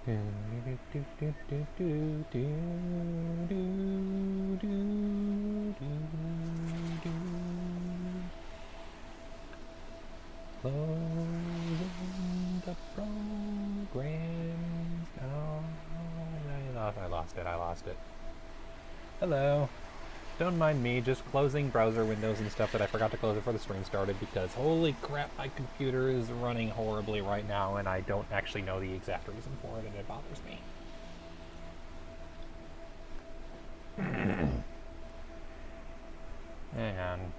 Closing the programs. Oh, I lost it. Hello. Don't mind me just closing browser windows and stuff that I forgot to close before the stream started because holy crap, my computer is running horribly right now and I don't actually know the exact reason for it and it bothers me. And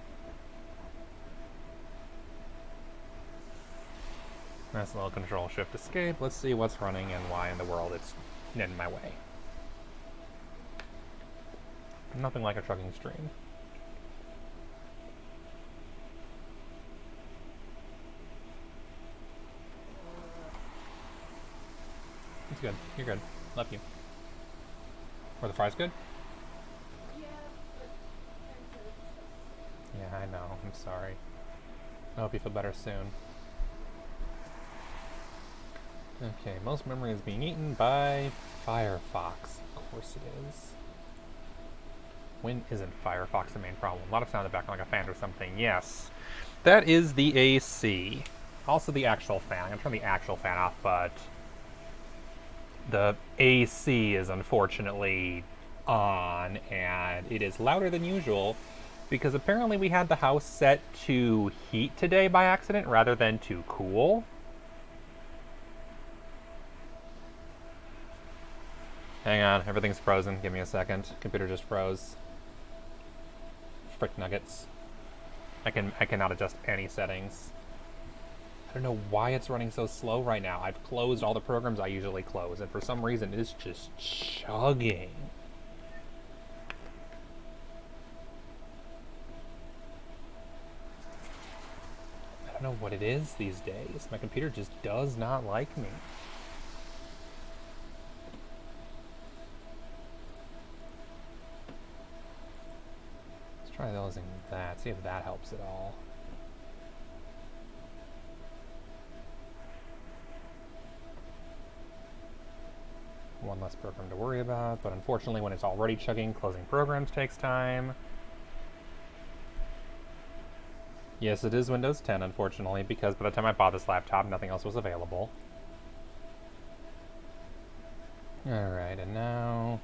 that's a little control shift escape. Let's see what's running and why in the world it's in my way. Nothing like a trucking stream. It's good. You're good. Love you. Were the fries good? Yeah, I know. I'm sorry. I hope you feel better soon. Okay, most memory is being eaten by Firefox. Of course it is. When isn't Firefox the main problem? A lot of sound in the background like a fan or something. Yes. That is the AC. Also the actual fan. I'm going to turn the actual fan off, but the AC is unfortunately on, and it is louder than usual because apparently we had the house set to heat today by accident rather than to cool. Hang on, everything's frozen. Give me a second. Computer just froze. Frick nuggets. I cannot adjust any settings. I don't know why it's running so slow right now. I've closed all the programs I usually close, and for some reason it's just chugging. I don't know what it is these days. My computer just does not like me. Let's try those and that, see if that helps at all. One less program to worry about, but unfortunately when it's already chugging, closing programs takes time. Yes, it is Windows 10, unfortunately, because by the time I bought this laptop, nothing else was available. Alright, and now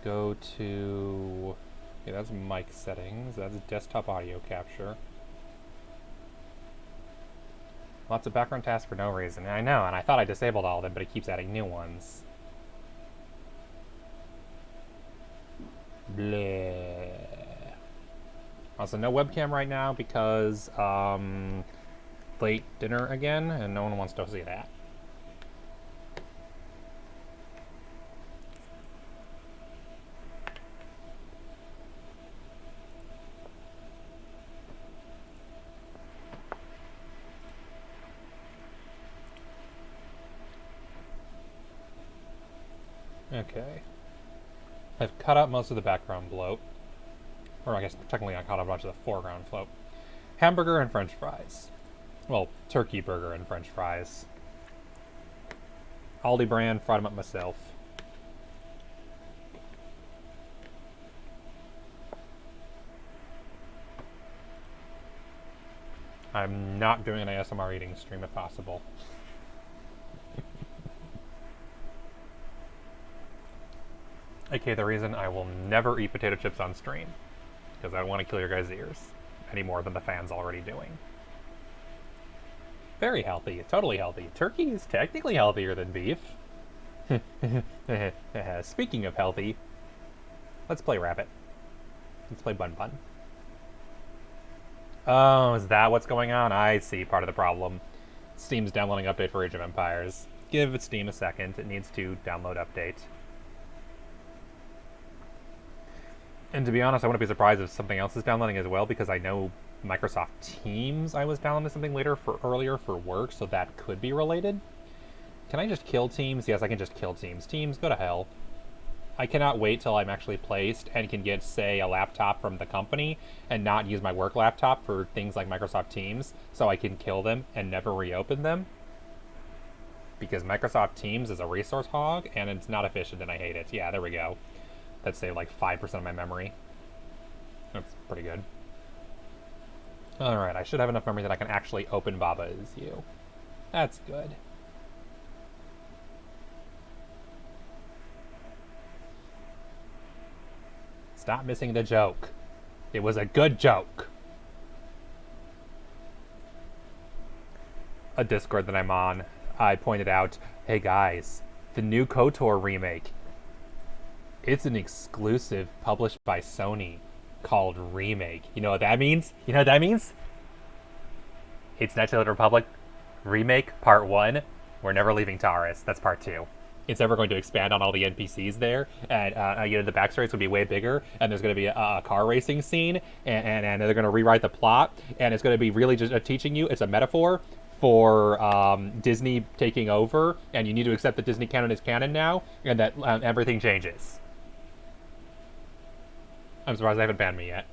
go to... Okay, that's mic settings, that's desktop audio capture. Lots of background tasks for no reason. I know, and I thought I disabled all of them, but it keeps adding new ones. Bleh. Also, no webcam right now because, late dinner again, and no one wants to see that. Okay. I've cut out most of the background bloat. Or I guess technically I caught a bunch of the foreground float. Hamburger and french fries. Well, turkey burger and french fries. Aldi brand, fried them up myself. I'm not doing an ASMR eating stream if possible. Okay, the reason I will never eat potato chips on stream. Because I don't want to kill your guys' ears. Any more than the fan's already doing. Very healthy. Totally healthy. Turkey is technically healthier than beef. Speaking of healthy, let's play Rabbit. Let's play Bun Bun. Oh, is that what's going on? I see part of the problem. Steam's downloading update for Age of Empires. Give Steam a second. It needs to download update. And to be honest, I wouldn't be surprised if something else is downloading as well, because I know Microsoft Teams, I was downloading something earlier for work, so that could be related. Can I just kill Teams? Yes, I can just kill Teams. Teams, go to hell. I cannot wait till I'm actually placed and can get, say, a laptop from the company and not use my work laptop for things like Microsoft Teams, so I can kill them and never reopen them. because Microsoft Teams is a resource hog and it's not efficient and I hate it. Yeah, there we go. That saved like 5% of my memory. That's pretty good. Alright, I should have enough memory that I can actually open Baba as you. That's good. Stop missing the joke. It was a good joke. A Discord that I'm on, I pointed out, hey guys, the new KOTOR remake, it's an exclusive published by Sony called Remake. You know what that means? You know what that means? It's Knights of the Republic Remake Part 1. We're never leaving Taurus. That's Part 2. It's ever going to expand on all the NPCs there, and the backstory's going to be way bigger, and there's going to be a car racing scene, and they're going to rewrite the plot, and it's going to be really just teaching you, it's a metaphor for Disney taking over, and you need to accept that Disney canon is canon now, and that everything changes. I'm surprised they haven't banned me yet.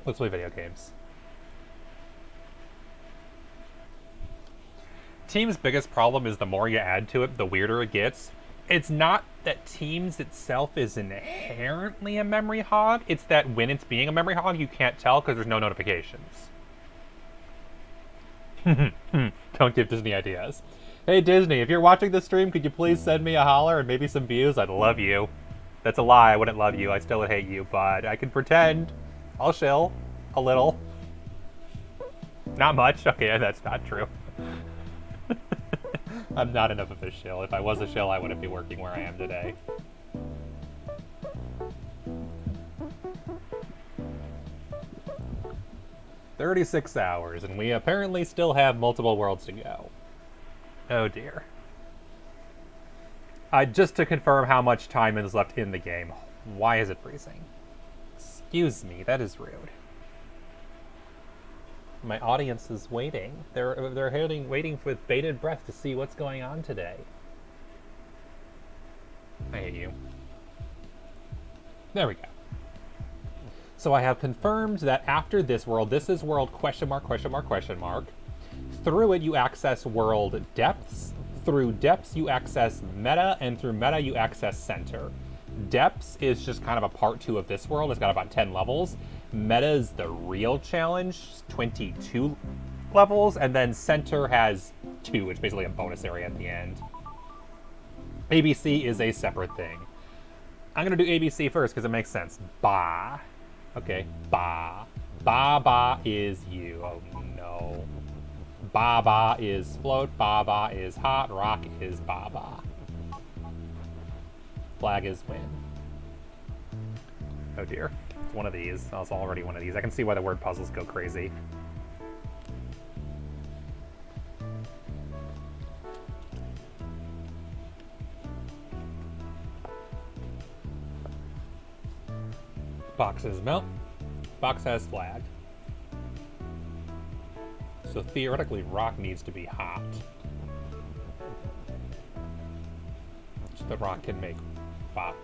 Let's play video games. Team's biggest problem is the more you add to it, the weirder it gets. It's not that Teams itself is inherently a memory hog, it's that when it's being a memory hog, you can't tell because there's no notifications. Don't give Disney ideas. Hey Disney, if you're watching this stream, could you please send me a holler and maybe some views? I'd love you. That's a lie, I wouldn't love you, I still would hate you, but I can pretend. I'll shill. A little. Not much? Okay, that's not true. I'm not enough of a shill. If I was a shill, I wouldn't be working where I am today. "36 hours, and we apparently still have multiple worlds to go." Oh dear. Just to confirm how much time is left in the game, why is it freezing? Excuse me, that is rude. My audience is waiting. They're waiting with bated breath to see what's going on today. I hate you. There we go. So I have confirmed that after this world, this is world question mark, question mark, question mark. Through it, you access world depths. Through depths, you access meta, and through meta, you access center. Depths is just kind of a part 2 of this world. It's got about 10 levels. Meta is the real challenge, 22 levels, and then center has 2, which is basically a bonus area at the end. ABC is a separate thing. I'm gonna do ABC first because it makes sense. Ba. Okay, ba. Ba is you. Oh no. Ba is float, ba is hot, rock is ba. Flag is win. Oh dear. It's one of these. Oh, it's already one of these. I can see why the word puzzles go crazy. Boxes melt. Box has flag. So theoretically, rock needs to be hot. So the rock can make box.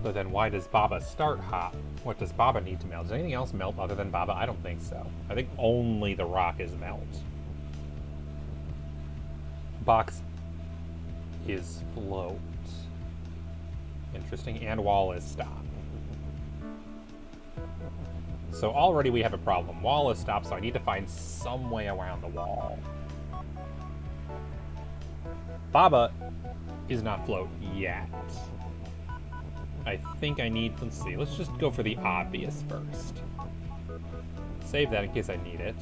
But then why does Baba start hot? What does Baba need to melt? Does anything else melt other than Baba? I don't think so. I think only the rock is melt. Box is float. Interesting. And wall is stop. So already we have a problem. Wall is stop, so I need to find some way around the wall. Baba is not float yet. I think I need, let's see, let's just go for the obvious first. Save that in case I need it.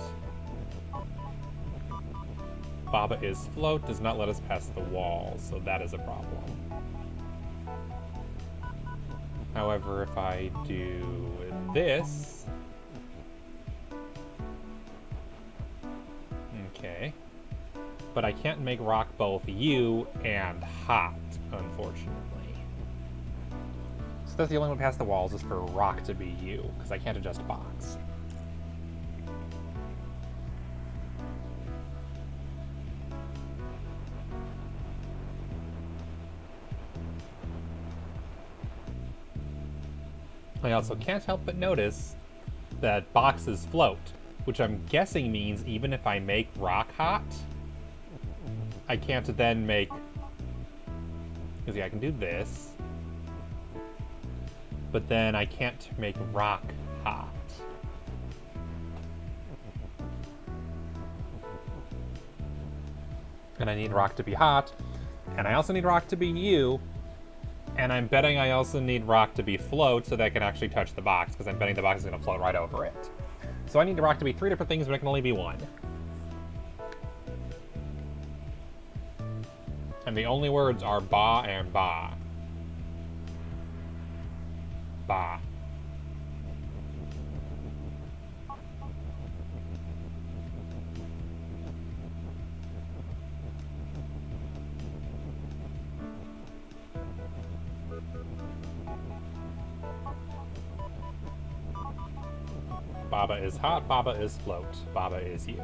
Baba is float, does not let us pass the wall, so that is a problem. However, if I do this... Okay. But I can't make rock both you and hot, unfortunately. So that's the only one past the walls is for rock to be you, because I can't adjust box. I also can't help but notice that boxes float, which I'm guessing means even if I make rock hot, I can't then make... Because yeah, I can do this, but then I can't make rock hot. And I need rock to be hot, and I also need rock to be you, and I'm betting I also need rock to be float so that I can actually touch the box, because I'm betting the box is going to float right over it. So I need the rock to be 3 different things, but it can only be 1. And the only words are ba and ba. Ba. Baba is hot, Baba is float, Baba is you.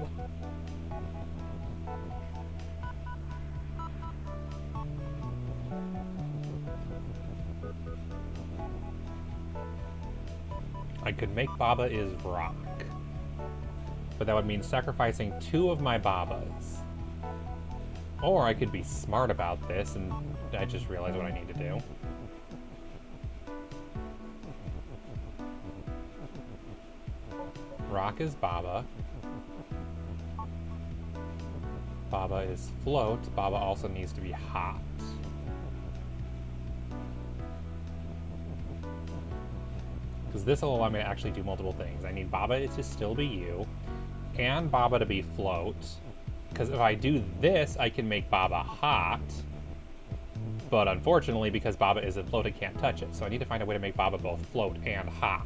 I could make Baba is rock, but that would mean sacrificing 2 of my Babas. Or I could be smart about this, and I just realized what I need to do. Rock is Baba. Baba is float. Baba also needs to be hot. Because this will allow me to actually do multiple things. I need Baba to still be you, and Baba to be float. Because if I do this, I can make Baba hot. But unfortunately, because Baba isn't float, I can't touch it. So I need to find a way to make Baba both float and hot.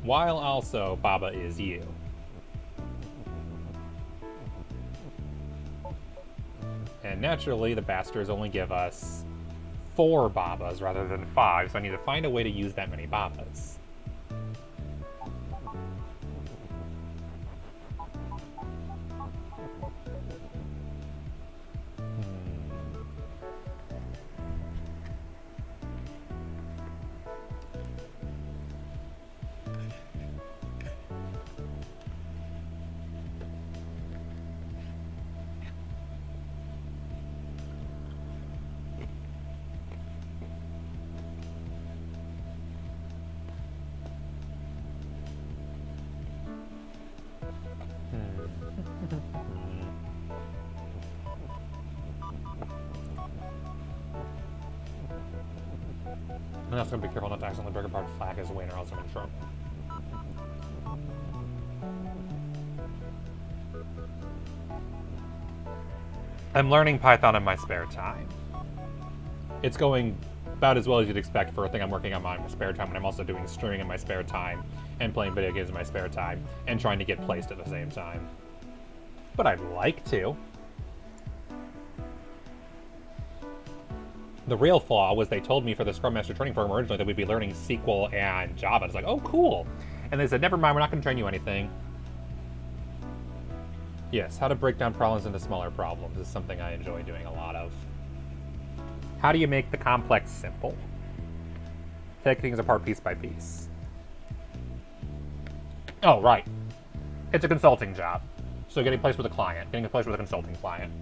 While also Baba is you. And naturally, the bastards only give us 4 Babas rather than 5, so I need to find a way to use that many Babas. I'm also gonna be careful not to accidentally break apart flag as a win, or else I'm in trouble. I'm learning Python in my spare time. It's going about as well as you'd expect for a thing I'm working on in my spare time when I'm also doing streaming in my spare time and playing video games in my spare time and trying to get placed at the same time. But I'd like to. The real flaw was they told me for the Scrum Master training program originally that we'd be learning SQL and Java. It's like, oh, cool. And they said, never mind, we're not going to train you anything. Yes, how to break down problems into smaller problems is something I enjoy doing a lot of. How do you make the complex simple? Take things apart piece by piece. Oh, right. It's a consulting job. So getting placed with a client, getting placed with a consulting client.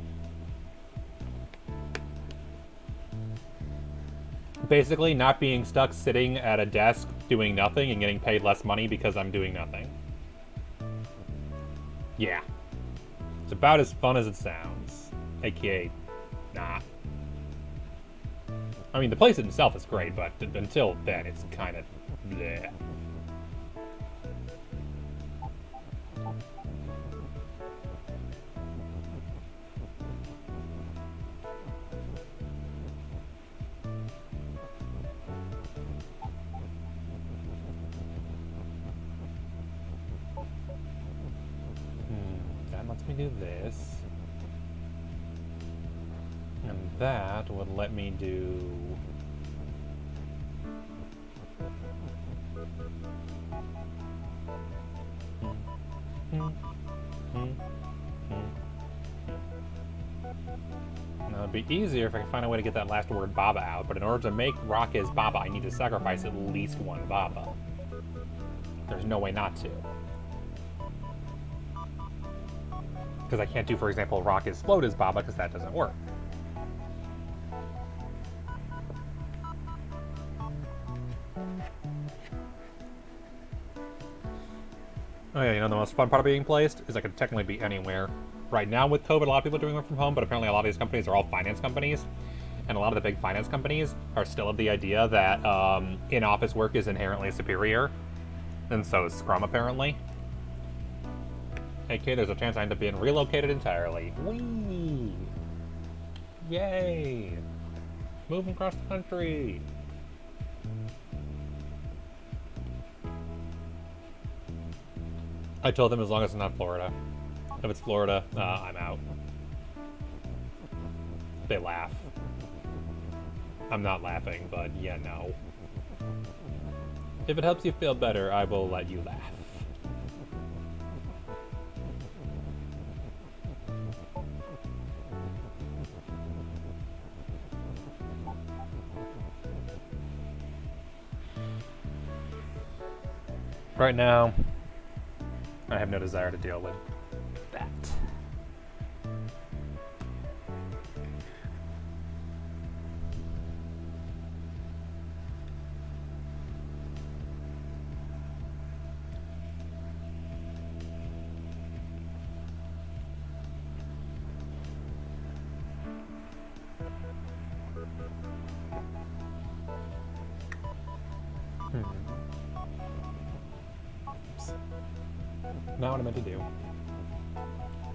Basically, not being stuck sitting at a desk doing nothing and getting paid less money because I'm doing nothing. Yeah. It's about as fun as it sounds. AKA, not. I mean, the place itself is great, but until then, it's kind of bleh. That lets me do this. And that would let me do... It would be easier if I could find a way to get that last word Baba out, but in order to make rock is Baba, I need to sacrifice at least one Baba. There's no way not to. Because I can't do, for example, rock is float is Baba, because that doesn't work. Oh yeah, you know the most fun part of being placed is I could technically be anywhere. Right now with COVID, a lot of people are doing work from home, but apparently a lot of these companies are all finance companies. And a lot of the big finance companies are still of the idea that in-office work is inherently superior. And so is Scrum, apparently. AK, there's a chance I end up being relocated entirely. Whee! Yay! Moving across the country! I told them as long as it's not Florida. If it's Florida, I'm out. They laugh. I'm not laughing, but yeah, no. If it helps you feel better, I will let you laugh. Right now, I have no desire to deal with that. Oops. Not what I meant to do.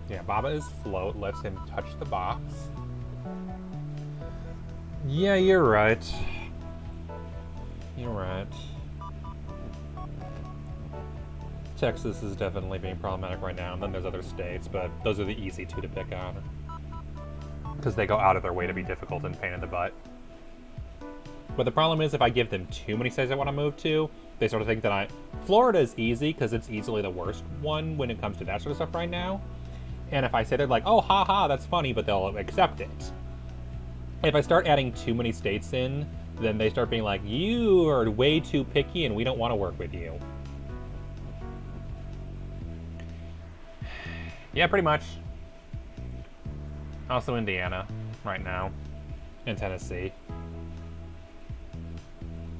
Yeah, Baba is float, lets him touch the box. Yeah, you're right. You're right. Texas is definitely being problematic right now, and then there's other states, but those are the easy two to pick on. Because they go out of their way to be difficult and pain in the butt. But the problem is if I give them too many states I want to move to, they sort of think that Florida is easy because it's easily the worst one when it comes to that sort of stuff right now. And if I say, they're like, oh, haha, that's funny, but they'll accept it. If I start adding too many states in, then they start being like, you are way too picky and we don't want to work with you. Yeah, pretty much. Also Indiana right now, and Tennessee.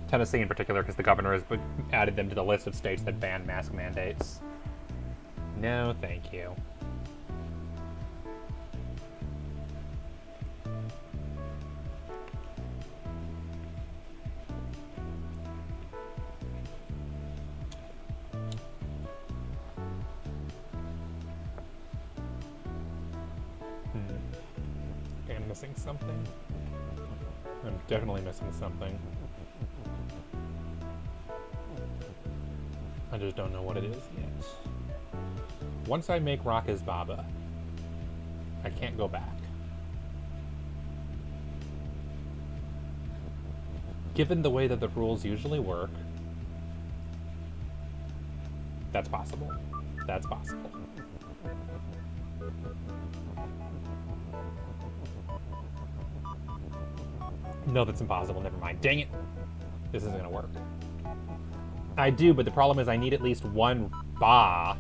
Tennessee in particular, because the governor has added them to the list of states that ban mask mandates. No, thank you. I'm missing something. I'm definitely missing something. I just don't know what it is yet. Once I make rock as Baba, I can't go back. Given the way that the rules usually work, that's possible. That's possible. No, that's impossible. Never mind. Dang it. This isn't gonna work. I do, but the problem is I need at least one Ba.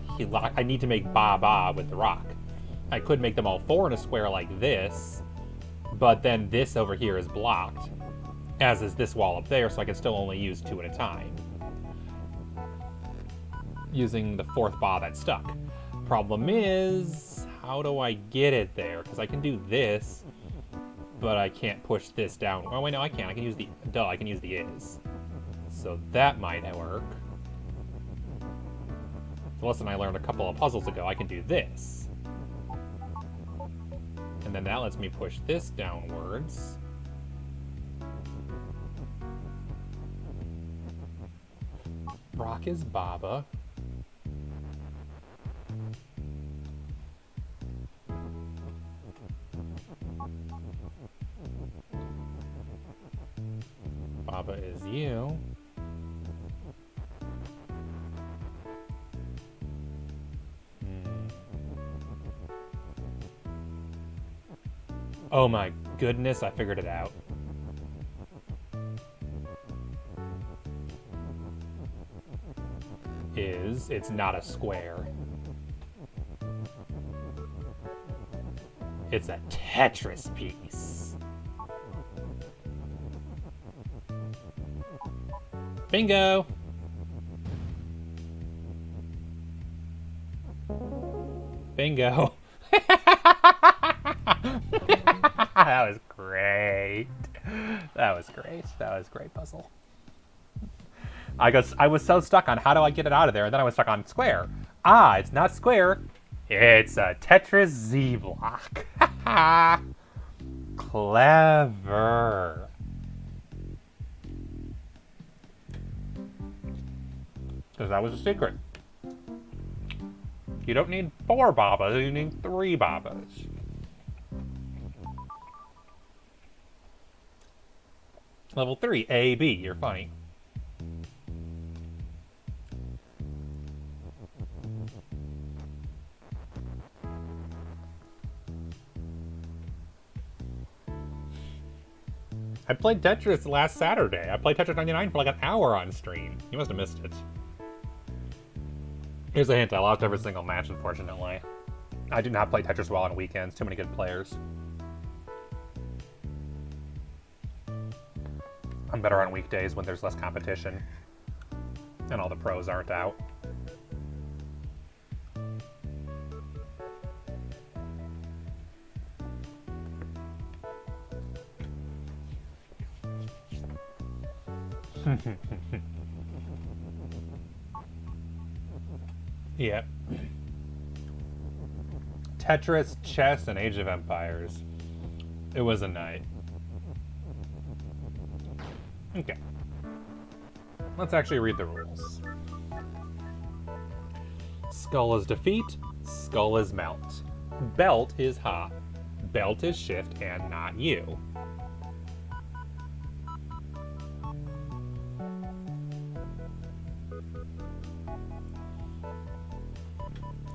I need to make Ba with the rock. I could make them all four in a square like this, but then this over here is blocked, as is this wall up there, so I can still only use two at a time. Using the fourth Ba that's stuck. Problem is, how do I get it there? Because I can do this, but I can't push this down. Oh wait, no, I can. I can use the, I can use the is. So that might work. The lesson I learned a couple of puzzles ago, I can do this. And then that lets me push this downwards. Rock is Baba. Baba is you. Oh my goodness, I figured it out. It's not a square. It's a Tetris piece. Bingo! Bingo. That was great. That was great. That was a great puzzle. I was so stuck on how do I get it out of there, and then I was stuck on square. Ah, it's not square. It's a Tetris Z block. Clever. Because that was a secret. You don't need 4 babas, you need 3 babas. Level 3, A, B, you're funny. I played Tetris last Saturday. I played Tetris 99 for like an hour on stream. You must have missed it. Here's a hint, I lost every single match, unfortunately. I do not play Tetris well on weekends, too many good players. I'm better on weekdays when there's less competition. And all the pros aren't out. Yep. Tetris, chess, and Age of Empires. It was a night. Okay. Let's actually read the rules. Skull is defeat, skull is melt. Belt is hot. Belt is shift and not you.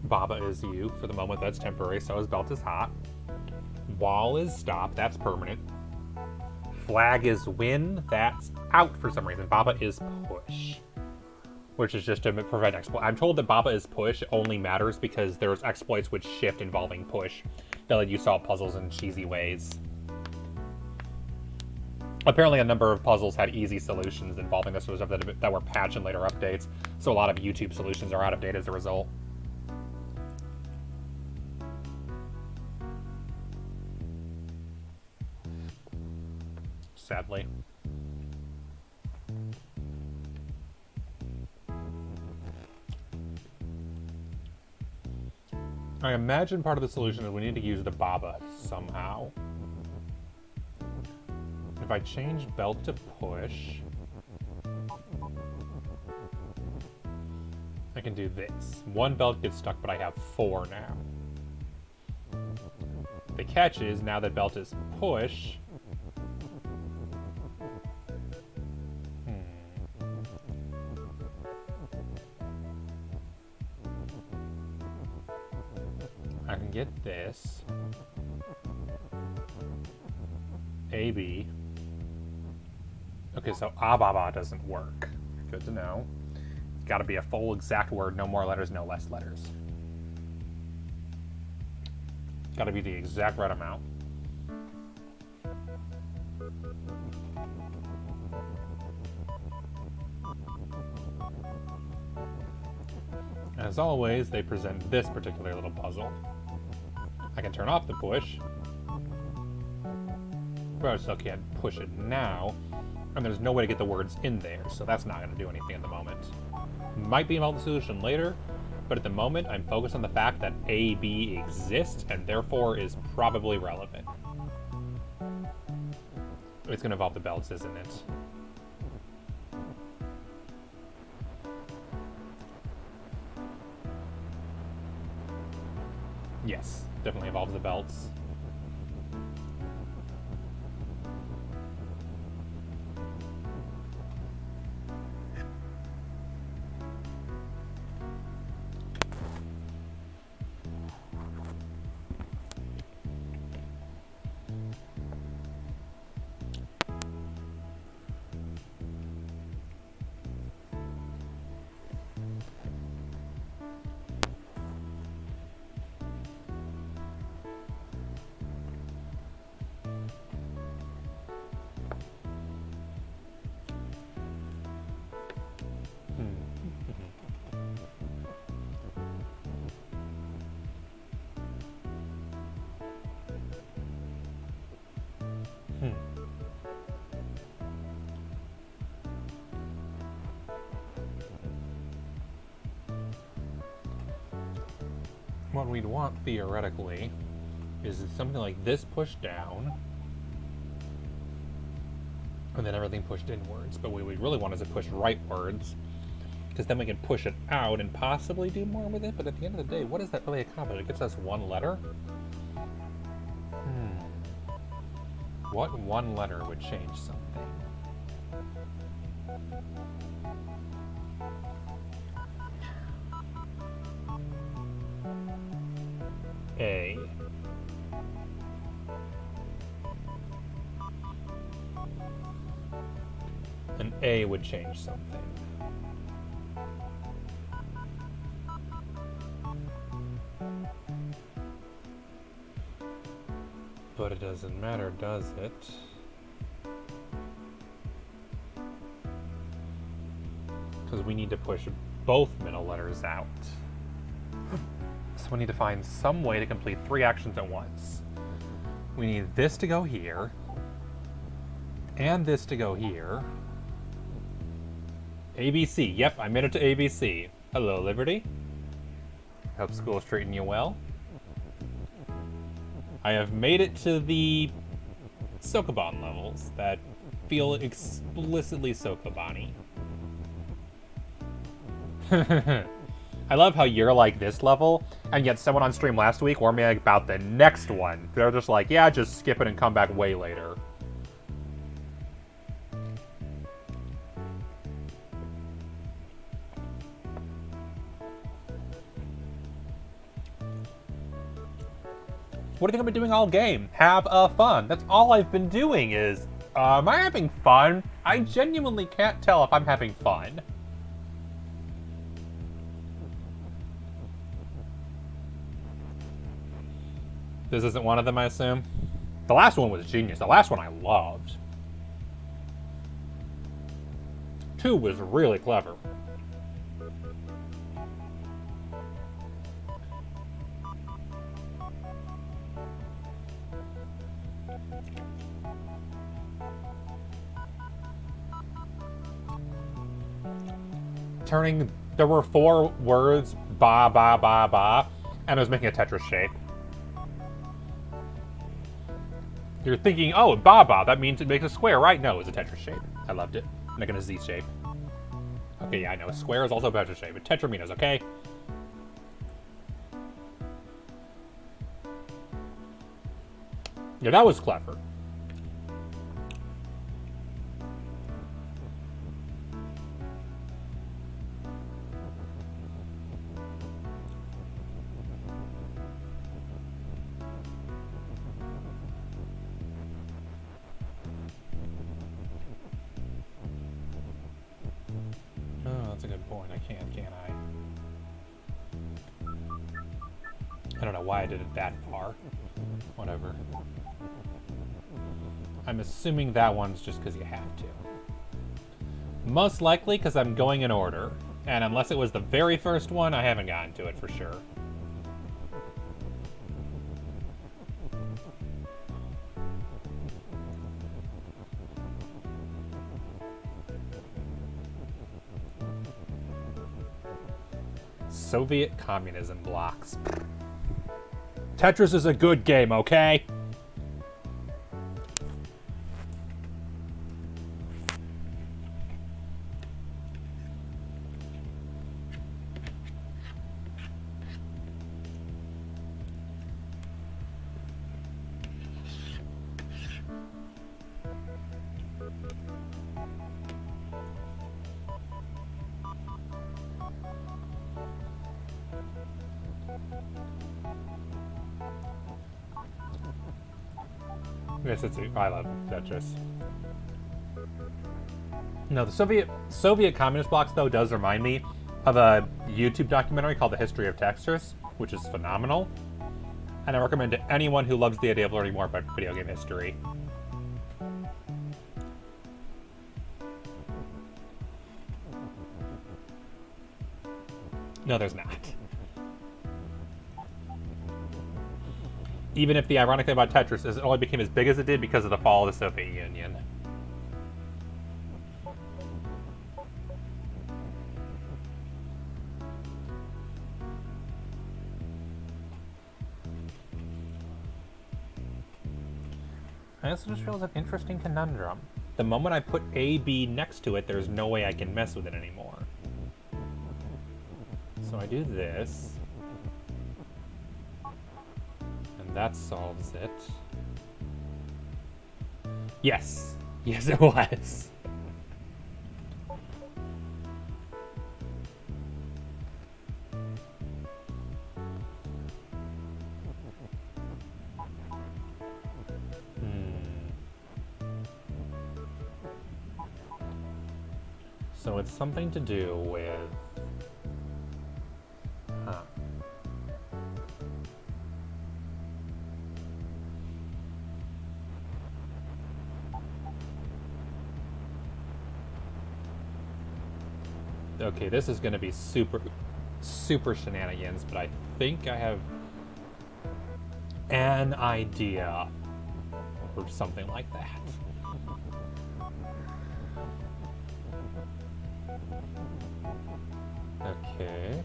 Baba is you. For the moment, that's temporary, so is belt is hot. Wall is stop, that's permanent. Flag is win, that's out for some reason. Baba is push, which is just to prevent exploit. I'm told that Baba is push only matters because there's exploits with shift involving push that let you solve puzzles in cheesy ways. Apparently a number of puzzles had easy solutions involving this sort of stuff that were patched in later updates, so a lot of YouTube solutions are out of date as a result. Sadly. I imagine part of the solution is we need to use the Baba somehow. If I change belt to push, I can do this. 1 belt gets stuck, but I have 4 now. The catch is, now that belt is push, I can get this. AB. Okay, so Ababa doesn't work. Good to know. It's got to be a full exact word, no more letters, no less letters. It's got to be the exact right amount. As always, they present this particular little puzzle. I can turn off the push, but I still can't push it now, and there's no way to get the words in there, so that's not going to do anything at the moment. Might be a multi-solution later, but at the moment I'm focused on the fact that AB exists and therefore is probably relevant. It's going to involve the belts, isn't it? Yes, definitely involves the belts. What we'd want, theoretically, is something like this pushed down, and then everything pushed inwards. But what we really want is to push rightwards, because then we can push it out and possibly do more with it. But at the end of the day, what does that really accomplish? It gets us one letter? What one letter would change something? A. An A would change something. But it doesn't matter, does it? Because we need to push both middle letters out. So we need to find some way to complete 3 actions at once. We need this to go here, and this to go here. ABC. Yep, I made it to ABC. Hello, Liberty. Hope school's treating you well. I have made it to the Sokoban levels that feel explicitly Sokoban-y. I love how you're like this level, and yet someone on stream last week warned me about the next one. They're just like, yeah, just skip it and come back way later. What do you think I've been doing all game? Have fun. That's all I've been doing is, am I having fun? I genuinely can't tell if I'm having fun. This isn't one of them, I assume? The last one was genius. The last one I loved. 2 was really clever. There were 4 words, ba, ba, ba, ba, and I was making a Tetris shape. You're thinking, oh, ba, ba, that means it makes a square, right? No, it's a Tetris shape. I loved it. Making a Z shape. Okay, yeah, I know. A square is also a Tetris shape, but Tetraminos, okay? Yeah, that was clever. That's a good point. I can't I? I don't know why I did it that far. Whatever. I'm assuming that one's just because you have to. Most likely because I'm going in order. And unless it was the very first one, I haven't gotten to it for sure. Soviet communism blocks. Tetris is a good game, okay? Yes, I love Tetris. No, the Soviet communist blocks, though, does remind me of a YouTube documentary called The History of Textures, which is phenomenal. And I recommend to anyone who loves the idea of learning more about video game history. No, there's not. Even if the ironic thing about Tetris is it only became as big as it did because of the fall of the Soviet Union. I also just realized an interesting conundrum. The moment I put A, B next to it, there's no way I can mess with it anymore. So I do this. And that solves it. Yes. Yes, it was. So it's something to do with... Huh. Okay, this is going to be super shenanigans, but I think I have an idea or something like that. Okay.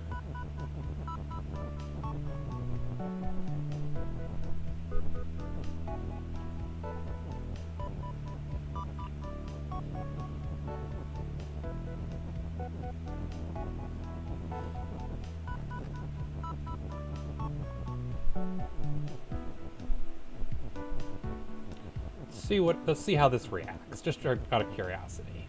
Let's see how this reacts, just out of curiosity.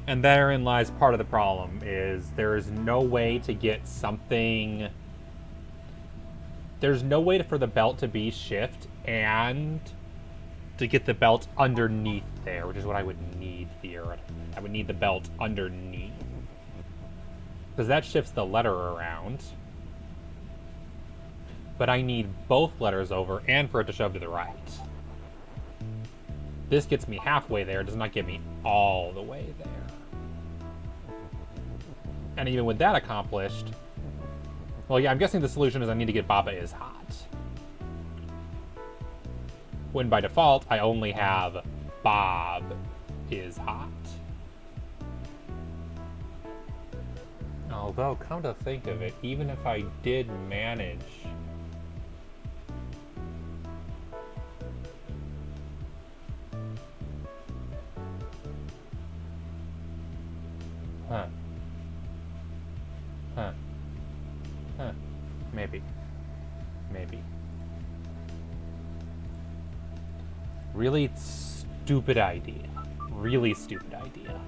And therein lies part of the problem, is there is no way to get something... There's no way for the belt to be shift and to get the belt underneath there, which is what I would need here. I would need the belt underneath. Because that shifts the letter around. But I need both letters over and for it to shove to the right. This gets me halfway there, it does not get me all the way there. And even with that accomplished, well, yeah, I'm guessing the solution is I need to get Baba is hot. When by default, I only have Bob is hot. Although, come to think of it, even if I did manage... Huh. Huh. Huh. Maybe. Maybe. Really stupid idea. Really stupid idea.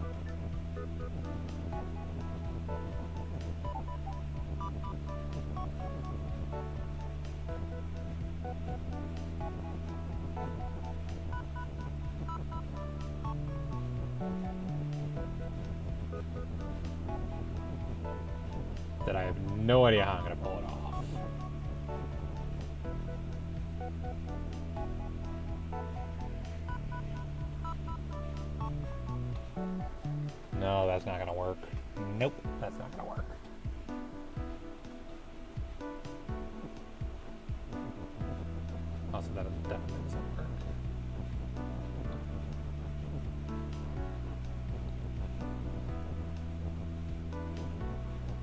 That I have no idea how I'm going to pull it off. No, that's not going to work. Nope, that's not going to work. Also, that definitely doesn't work.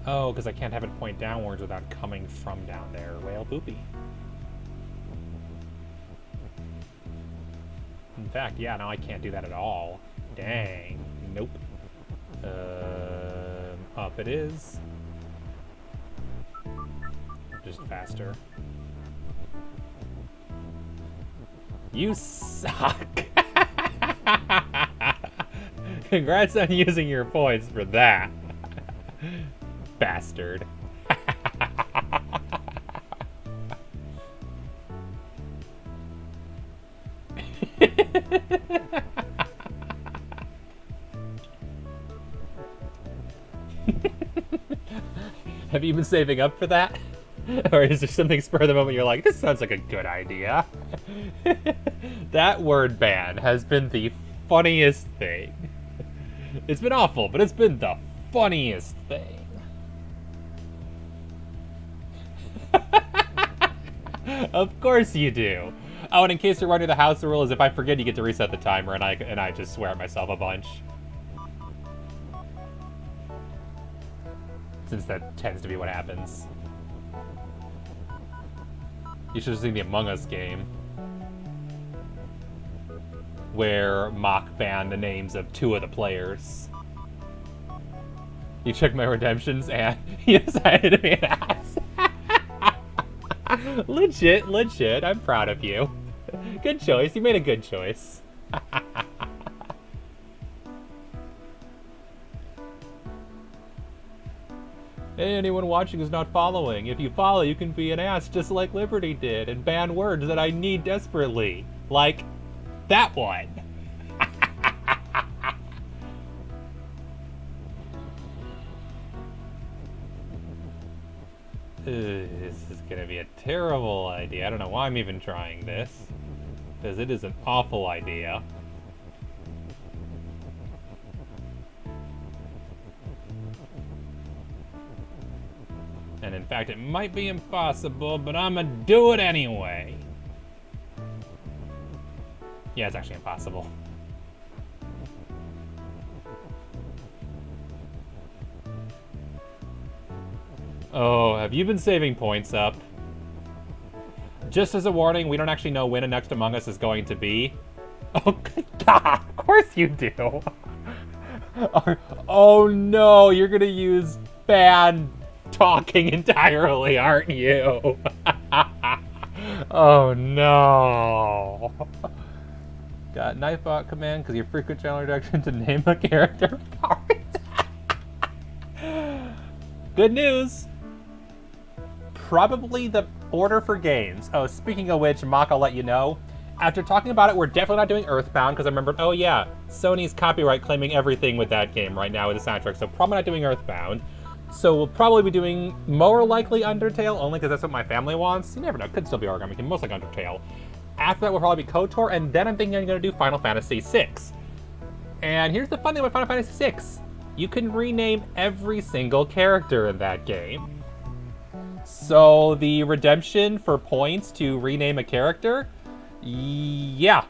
Oh, because I can't have it point downwards without coming from down there. Whale poopy. In fact, yeah, no, I can't do that at all. Dang. Nope. Up it is. Just faster. You suck! Congrats on using your points for that. Bastard. Have you been saving up for that? Or is there something spur of the moment you're like, this sounds like a good idea? That word ban has been the funniest thing. It's been awful, but it's been the funniest thing. Of course you do. Oh, and in case you're wondering, the house rule is if I forget, you get to reset the timer, and I just swear at myself a bunch. Since that tends to be what happens. You should have seen the Among Us game, where Mock banned the names of 2 of the players. You checked my redemptions and you decided to be an ass. Legit, legit. I'm proud of you. Good choice. You made a good choice. Anyone watching is not following. If you follow, you can be an ass just like Liberty did and ban words that I need desperately. Like that one. This is gonna be a terrible idea. I don't know why I'm even trying this, because it is an awful idea. And in fact, it might be impossible, but I'm gonna do it anyway. Yeah, it's actually impossible. Oh, have you been saving points up? Just as a warning, we don't actually know when a next Among Us is going to be. Oh, good God, of course you do. Oh no, you're gonna use bad talking entirely, aren't you? Oh no. Got Knifebot command because your frequent channel reduction to name a character part. Good news. Probably the order for games. Oh, speaking of which, Mock, I'll let you know. After talking about it, we're definitely not doing Earthbound because I remembered, oh yeah, Sony's copyright claiming everything with that game right now with the soundtrack, so probably not doing Earthbound. So we'll probably be doing more likely Undertale, only because that's what my family wants. You never know, could still be Origami King, most like Undertale. After that, we'll probably be KOTOR, and then I'm thinking I'm going to do Final Fantasy VI. And here's the fun thing about Final Fantasy VI. You can rename every single character in that game. So the redemption for points to rename a character, yeah.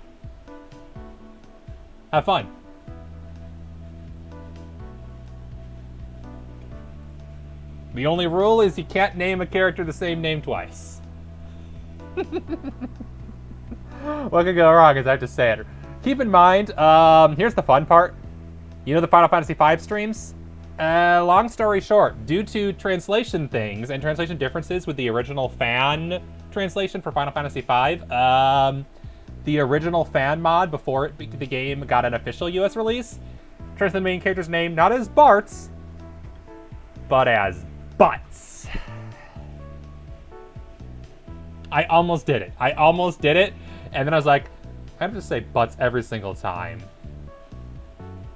Have fun. The only rule is you can't name a character the same name twice. What could go wrong is I have to say it. Keep in mind, here's the fun part. You know the Final Fantasy V streams? Long story short, due to translation things and translation differences with the original fan translation for Final Fantasy V, the original fan mod before the game got an official US release turns the main character's name not as Bart's, but as Butts. I almost did it. And then I was like, I have to say Butts every single time.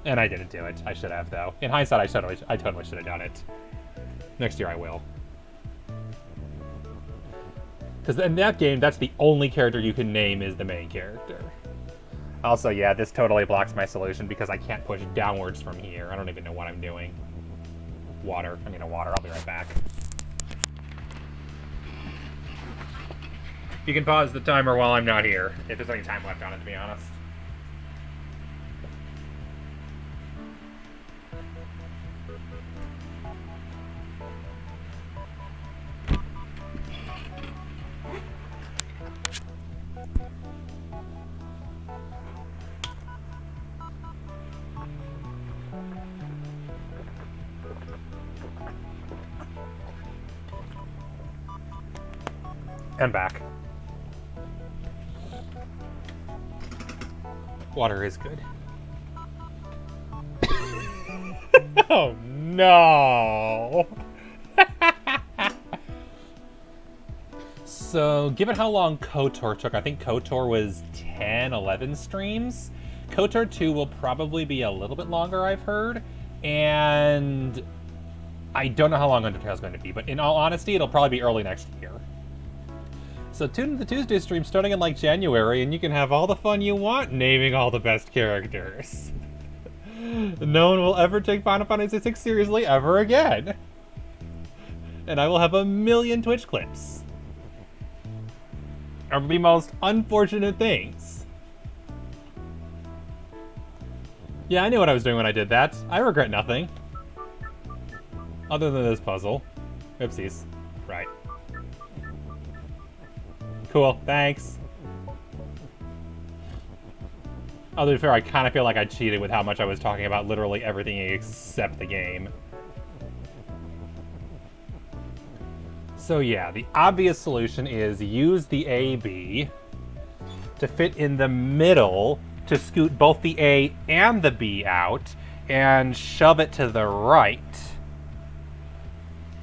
And I didn't do it. I should have, though. In hindsight, I totally should have done it. Next year I will. Because in that game, that's the only character you can name is the main character. Also, yeah, this totally blocks my solution because I can't push downwards from here. I don't even know what I'm doing. Water. I mean, water. I'll be right back. You can pause the timer while I'm not here, if there's any time left on it, to be honest. And back. Water is good. Oh no! So, given how long KOTOR took, I think KOTOR was 10, 11 streams. KOTOR 2 will probably be a little bit longer, I've heard. And I don't know how long Undertale is going to be, but in all honesty, it'll probably be early next year. So tune in the Tuesday stream starting in like January, and you can have all the fun you want naming all the best characters. No one will ever take Final Fantasy VI seriously ever again. And I will have a million Twitch clips of the most unfortunate things. Yeah, I knew what I was doing when I did that. I regret nothing. Other than this puzzle. Oopsies. Right. Cool, thanks. Although to be fair, I kind of feel like I cheated with how much I was talking about literally everything except the game. So yeah, the obvious solution is use the A-B to fit in the middle to scoot both the A and the B out and shove it to the right.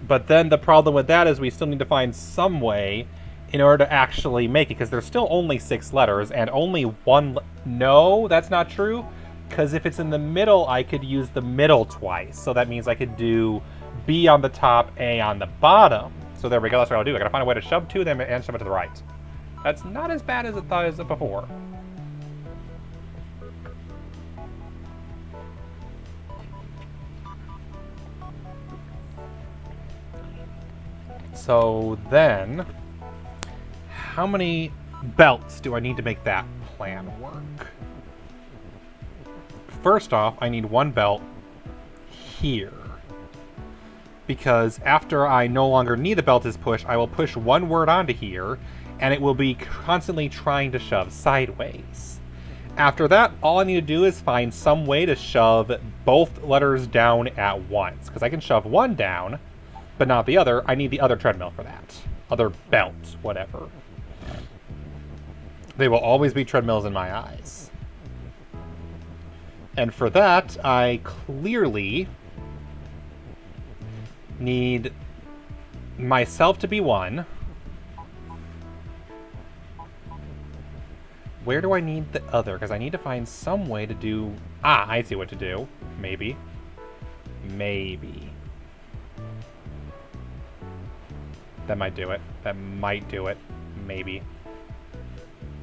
But then the problem with that is we still need to find some way in order to actually make it, because there's still only 6 letters and only one... No, that's not true, because if it's in the middle, I could use the middle twice. So that means I could do B on the top, A on the bottom. So there we go, that's what I'll do. I gotta find a way to shove 2 of them and shove it to the right. That's not as bad as it thought as it before. So then, how many belts do I need to make that plan work? First off, I need 1 belt here. Because after I no longer need the belt as push, I will push 1 word onto here, and it will be constantly trying to shove sideways. After that, all I need to do is find some way to shove both letters down at once. Because I can shove 1 down, but not the other. I need the other treadmill for that. Other belt, whatever. They will always be treadmills in my eyes. And for that, I clearly need myself to be 1. Where do I need the other? Because I need to find some way to do... Ah, I see what to do. Maybe. Maybe. That might do it. That might do it. Maybe.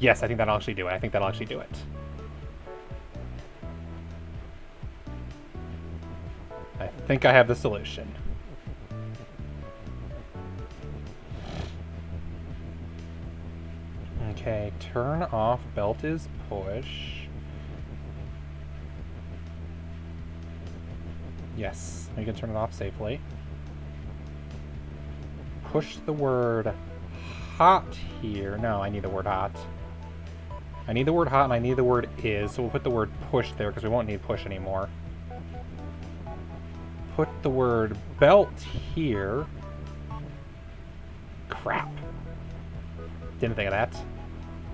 Yes, I think that'll actually do it. I think that'll actually do it. I think I have the solution. Okay, turn off belt is push. Yes, we can turn it off safely. Push the word hot here. No, I need the word hot. I need the word hot and I need the word is, so we'll put the word push there because we won't need push anymore. Put the word belt here. Crap. Didn't think of that.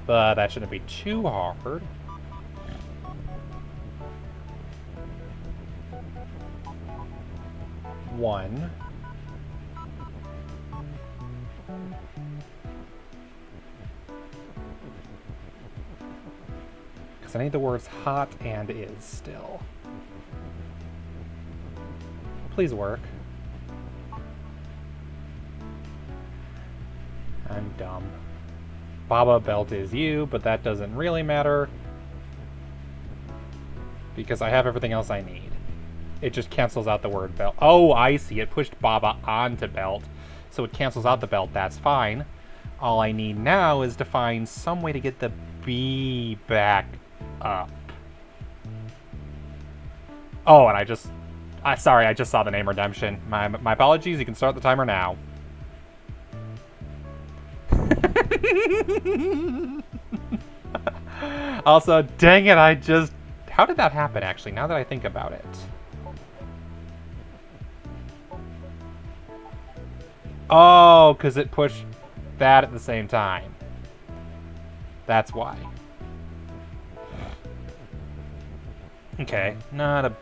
But that shouldn't be too hard. One. Because I need the words hot and is still. Please work. I'm dumb. Baba belt is you, but that doesn't really matter. Because I have everything else I need. It just cancels out the word belt. Oh, I see. It pushed Baba onto belt. So it cancels out the belt. That's fine. All I need now is to find some way to get the B back up. Oh, and I just... sorry, I just saw the name Redemption. My apologies. You can start the timer now. Also, dang it, I just... How did that happen, actually, now that I think about it? Oh, because it pushed that at the same time. That's why. Okay, not a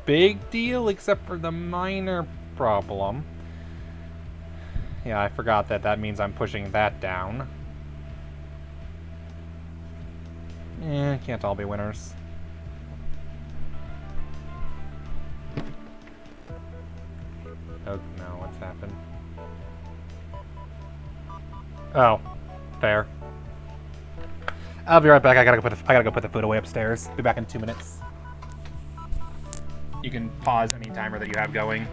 big deal, except for the minor problem. Yeah, I forgot that that means I'm pushing that down. Can't all be winners. Oh, no, what's happened? Oh, fair. I'll be right back. I gotta go put the food away upstairs. Be back in 2 minutes. You can pause any timer that you have going.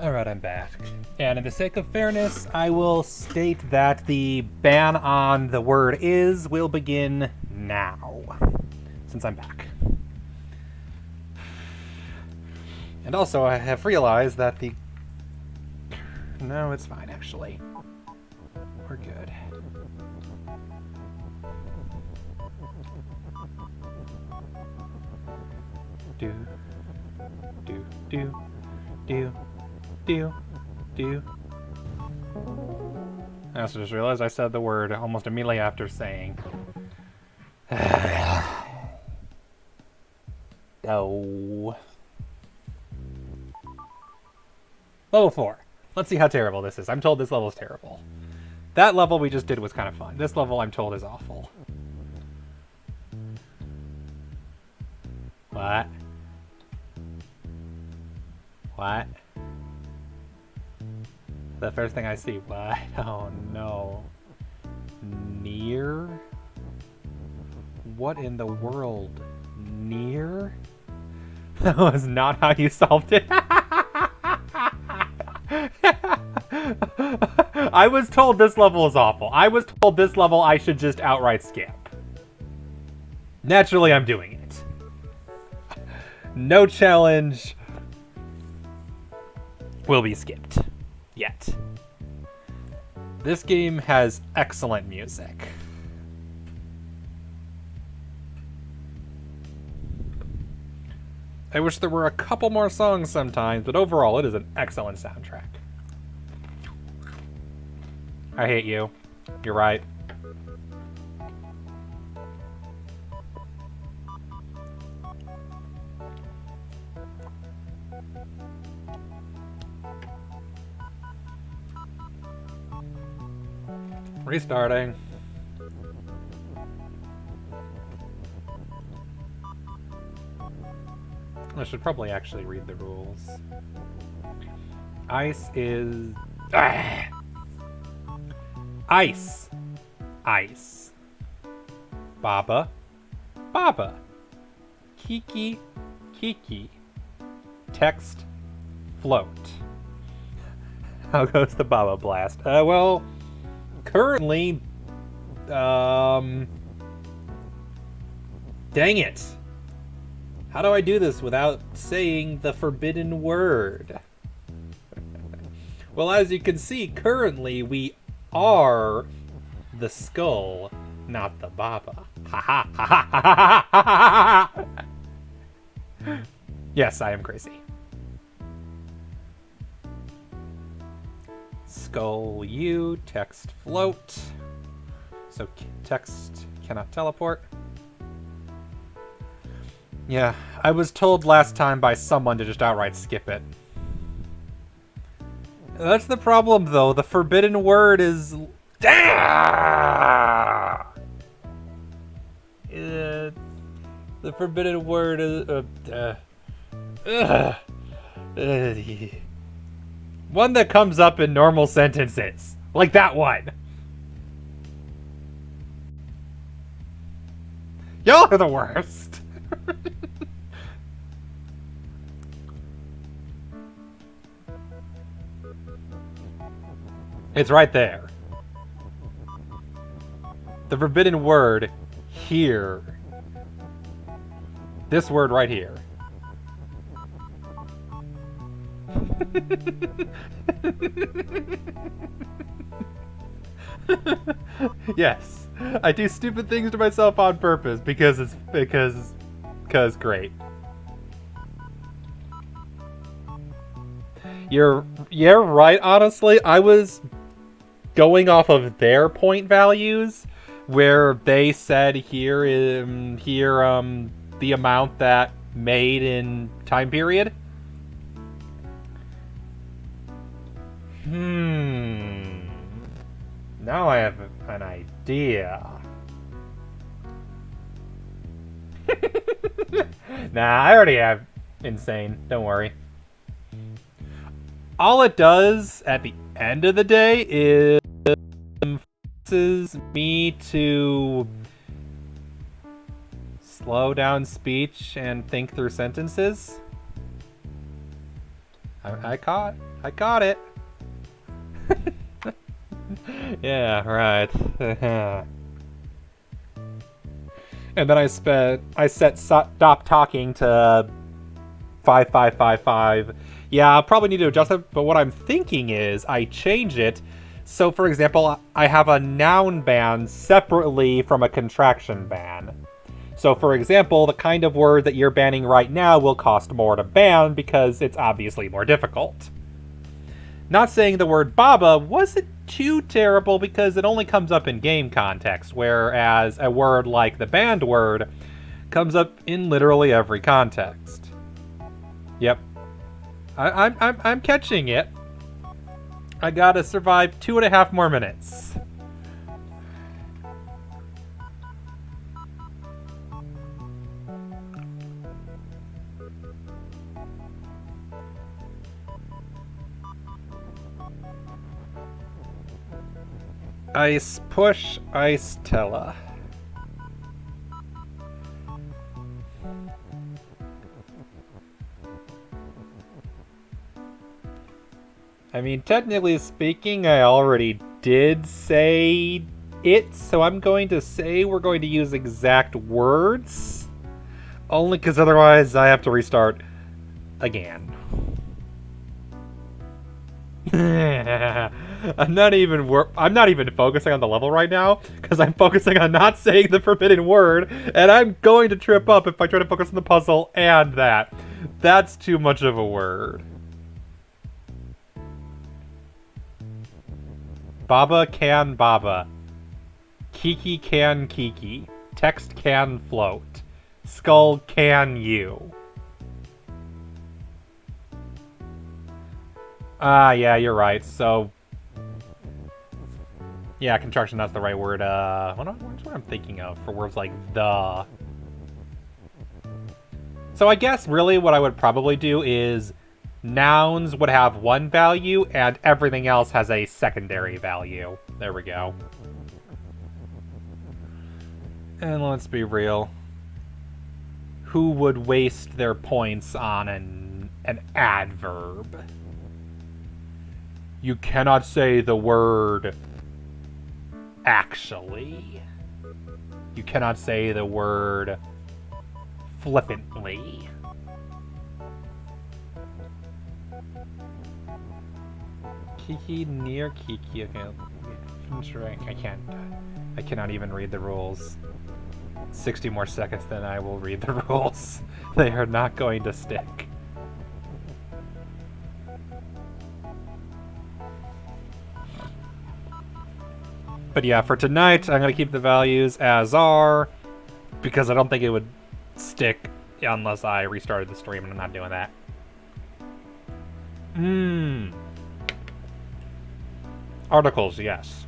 Alright, I'm back. And in the sake of fairness, I will state that the ban on the word is will begin now, since I'm back. And also, I have realized that the... No, it's fine, actually. We're good. Do, do, do, do, do, do. I also just realized I said the word almost immediately after saying. Oh. Level 4. Let's see how terrible this is. I'm told this level is terrible. That level we just did was kind of fun. This level I'm told is awful. What? What? The first thing I see. What? Oh no. Near? What in the world? Near? That was not how you solved it. I was told this level is awful. I was told this level I should just outright skip. Naturally, I'm doing it. No challenge will be skipped. Yet. This game has excellent music. I wish there were a couple more songs sometimes, but overall it is an excellent soundtrack. I hate you. You're right. Restarting. I should probably actually read the rules. Ice is... Ah! Ice. Ice. Baba. Baba. Kiki. Kiki. Text. Float. How goes the Baba Blast? Well... Currently... Dang it. How do I do this without saying the forbidden word? Well, as you can see, currently we are the skull, not the Baba. Ha ha ha ha ha ha ha ha! Yes, I am crazy. Skull you, text float. So text cannot teleport. Yeah, I was told last time by someone to just outright skip it. That's the problem, though. The forbidden word is... The forbidden word is... one that comes up in normal sentences. Like that one. Y'all are the worst. It's right there. The forbidden word here. This word right here. Yes, I do stupid things to myself on purpose because great. You're right, honestly. I was going off of their point values where they said here the amount that made in time period. Now I have an idea. Nah, I already have insane. Don't worry. All it does at the end of the day is forces me to slow down speech and think through sentences. I caught it. Yeah, right. And then I set stop talking to 5555. Yeah, I'll probably need to adjust it, but what I'm thinking is I change it. So, for example, I have a noun ban separately from a contraction ban. So, for example, the kind of word that you're banning right now will cost more to ban because it's obviously more difficult. Not saying the word Baba wasn't too terrible because it only comes up in game context, whereas a word like the banned word comes up in literally every context. Yep. I'm catching it. I gotta survive 2.5 more minutes. Ice push, ice tella. I mean, technically speaking, I already did say it, so I'm going to say we're going to use exact words. Only because otherwise I have to restart again. I'm not even focusing on the level right now because I'm focusing on not saying the forbidden word, and I'm going to trip up if I try to focus on the puzzle and that. That's too much of a word. Baba can Baba. Kiki can Kiki. Text can float. Skull can you. Yeah, you're right. So, yeah, contraction, that's the right word. What's what I'm thinking of for words like the. So I guess really what I would probably do is nouns would have one value and everything else has a secondary value. There we go. And let's be real. Who would waste their points on an adverb? You cannot say the word actually. You cannot say the word flippantly. Kiki near Kiki. Okay, I cannot even read the rules. 60 more seconds, then I will read the rules. They are not going to stick. But yeah, for tonight, I'm going to keep the values as are, because I don't think it would stick unless I restarted the stream, and I'm not doing that. Articles, yes.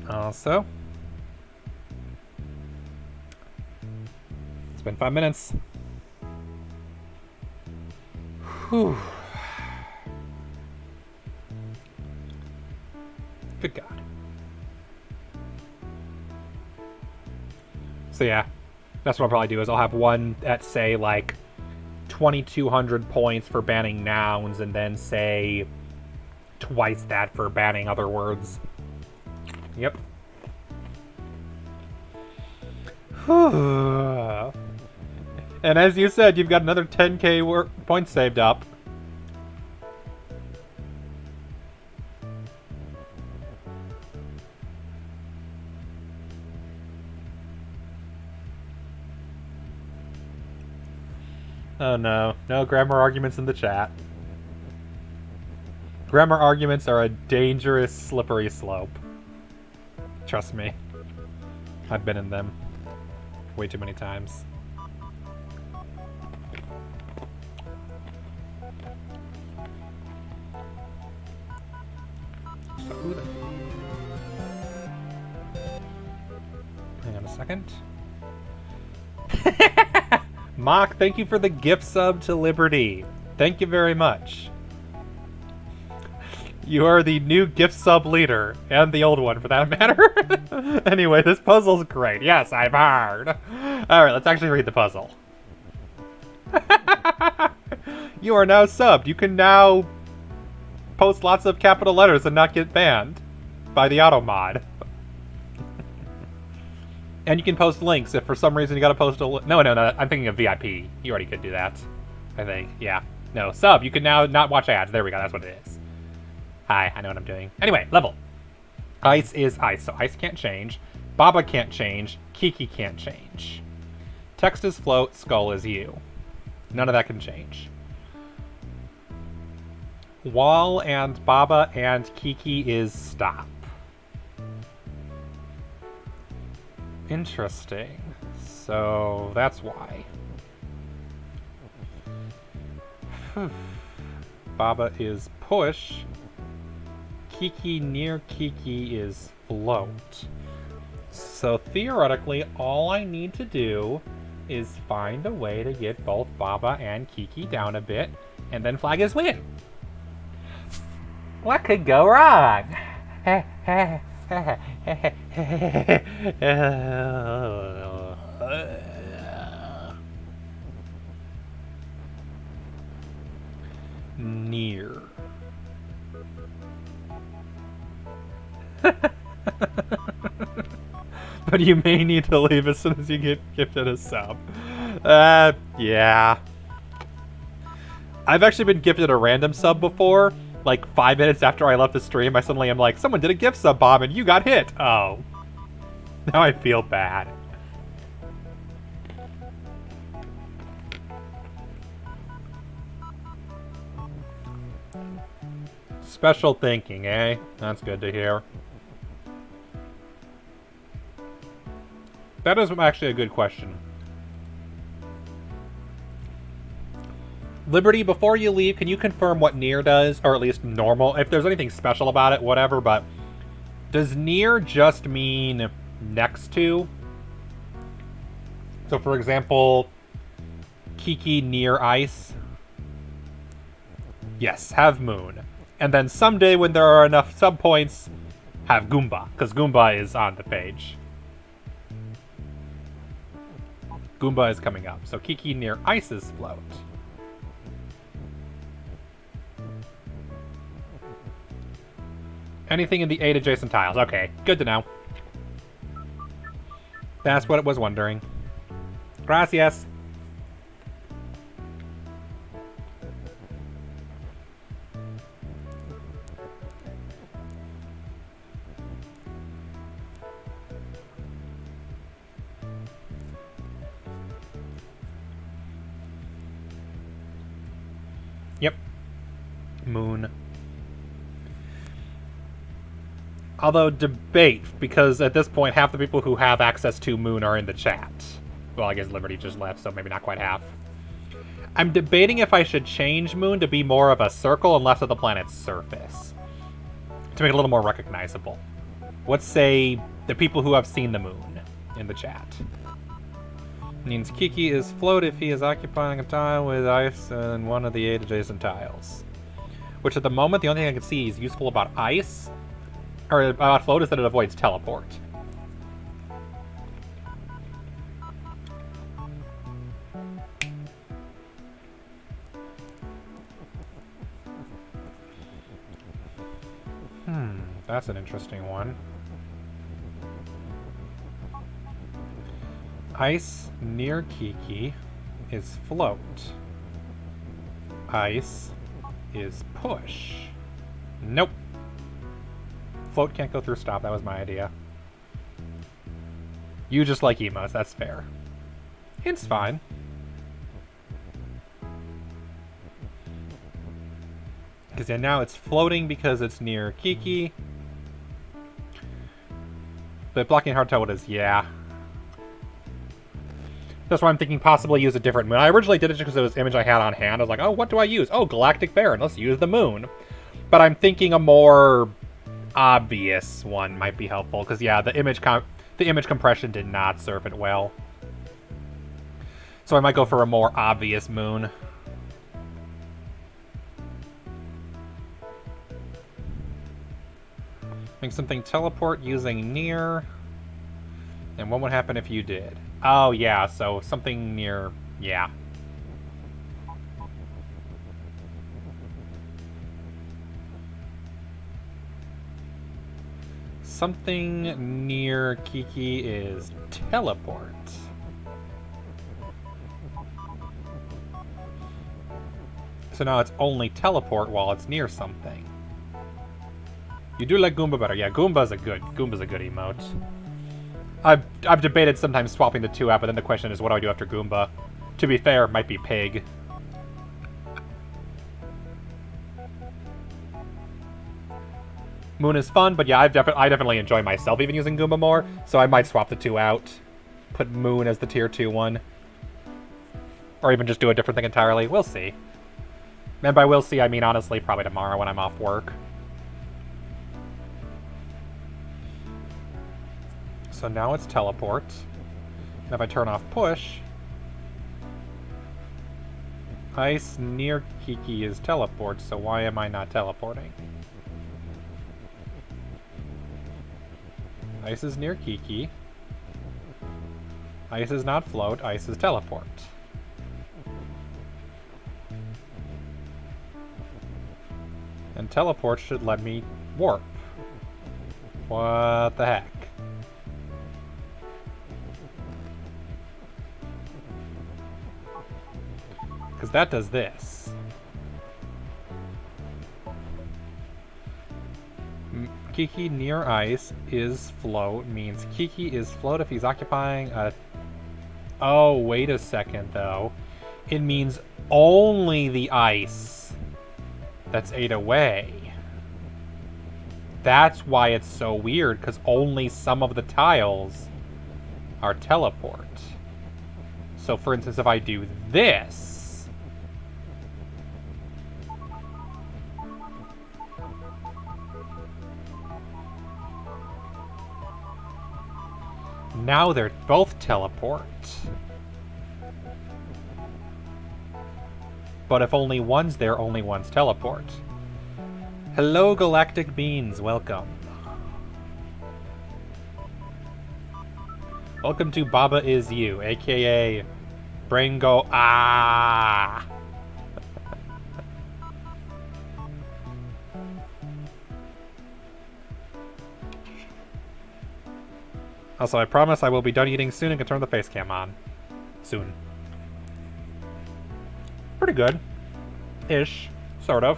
Also, it's been 5 minutes. Whew. Good God. So yeah, that's what I'll probably do is I'll have one at, say, like 2,200 points for banning nouns, and then say twice that for banning other words. Yep. And as you said, you've got another 10k points saved up. Oh no, no grammar arguments in the chat. Grammar arguments are a dangerous, slippery slope. Trust me. I've been in them way too many times. Hang on a second. Mock, thank you for the gift sub to Liberty. Thank you very much. You are the new gift sub leader, and the old one for that matter. Anyway, this puzzle's great. Yes, I've heard. Alright, let's actually read the puzzle. You are now subbed. You can now post lots of capital letters and not get banned by the auto mod. And you can post links if for some reason you gotta post a no, I'm thinking of VIP. You already could do that, I think. Yeah. No, sub. You can now not watch ads. There we go. That's what it is. Hi, I know what I'm doing. Anyway, level. Ice is ice, so ice can't change. Baba can't change. Kiki can't change. Text is float. Skull is you. None of that can change. Wall and Baba and Kiki is stop. Interesting. So that's why. Baba is push. Kiki near Kiki is float. So theoretically, all I need to do is find a way to get both Baba and Kiki down a bit, and then flag his win. What could go wrong? Near. But you may need to leave as soon as you get gifted a sub. Yeah. I've actually been gifted a random sub before. Like 5 minutes after I left the stream, I suddenly am like, someone did a gift sub bomb and you got hit. Oh. Now I feel bad. Special thinking, eh? That's good to hear. That is actually a good question. Liberty, before you leave, can you confirm what near does? Or at least normal? If there's anything special about it, whatever, but... Does near just mean next to? So, for example, Kiki near ice? Yes, have moon. And then someday when there are enough sub points, have Goomba, because Goomba is on the page. Goomba is coming up. So Kiki near ice's float. Anything in the 8 adjacent tiles. Okay, good to know. That's what it was wondering. Gracias. Yep. Moon. Although, debate, because at this point, half the people who have access to Moon are in the chat. Well, I guess Liberty just left, so maybe not quite half. I'm debating if I should change Moon to be more of a circle and less of the planet's surface. To make it a little more recognizable. Let's say the people who have seen the Moon in the chat. Means Kiki is float if he is occupying a tile with ice and one of the 8 adjacent tiles. Which at the moment, the only thing I can see is useful about ice, or about float, is that it avoids teleport. That's an interesting one. Ice near Kiki is float. Ice is push. Nope. Float can't go through stop. That was my idea. You just like emos. That's fair. Hint's fine. Because then now it's floating because it's near Kiki. But blocking hard toe is, yeah. That's why I'm thinking possibly use a different moon. I originally did it just because it was the image I had on hand. I was like, oh, what do I use? Oh, Galactic Baron. Let's use the moon. But I'm thinking a more obvious one might be helpful. Because, yeah, the image compression did not serve it well. So I might go for a more obvious moon. Make something teleport using near. And what would happen if you did? Oh, yeah, so something near... Yeah. Something near Kiki is teleport. So now it's only teleport while it's near something. You do like Goomba better. Yeah, Goomba's a good emote. I've debated sometimes swapping the two out, but then the question is, what do I do after Goomba? To be fair, it might be Pig. Moon is fun, but yeah, I definitely enjoy myself even using Goomba more, so I might swap the two out. Put Moon as the tier 2 one. Or even just do a different thing entirely. We'll see. And by we'll see, I mean honestly probably tomorrow when I'm off work. So now it's teleport. And if I turn off push, ice near Kiki is teleport, so why am I not teleporting? Ice is near Kiki. Ice is not float, ice is teleport. And teleport should let me warp. What the heck? Because that does this. Kiki near ice is float, means Kiki is float if he's occupying a... Oh, wait a second, though. It means only the ice that's 8 away. That's why it's so weird, because only some of the tiles are teleport. So, for instance, if I do this... Now they're both teleport. But if only one's there, only one's teleport. Hello, Galactic Beans. Welcome. Welcome to Baba Is You, aka Brain Go Ah. Also, I promise I will be done eating soon and can turn the face cam on. Soon. Pretty good. Ish. Sort of.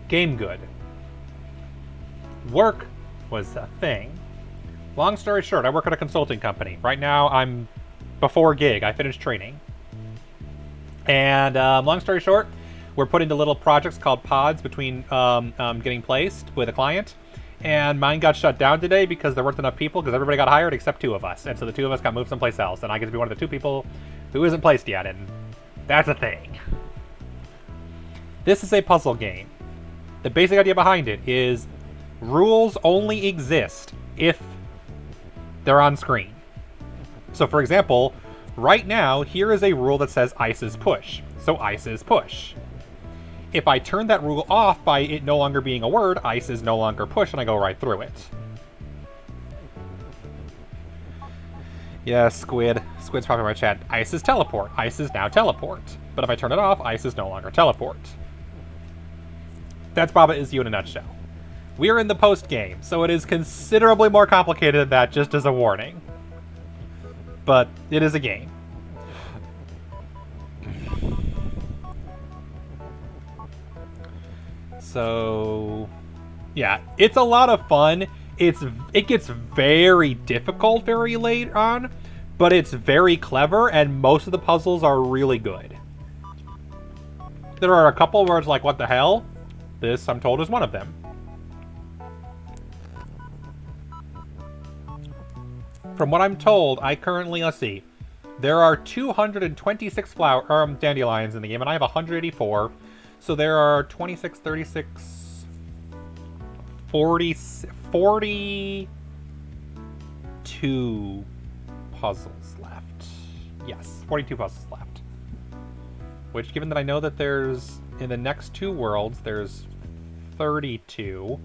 Game good. Work was a thing. Long story short, I work at a consulting company. Right now, I'm before gig. I finished training. And long story short, we're putting the little projects called pods between getting placed with a client. And mine got shut down today because there weren't enough people because everybody got hired except 2 of us. And so the 2 of us got moved someplace else. And I get to be one of the 2 people who isn't placed yet. And that's a thing. This is a puzzle game. The basic idea behind it is rules only exist if they're on screen. So for example, right now, here is a rule that says ice is push. So ice is push. If I turn that rule off by it no longer being a word, ice is no longer push, and I go right through it. Yeah, Squid. Squid's probably in my chat. Ice is teleport. Ice is now teleport. But if I turn it off, ice is no longer teleport. That's Baba Is You in a nutshell. We're in the post-game, so it is considerably more complicated than that, just as a warning. But it is a game. So, yeah, it's a lot of fun. It gets very difficult very late on, but it's very clever, and most of the puzzles are really good. There are a couple where it's like, what the hell? This, I'm told, is one of them. From what I'm told, I currently, let's see, there are 226 dandelions in the game, and I have 184. So there are 26, 36, 42 puzzles left. Yes, 42 puzzles left. Which, given that I know that there's, in the next two worlds, there's 32,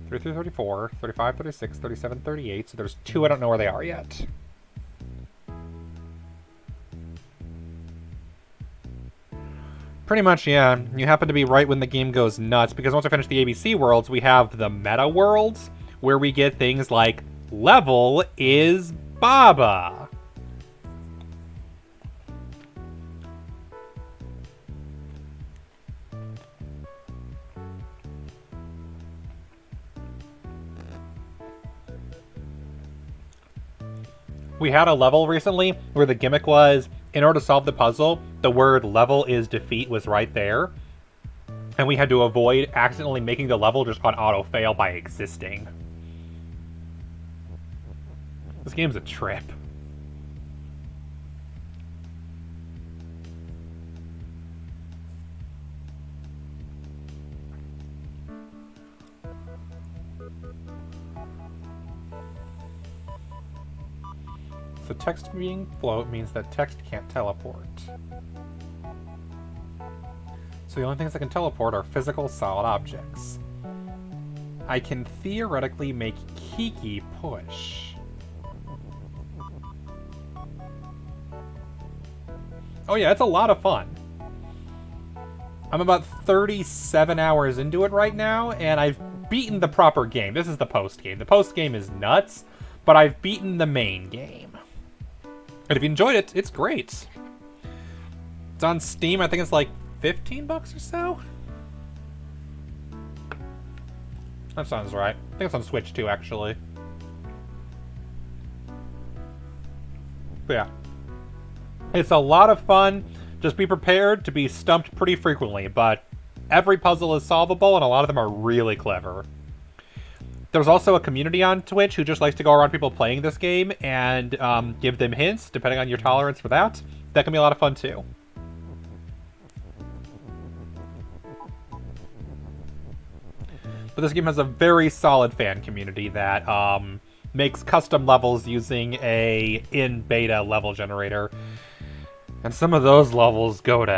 33, 34, 35, 36, 37, 38, so there's two I don't know where they are yet. Pretty much, yeah. You happen to be right when the game goes nuts, because once I finish the ABC worlds, we have the meta worlds, where we get things like, level is Baba. We had a level recently where the gimmick was, in order to solve the puzzle, the word level is defeat was right there. And we had to avoid accidentally making the level just on auto-fail by existing. This game's a trip. So text being float means that text can't teleport. So the only things that can teleport are physical solid objects. I can theoretically make Kiki push. Oh yeah, it's a lot of fun. I'm about 37 hours into it right now, and I've beaten the proper game. This is the post game. The post game is nuts, but I've beaten the main game. And if you enjoyed it, it's great. It's on Steam. I think it's like $15 or so. That sounds right. I think it's on Switch too, actually. But yeah. It's a lot of fun. Just be prepared to be stumped pretty frequently, but every puzzle is solvable, and a lot of them are really clever. There's also a community on Twitch who just likes to go around people playing this game and give them hints, depending on your tolerance for that. That can be a lot of fun, too. But this game has a very solid fan community that makes custom levels using a in-beta level generator. And some of those levels go to...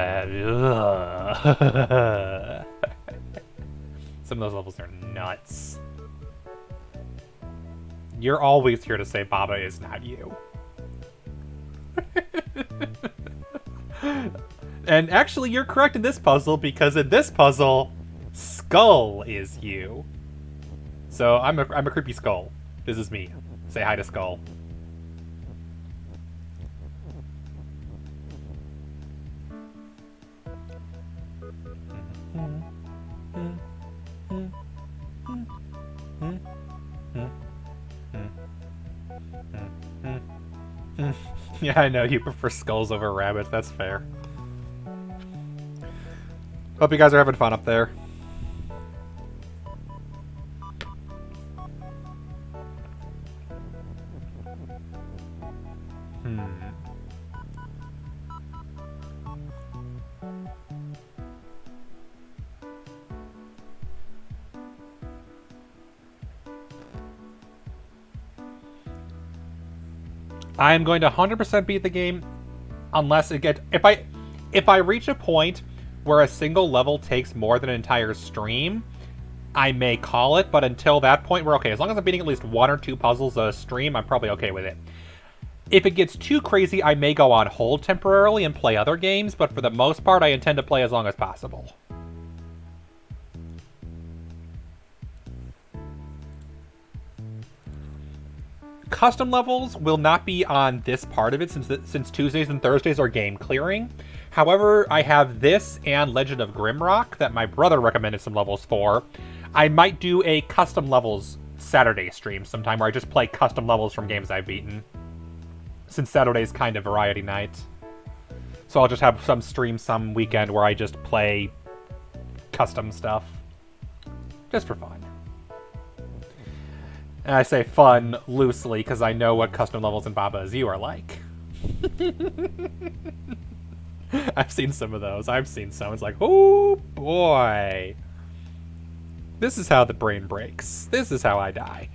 Some of those levels are nuts. You're always here to say Baba is not you. And actually, you're correct in this puzzle, because in this puzzle, Skull is you. So I'm a creepy Skull. This is me. Say hi to Skull. Yeah, I know, you prefer skulls over rabbits, that's fair. Hope you guys are having fun up there. I am going to 100% beat the game unless it gets... If I reach a point where a single level takes more than an entire stream, I may call it, but until that point, we're okay. As long as I'm beating at least one or two puzzles a stream, I'm probably okay with it. If it gets too crazy, I may go on hold temporarily and play other games, but for the most part, I intend to play as long as possible. Custom levels will not be on this part of it since Tuesdays and Thursdays are game clearing. However, I have this and Legend of Grimrock that my brother recommended some levels for. I might do a custom levels Saturday stream sometime where I just play custom levels from games I've beaten, since Saturday's kind of variety night. So I'll just have some stream some weekend where I just play custom stuff. Just for fun. And I say fun loosely because I know what custom levels in Baba Is You are like. I've seen some of those. I've seen some. It's like, oh boy. This is how the brain breaks. This is how I die.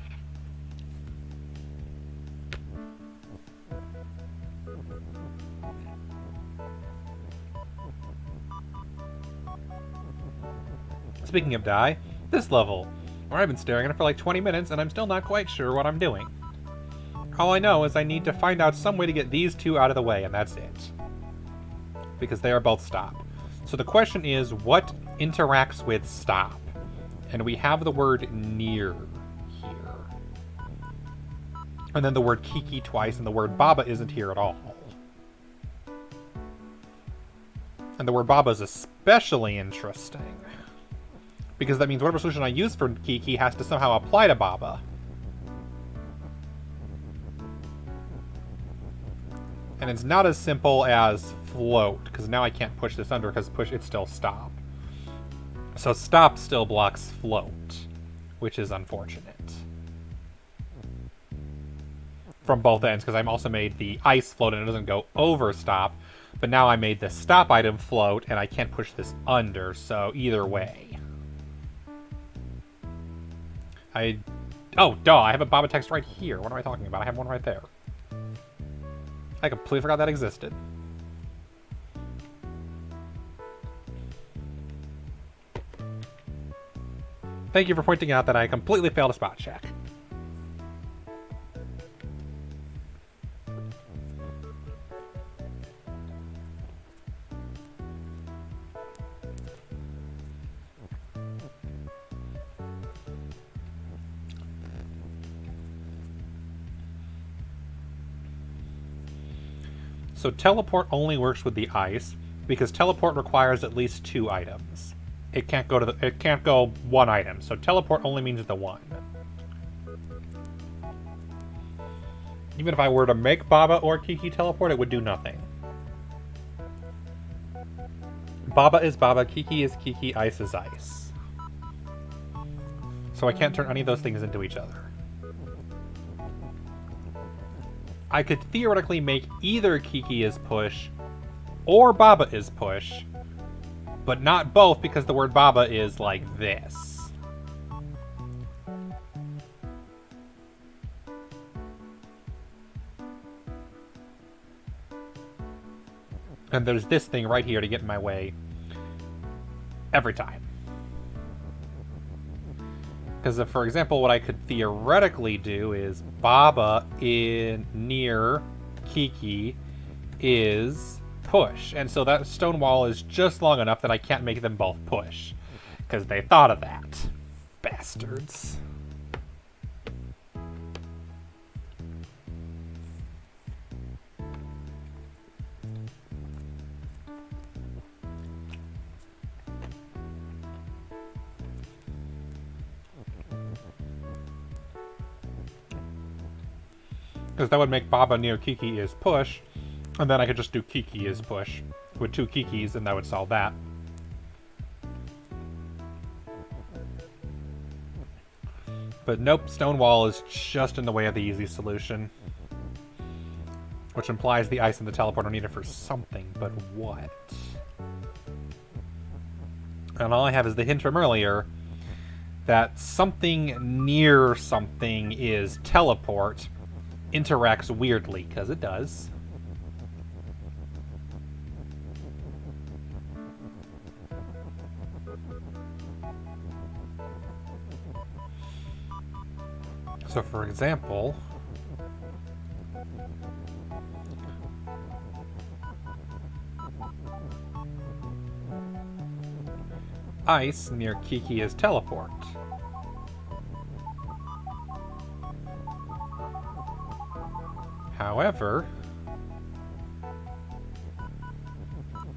Speaking of die, this level, where I've been staring at it for like 20 minutes and I'm still not quite sure what I'm doing. All I know is I need to find out some way to get these two out of the way, and that's it. Because they are both stop. So the question is, what interacts with stop? And we have the word near here. And then the word Kiki twice, and the word Baba isn't here at all. And the word Baba is especially interesting. Because that means whatever solution I use for Kiki has to somehow apply to Baba. And it's not as simple as float, because now I can't push this under, because push it's still stop. So stop still blocks float, which is unfortunate. From both ends, because I'm also made the ice float and it doesn't go over stop, but now I made the stop item float and I can't push this under, so either way. Oh, duh, I have a Baba text right here. What am I talking about? I have one right there. I completely forgot that existed. Thank you for pointing out that I completely failed a spot check. So teleport only works with the ice because teleport requires at least 2 items. It can't go one item. So teleport only means the one. Even if I were to make Baba or Kiki teleport, it would do nothing. Baba is Baba, Kiki is Kiki, ice is ice. So I can't turn any of those things into each other. I could theoretically make either Kiki is push or Baba is push, but not both because the word Baba is like this. And there's this thing right here to get in my way every time. Because, for example, what I could theoretically do is Baba in near Kiki is push. And so that stone wall is just long enough that I can't make them both push. Because they thought of that. Bastards. Because that would make Baba near Kiki is push, and then I could just do Kiki is push with 2 Kikis, and that would solve that. But nope, Stonewall is just in the way of the easy solution. Which implies the ice and the teleport are needed for something, but what? And all I have is the hint from earlier that something near something is teleport, interacts weirdly, because it does. So for example, ice near Kiki is teleport. However,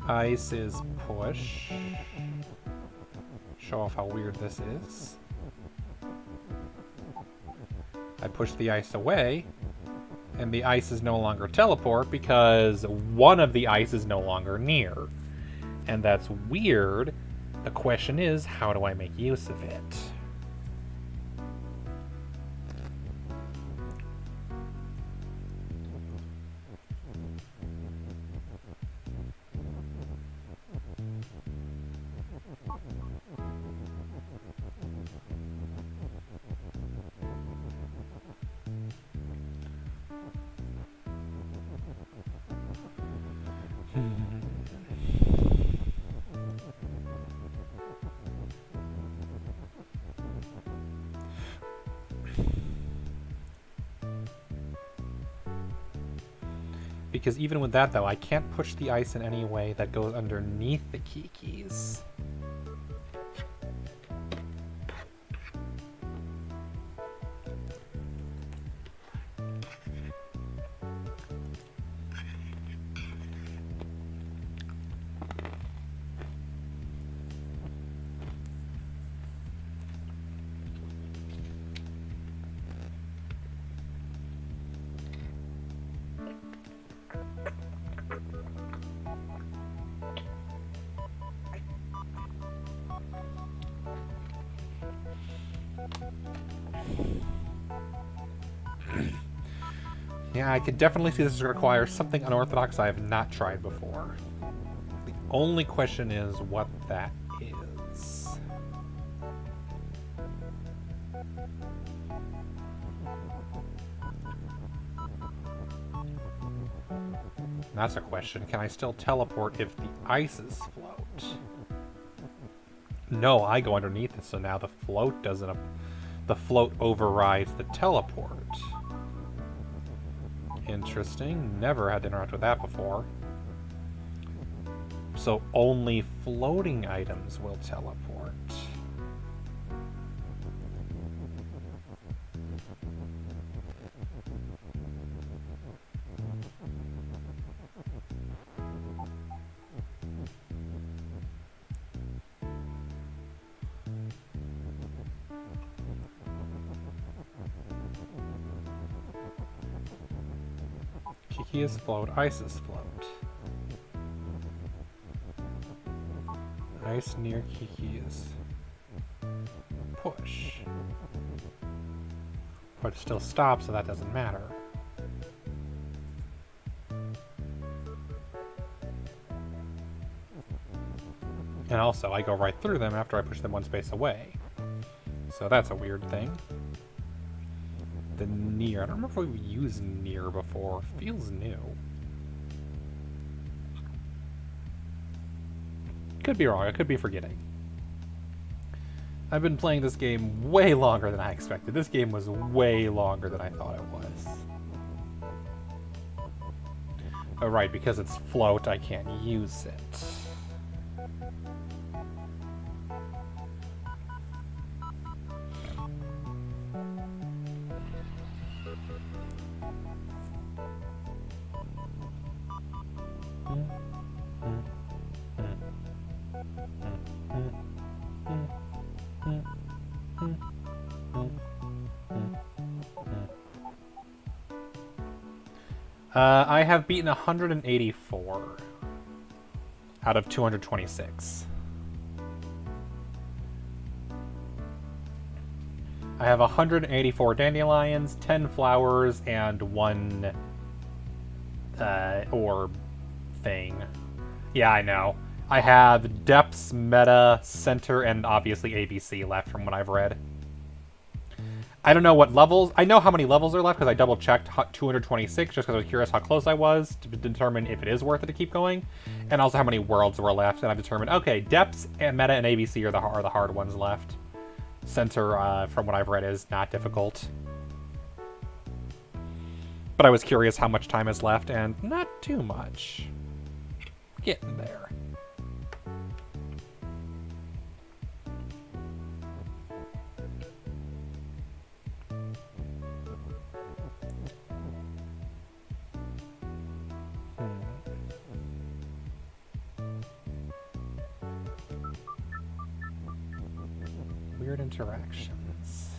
ice is push. Show off how weird this is. I push the ice away, and the ice is no longer teleport because one of the ice is no longer near. And that's weird. The question is, how do I make use of it? Because even with that, though, I can't push the ice in any way that goes underneath the Kikis. Yeah, I could definitely see this is going to require something unorthodox I have not tried before. The only question is what that is. That's a question. Can I still teleport if the ices float? No, I go underneath it, so now the float doesn't... The float overrides the teleport. Interesting. Never had to interact with that before. So only floating items will teleport. Kiki is float, ice is float. Ice near Kiki is push. But it still stops, so that doesn't matter. And also, I go right through them after I push them one space away. So that's a weird thing. The near. I don't remember if we've used near before. Feels new. Could be wrong. I could be forgetting. I've been playing this game way longer than I expected. This game was way longer than I thought it was. Oh, right, because it's float, I can't use it. I have beaten 184 out of 226. I have 184 dandelions, 10 flowers, and 1 orb thing. Yeah, I know. I have depths, meta, center, and obviously ABC left from what I've read. I don't know what levels. I know how many levels are left because I double checked 226 just because I was curious how close I was to determine if it is worth it to keep going, and also how many worlds were left. And I've determined, okay, depths, and meta, and ABC are the hard ones left. Center, from what I've read, is not difficult. But I was curious how much time is left, and not too much. Getting there. Weird interactions.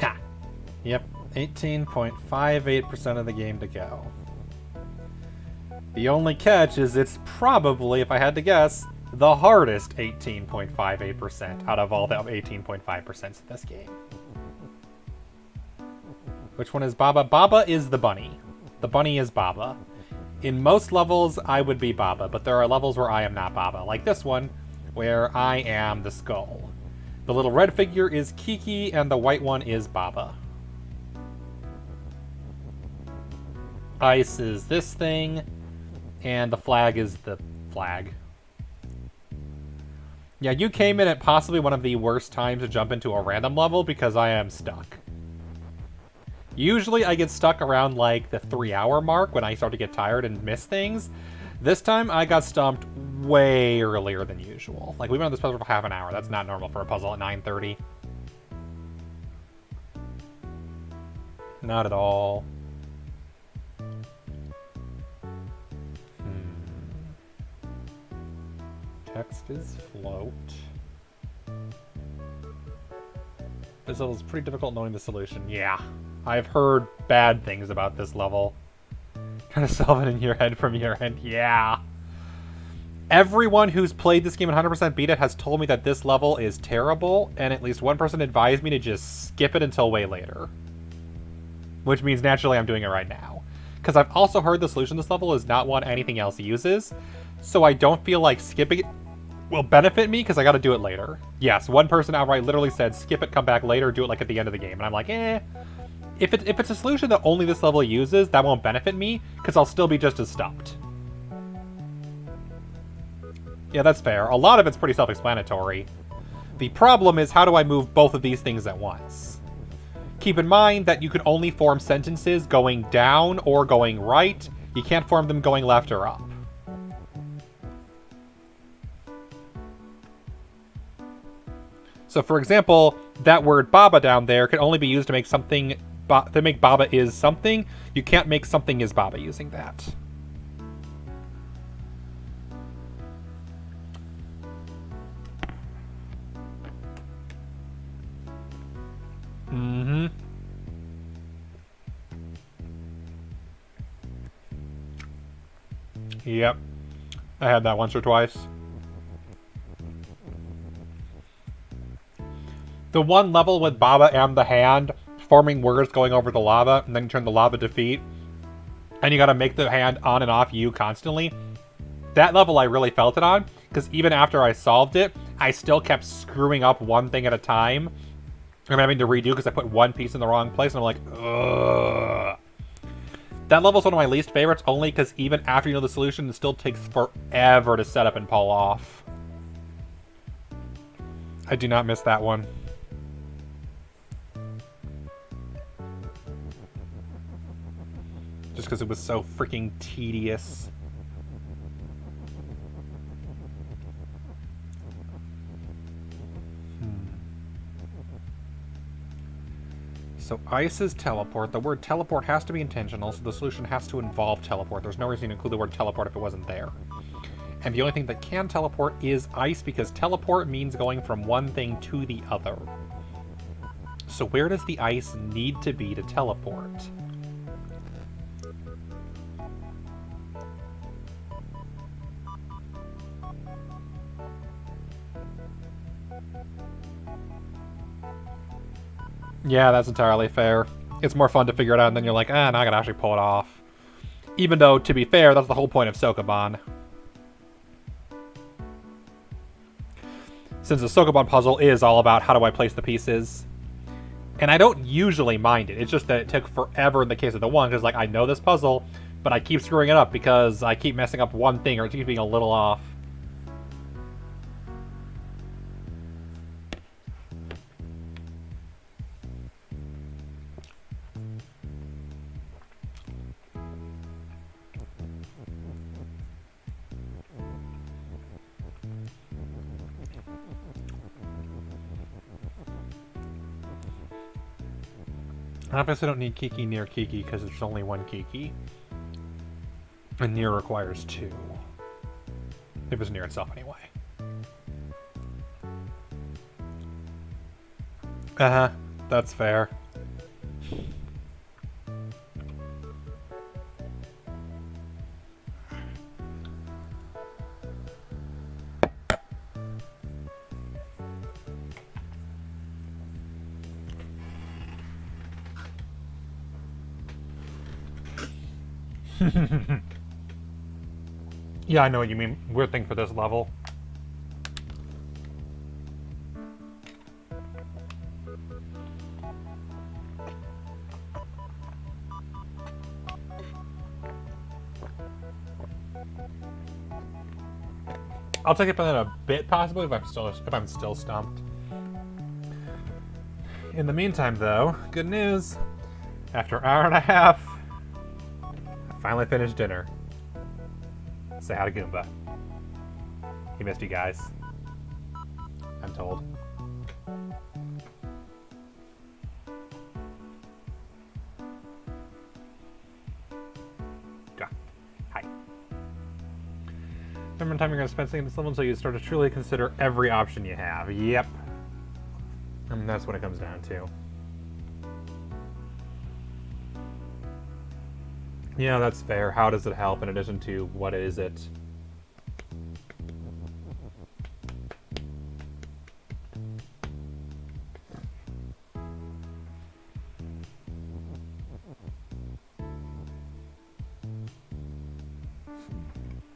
Ha! Yep, 18.58% of the game to go. The only catch is it's probably, if I had to guess, the hardest 18.58% out of all the 18.5% of this game. Which one is Baba? Baba is the bunny. The bunny is Baba. In most levels, I would be Baba, but there are levels where I am not Baba, like this one, where I am the skull. The little red figure is Kiki, and the white one is Baba. Ice is this thing, and the flag is the flag. Yeah, you came in at possibly one of the worst times to jump into a random level because I am stuck. Usually I get stuck around like the 3-hour mark when I start to get tired and miss things. This time I got stumped way earlier than usual. Like we've been on this puzzle for half an hour. That's not normal for a puzzle at 9:30. Not at all. Text is float. This level is pretty difficult knowing the solution. Yeah. I've heard bad things about this level. Trying to solve it in your head from your end. Yeah. Everyone who's played this game and 100% beat it has told me that this level is terrible, and at least one person advised me to just skip it until way later. Which means naturally I'm doing it right now. Because I've also heard the solution to this level is not one anything else uses, so I don't feel like skipping it will benefit me because I got to do it later. Yes, one person outright literally said, skip it, come back later, do it like at the end of the game. And I'm like, eh. If it's a solution that only this level uses, that won't benefit me because I'll still be just as stumped. Yeah, that's fair. A lot of it's pretty self-explanatory. The problem is, how do I move both of these things at once? Keep in mind that you can only form sentences going down or going right. You can't form them going left or up. So, for example, that word Baba down there can only be used to make something, to make Baba is something. You can't make something is Baba using that. Mm-hmm. Yep. I had that once or twice. The one level with Baba and the hand forming words going over the lava, and then you turn the lava to feet, and you gotta make the hand on and off you constantly. That level I really felt it on, because even after I solved it, I still kept screwing up one thing at a time. I'm having to redo because I put one piece in the wrong place, and I'm like, ugh. That level's one of my least favorites, only because even after you know the solution, it still takes forever to set up and pull off. I do not miss that one. Just because it was so freaking tedious. So ice is teleport. The word teleport has to be intentional, so the solution has to involve teleport. There's no reason to include the word teleport if it wasn't there. And the only thing that can teleport is ice, because teleport means going from one thing to the other. So where does the ice need to be to teleport? Yeah, that's entirely fair. It's more fun to figure it out, and then you're like, now I gotta actually pull it off. Even though, to be fair, that's the whole point of Sokoban. Since the Sokoban puzzle is all about how do I place the pieces. And I don't usually mind it. It's just that it took forever in the case of the one, because like, I know this puzzle, but I keep screwing it up because I keep messing up one thing, or it keeps being a little off. Obviously I don't need Kiki near Kiki because there's only one Kiki. And near requires two. It was near itself anyway. Uh-huh. That's fair. Yeah, I know what you mean. Weird thing for this level. I'll take it for that a bit, possibly, if I'm still stumped. In the meantime, though, good news. After an hour and a half, I finally finished dinner. Say hi to Goomba. He missed you guys. I'm told. Hi. Remember the time you're going to spend singing this level until you start to truly consider every option you have. Yep. And that's what it comes down to. Yeah, that's fair. How does it help in addition to what is it?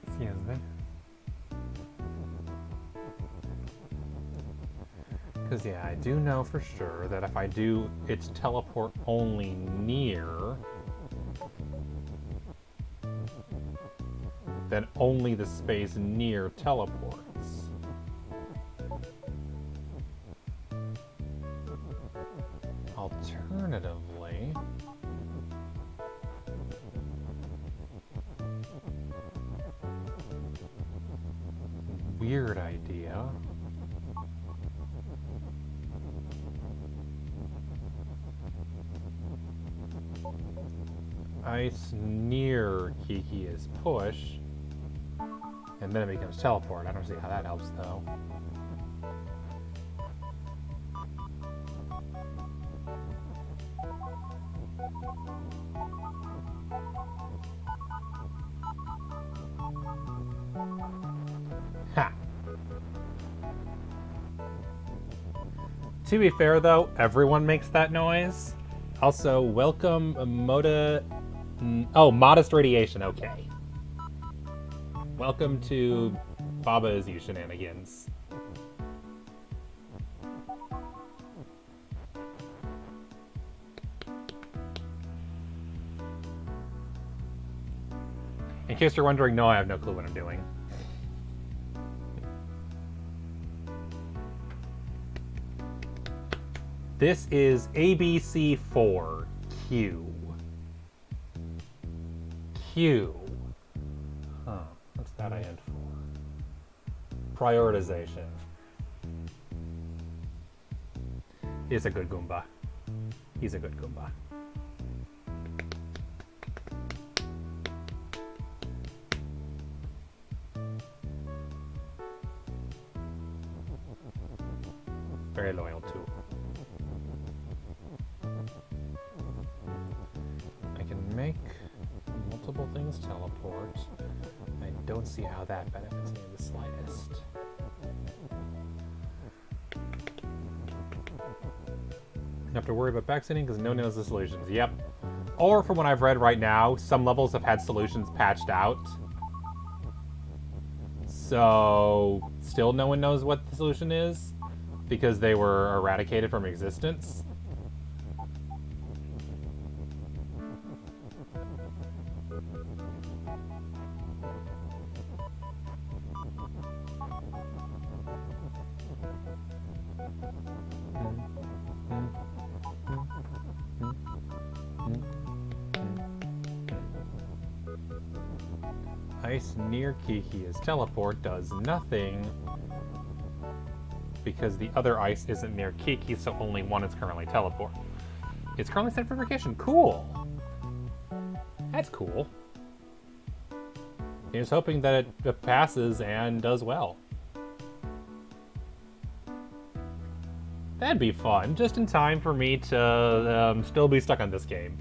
Excuse me. Because, yeah, I do know for sure that if I do its teleport only near, then only the space near teleports. Alternatively, weird idea. Ice near Kiki is push, and then it becomes teleport. I don't see how that helps, though. Ha! To be fair, though, everyone makes that noise. Also, welcome, modest radiation, okay. Welcome to Baba Is You shenanigans. In case you're wondering, no, I have no clue what I'm doing. This is ABC4 Q. Q. Huh, what's that I end for? Prioritization. He's a good Goomba. He's a good Goomba. Very loyal too. I can make multiple things teleport. I don't see how that benefits me in the slightest. You have to worry about backseating because no one knows the solutions. Yep. Or from what I've read right now, some levels have had solutions patched out. So still no one knows what the solution is because they were eradicated from existence. Ice near Kiki is teleport does nothing because the other ice isn't near Kiki, so only one is currently teleport. It's currently set for vacation. Cool. That's cool. Here's hoping that it passes and does well. That'd be fun, just in time for me to still be stuck on this game.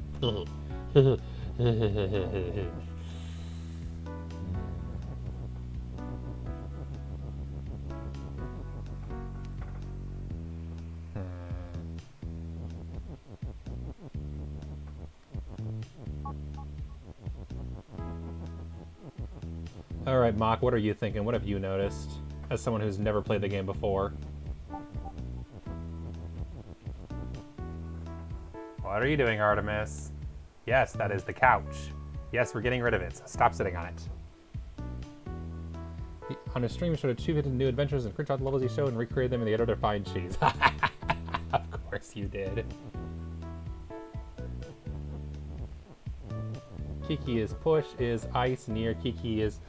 Alright, Mock, what are you thinking? What have you noticed? As someone who's never played the game before. What are you doing, Artemis? Yes, that is the couch. Yes, we're getting rid of it, so stop sitting on it. On his stream, he showed 2 new adventures and screenshot levels he showed and recreated them in the editor to find cheese. Of course you did. Kiki is push, is ice, near Kiki is...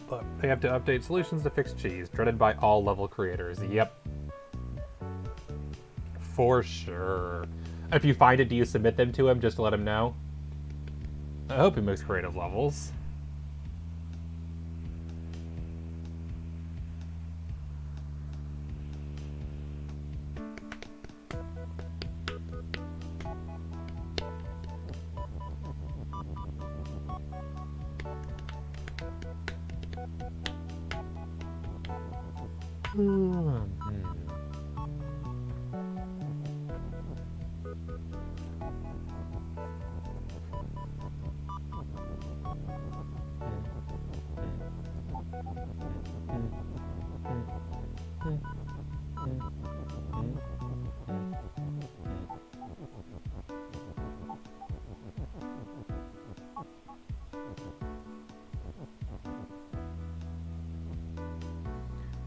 But they have to update solutions to fix cheese, dreaded by all level creators. Yep. For sure. If you find it, do you submit them to him just to let him know? I hope he makes creative levels.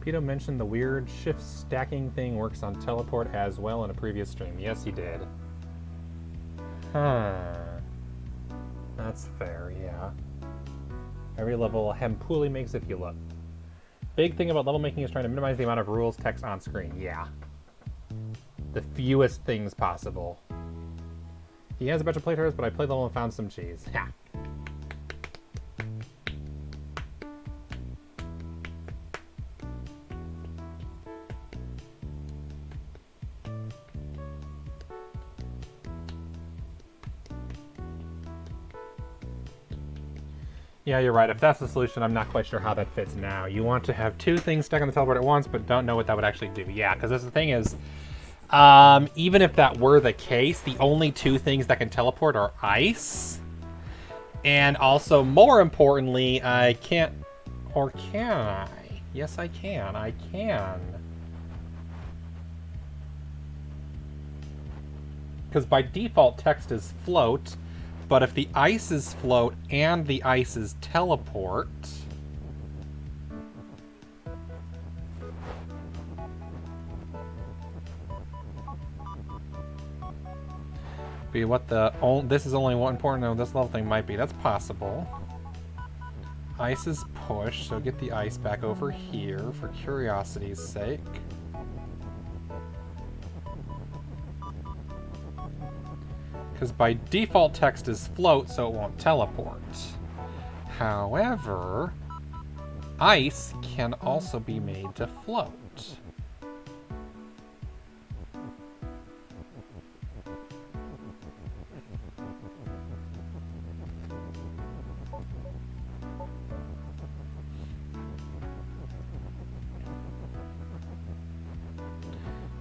Pito mentioned the weird shift stacking thing works on teleport as well in a previous stream. Yes, he did. Huh. That's fair, yeah. Every level Hempuli makes if you look. Big thing about level making is trying to minimize the amount of rules text on screen. Yeah. The fewest things possible. He has a bunch of playthroughs, but I played the level and found some cheese. Ha! Yeah, you're right. If that's the solution, I'm not quite sure how that fits now. You want to have 2 things stuck on the teleport at once, but don't know what that would actually do. Yeah, because the thing is, even if that were the case, the only 2 things that can teleport are ice. And also, more importantly, I can't... Or can I? Yes, I can. I can. Because by default, text is float. But if the ice is float and the ice is teleport... Be what the... this is only one important... No, this level thing might be. That's possible. Ice is push, so get the ice back over here for curiosity's sake. Because by default text is float, so it won't teleport. However, ice can also be made to float.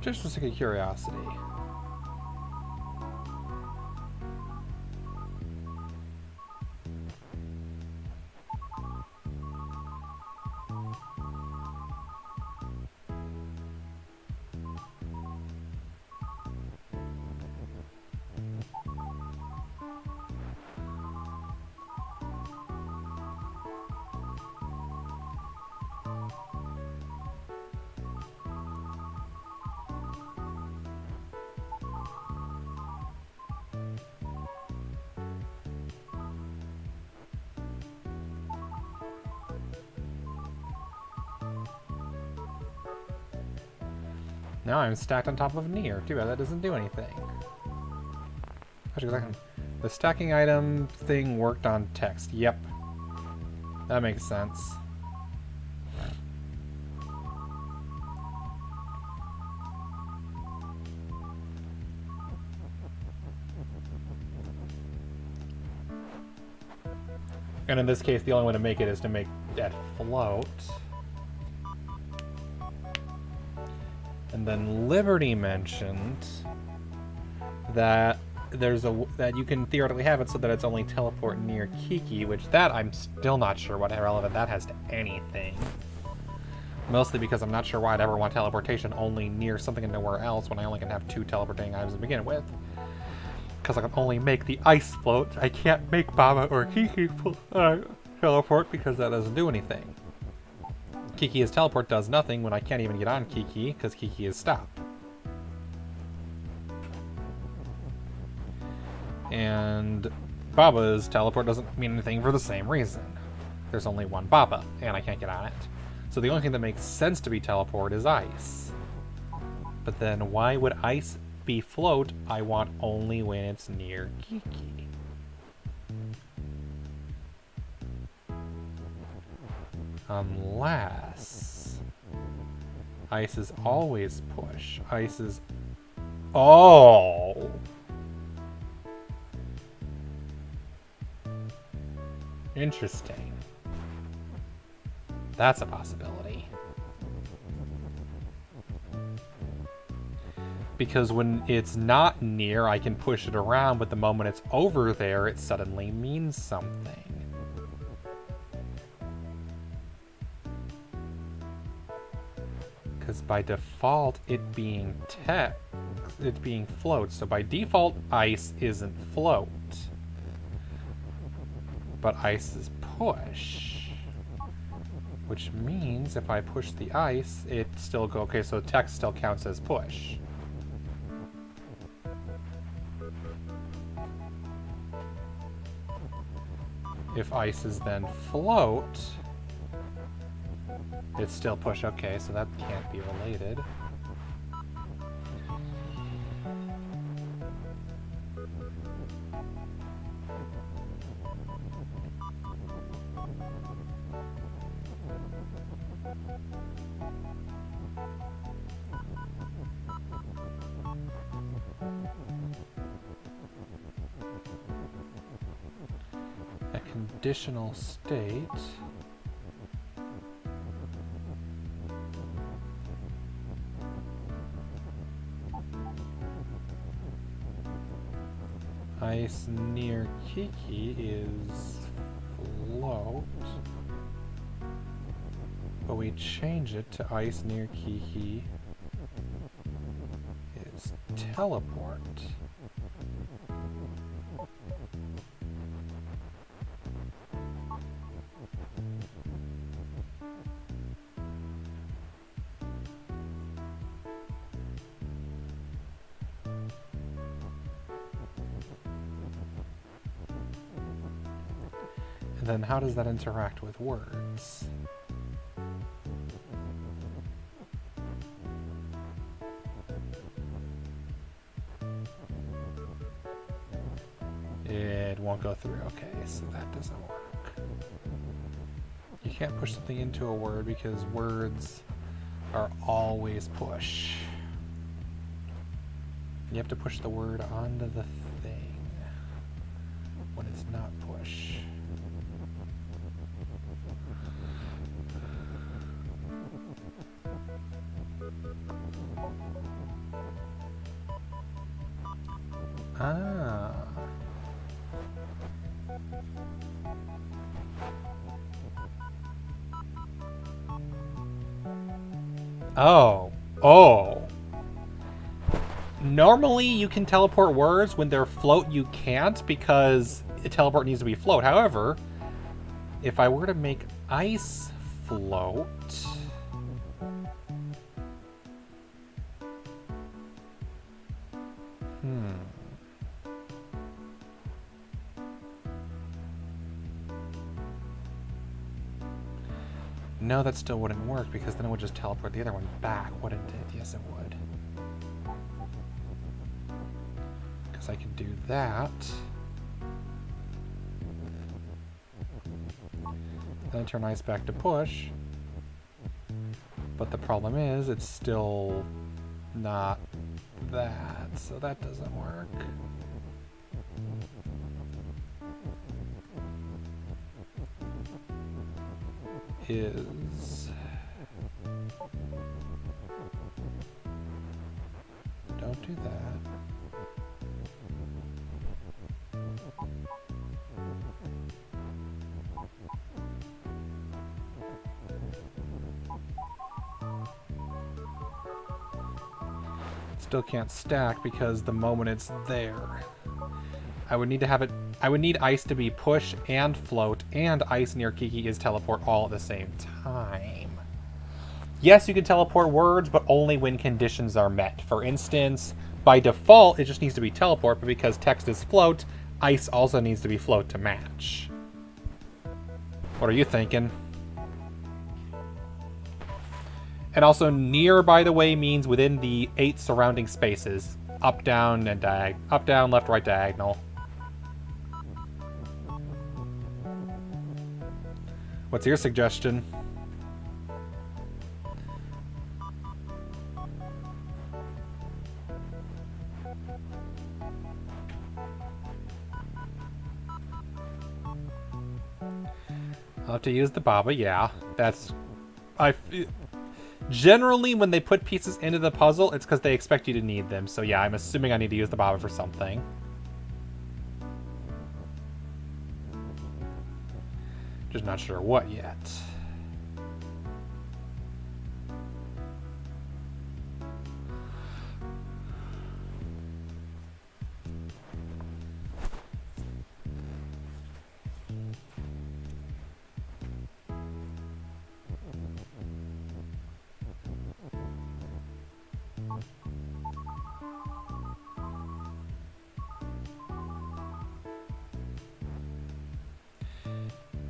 Just for sake of curiosity. Now I'm stacked on top of near. Too bad that doesn't do anything. Actually, the stacking item thing worked on text. Yep. That makes sense. And in this case, the only way to make it is to make that float. And then Liberty mentioned that that you can theoretically have it so that it's only teleport near Kiki, which that I'm still not sure what relevant that has to anything. Mostly because I'm not sure why I'd ever want teleportation only near something and nowhere else when I only can have 2 teleporting items to begin with. Because I can only make the ice float. I can't make Baba or Kiki teleport because that doesn't do anything. Kiki's teleport does nothing when I can't even get on Kiki because Kiki is stopped. And Baba's teleport doesn't mean anything for the same reason. There's only one Baba, and I can't get on it. So the only thing that makes sense to be teleport is ice. But then why would ice be float? I want only when it's near Kiki. Unless ice is always push. Ice is... Oh! Interesting. That's a possibility. Because when it's not near, I can push it around, but the moment it's over there, it suddenly means something. Because by default, it being float. So by default, ice isn't float. But ice is push. Which means if I push the ice, it still go... Okay, so text still counts as push. If ice is then float, it's still push. Okay, so that can't be related. Conditional state. Ice near Kiki is float. But we change it to ice near Kiki is teleport. Then how does that interact with words? It won't go through. Okay, so that doesn't work. You can't push something into a word because words are always push. You have to push the word onto the thing when it's not push. Ah. Oh. Oh. Normally you can teleport words. When they're float you can't because a teleport needs to be float. However, if I were to make ice float... No, that still wouldn't work because then it would just teleport the other one back, wouldn't it? Yes, it would. Because I could do that. Then turn ice back to push. But the problem is, it's still not that, so that doesn't work. Don't do that. still can't stack because the moment it's there. I would need to have it... I would need ice to be push and float, and ice near Kiki is teleport all at the same time. Yes, you can teleport words, but only when conditions are met. For instance, by default, it just needs to be teleport, but because text is float, ice also needs to be float to match. What are you thinking? And also, near, by the way, means within the 8 surrounding spaces. Up, down, and up, down, left, right, diagonal. What's your suggestion? I'll have to use the Baba, yeah. That's... Generally, when they put pieces into the puzzle, it's because they expect you to need them. So yeah, I'm assuming I need to use the Baba for something. Just not sure what yet.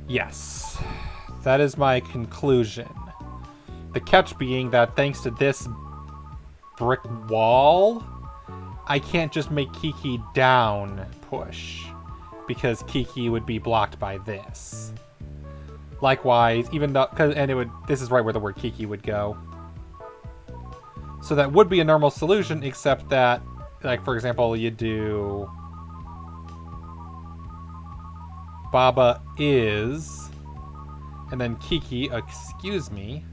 Yes, that is my conclusion. The catch being that thanks to this brick wall, I can't just make Kiki down push, because Kiki would be blocked by this. Likewise, even though, this is right where the word Kiki would go. So that would be a normal solution, except that, like, for example, you do... Baba is, and then Kiki, excuse me.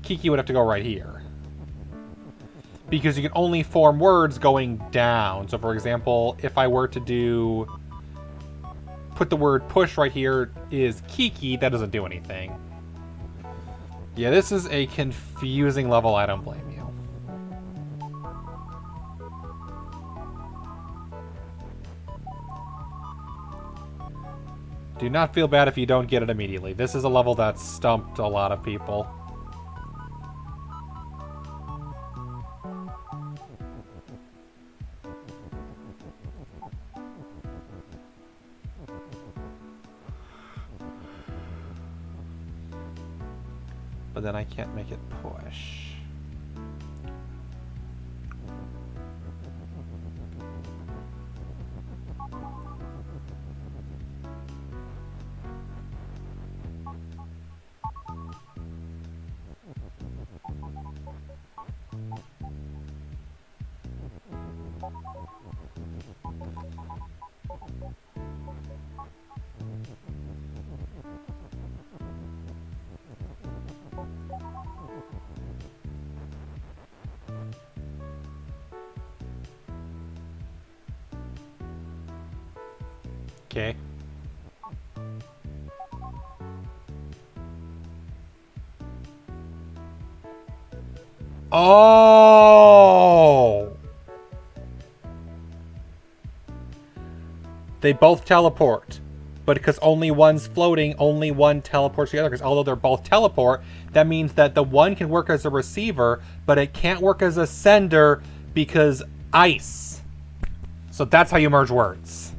Kiki would have to go right here. Because you can only form words going down. So for example, if I were to put the word push right here is Kiki, that doesn't do anything. Yeah, this is a confusing level, I don't blame you. Do not feel bad if you don't get it immediately. This is a level that stumped a lot of people. But then I can't make it push. Okay. Oh! They both teleport. But because only one's floating, only one teleports the other. Because although they're both teleport, that means that the one can work as a receiver, but it can't work as a sender because ice. So that's how you merge words.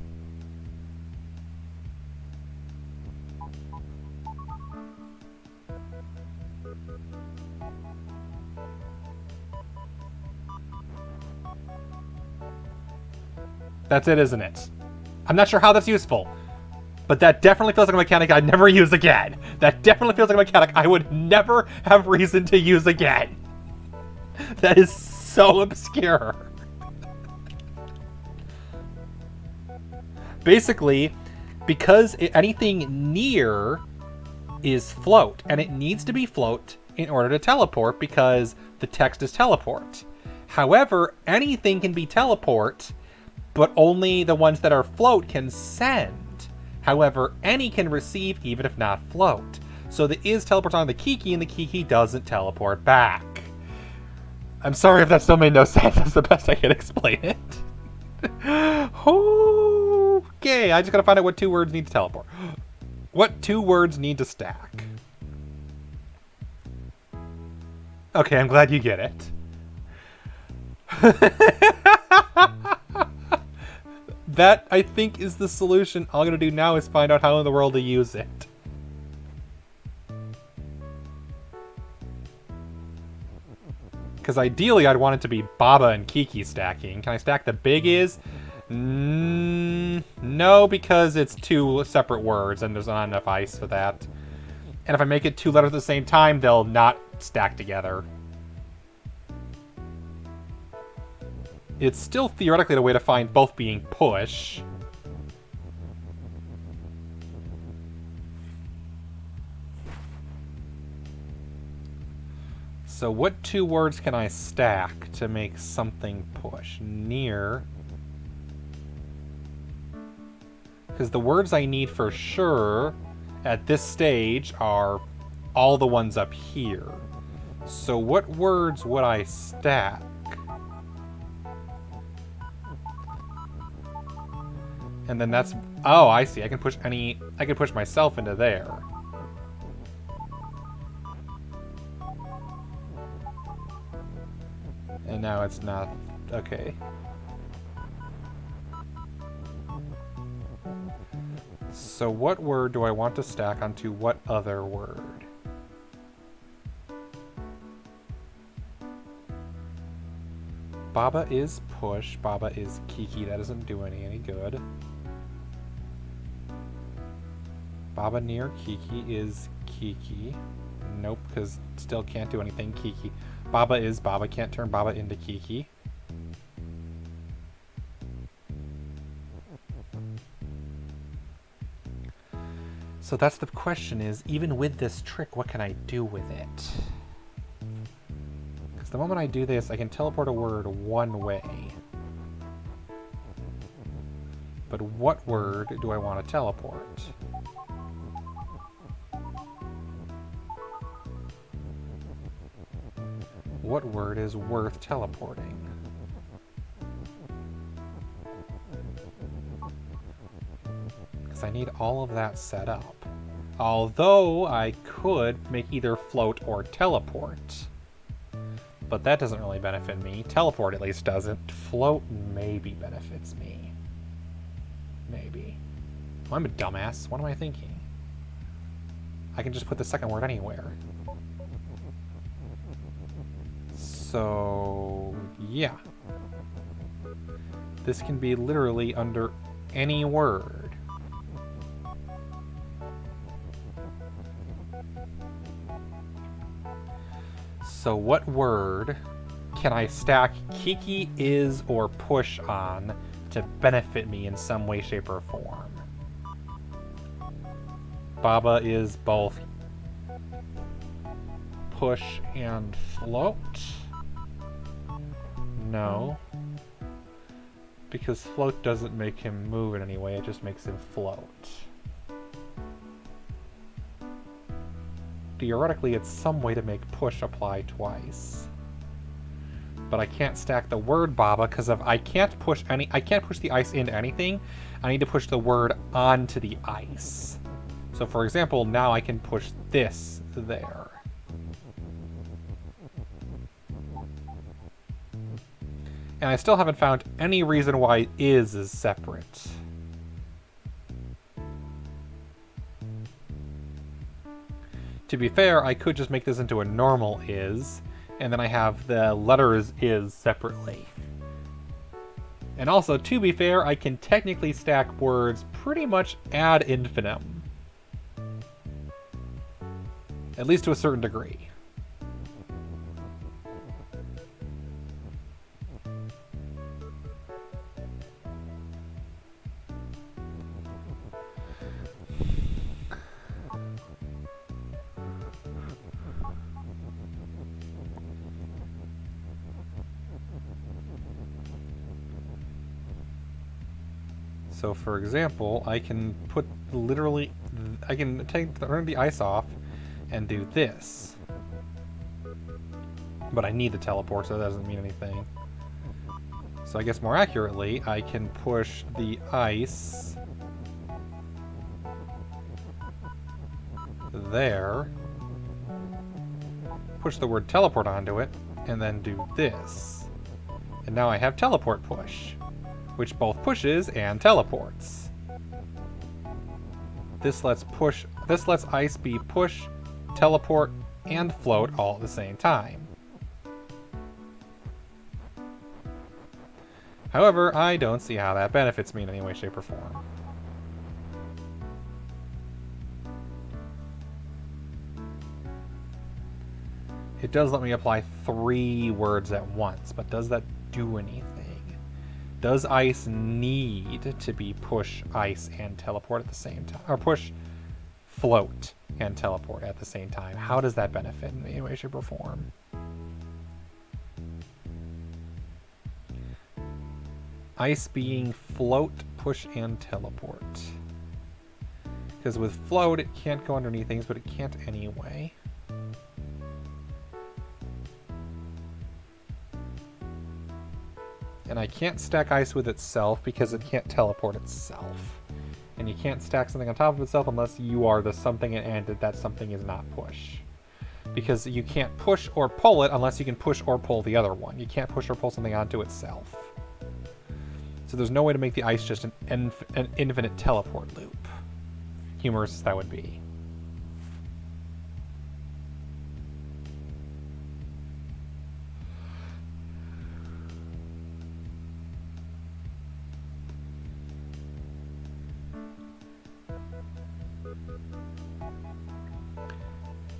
That's it, isn't it? I'm not sure how that's useful, but that definitely feels like a mechanic I'd never use again. That definitely feels like a mechanic I would never have reason to use again. That is so obscure. Basically, because anything near is float, and it needs to be float in order to teleport because the text is teleport. However, anything can be teleport, but only the ones that are float can send. However, any can receive even if not float. So the is teleports on the Kiki, and the Kiki doesn't teleport back. I'm sorry if that still made no sense. That's the best I can explain it. Okay, I just gotta find out what 2 words need to teleport. What 2 words need to stack? Okay, I'm glad you get it. That, I think, is the solution. All I'm gonna do now is find out how in the world to use it. Because ideally, I'd want it to be Baba and Kiki stacking. Can I stack the big is? No, because it's 2 separate words, and there's not enough ice for that. And if I make it 2 letters at the same time, they'll not stack together. It's still theoretically the way to find both being push. So what 2 words can I stack to make something push? Near. Because the words I need for sure at this stage are all the ones up here. So what words would I stack? And then that's... Oh, I see. I can push myself into there. And now it's not... Okay. So what word do I want to stack onto what other word? Baba is push. Baba is Kiki. That doesn't do any good. Baba near Kiki is Kiki. Nope, because still can't do anything. Kiki. Baba is Baba. Can't turn Baba into Kiki. So that's the question is, even with this trick, what can I do with it? Because the moment I do this, I can teleport a word 1 way. But what word do I want to teleport? What word is worth teleporting? Because I need all of that set up. Although I could make either float or teleport. But that doesn't really benefit me. Teleport at least doesn't. Float maybe benefits me. Maybe. Oh, I'm a dumbass. What am I thinking? I can just put the second word anywhere. So, yeah. This can be literally under any word. So what word can I stack Kiki, is, or push on to benefit me in some way, shape, or form? Baba is both push and float? No. Because float doesn't make him move in any way, it just makes him float. Theoretically, it's some way to make push apply twice. But I can't stack the word Baba because I can't push the ice into anything. I need to push the word onto the ice. So for example, now I can push this there. And I still haven't found any reason why is separate. To be fair, I could just make this into a normal is, and then I have the letters is separately. And also, to be fair, I can technically stack words pretty much ad infinitum. At least to a certain degree. So for example, I can put turn the ice off, and do this. But I need the teleport, so that doesn't mean anything. So I guess more accurately, I can push the ice there, push the word teleport onto it, and then do this. And now I have teleport push, which both pushes and teleports. This lets ice be push, teleport, and float all at the same time. However, I don't see how that benefits me in any way, shape, or form. It does let me apply 3 words at once, but does that do anything? Does ice need to be push, ice, and teleport at the same time? Or push, float, and teleport at the same time? How does that benefit in any way, shape, or form? Ice being float, push, and teleport. Because with float, it can't go underneath things, but it can't anyway. And I can't stack ice with itself because it can't teleport itself. And you can't stack something on top of itself unless you are the something and that something is not push. Because you can't push or pull it unless you can push or pull the other one. You can't push or pull something onto itself. So there's no way to make the ice just an infinite teleport loop. Humorous as that would be.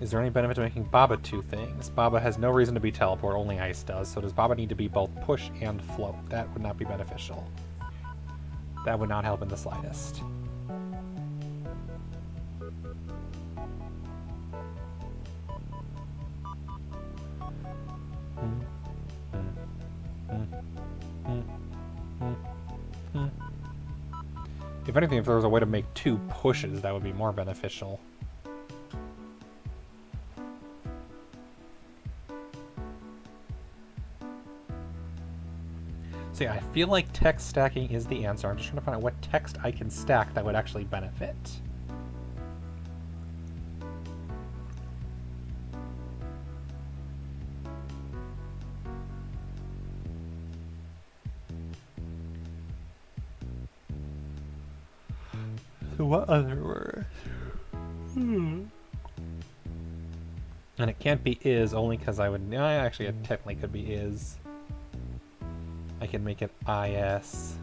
Is there any benefit to making Baba 2 things? Baba has no reason to be teleport, only ice does, so does Baba need to be both push and float? That would not be beneficial. That would not help in the slightest. If anything, if there was a way to make 2 pushes, that would be more beneficial. So yeah, I feel like text stacking is the answer. I'm just trying to find out what text I can stack that would actually benefit. So what other words? And it can't be is only because I would... actually, it technically could be is. I can make it is.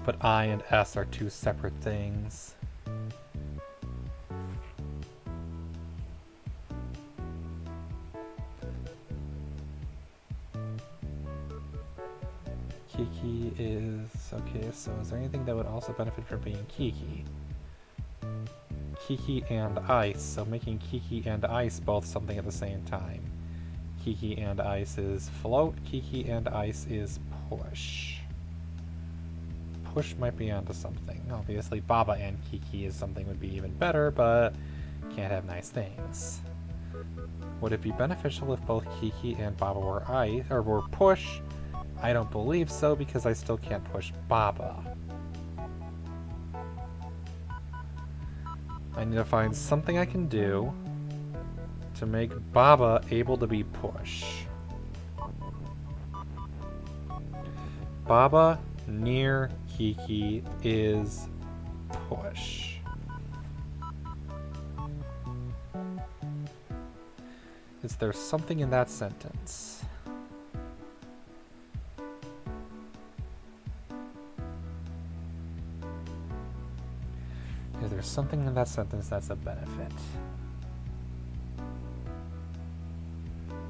But I and s are 2 separate things. Kiki is... okay, so is there anything that would also benefit from being Kiki? Kiki and ice, so making Kiki and ice both something at the same time. Kiki and ice is float, Kiki and ice is push. Push might be onto something. Obviously Baba and Kiki is something would be even better, but can't have nice things. Would it be beneficial if both Kiki and Baba were ice, or were push? I don't believe so, because I still can't push Baba. I need to find something I can do to make Baba able to be push. Baba near Kiki is push. Is there something in that sentence? Is there something in that sentence that's a benefit?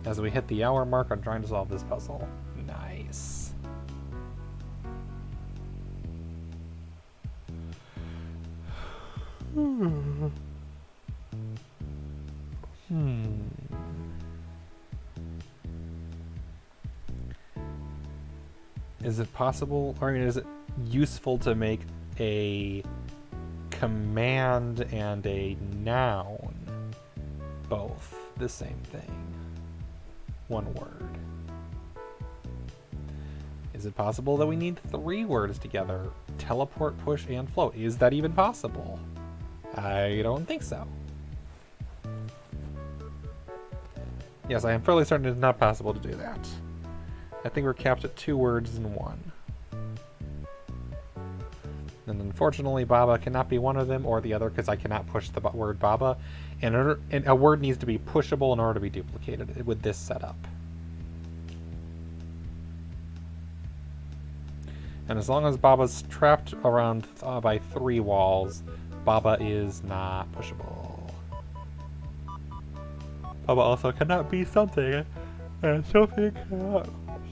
As we hit the hour mark, I'm trying to solve this puzzle. Nice. Is it possible, or I mean, is it useful to make a command and a noun both the same thing. One word. Is it possible that we need 3 words together? Teleport, push, and float. Is that even possible? I don't think so. Yes, I am fairly certain it's not possible to do that. I think we're capped at 2 words in one. And unfortunately, Baba cannot be one of them or the other because I cannot push the word Baba. And a word needs to be pushable in order to be duplicated with this setup. And as long as Baba's trapped around by 3 walls, Baba is not pushable. Baba also cannot be something, and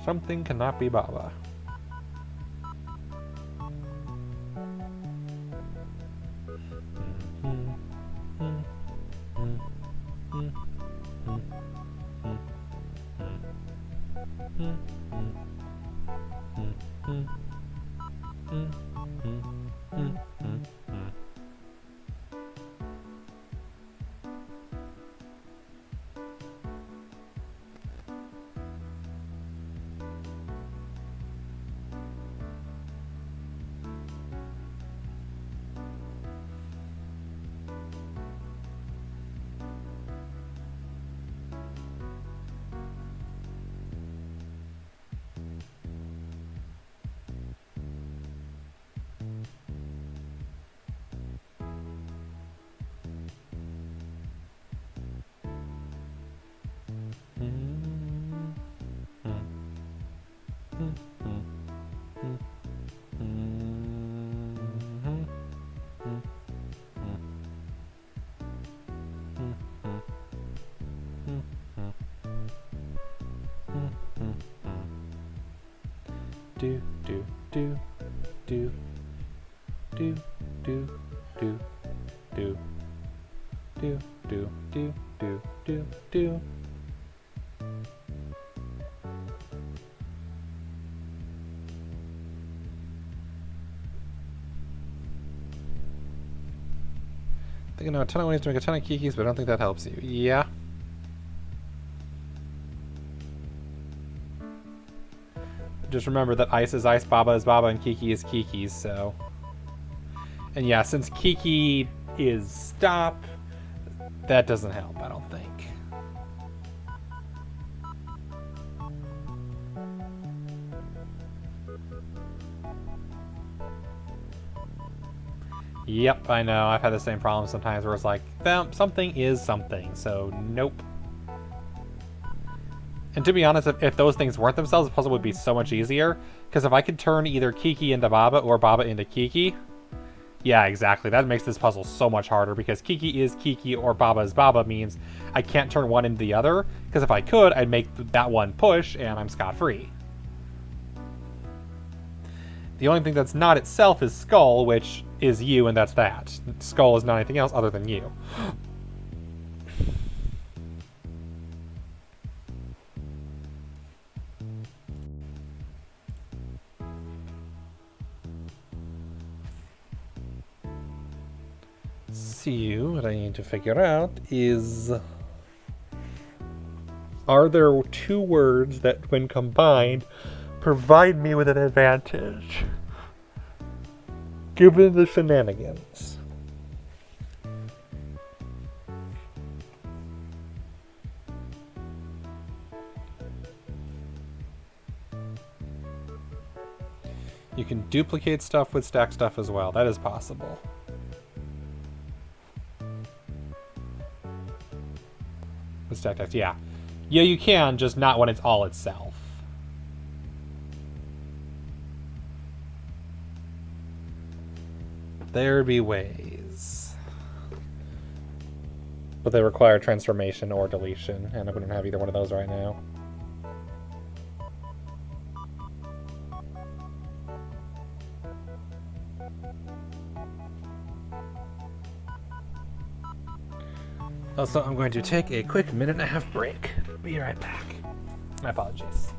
something cannot be Baba. Do do do do do do do do do do do do do do. Thinking of a ton of ways to make a ton of kikis, but I don't think that helps you. Yeah. Just remember that ice is ice, Baba is Baba, and Kiki is Kiki's, so. And yeah, since Kiki is stop, that doesn't help, I don't think. Yep, I know. I've had the same problem sometimes where it's like, something is something, so nope. And to be honest, if those things weren't themselves, the puzzle would be so much easier. Because if I could turn either Kiki into Baba or Baba into Kiki, yeah, exactly. That makes this puzzle so much harder because Kiki is Kiki or Baba is Baba means I can't turn one into the other. Because if I could, I'd make that one push and I'm scot-free. The only thing that's not itself is Skull, which is you, and that's that. Skull is not anything else other than you. So, what I need to figure out is, are there 2 words that, when combined, provide me with an advantage, given the shenanigans? You can duplicate stuff with stack stuff as well. That is possible. With stack text, yeah. Yeah, you can, just not when it's all itself. There be ways. But they require transformation or deletion, and I wouldn't have either one of those right now. Also, I'm going to take a quick 1.5-minute break. Be right back. My apologies.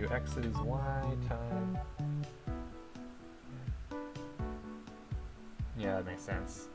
do x is y times... Yeah, that makes sense.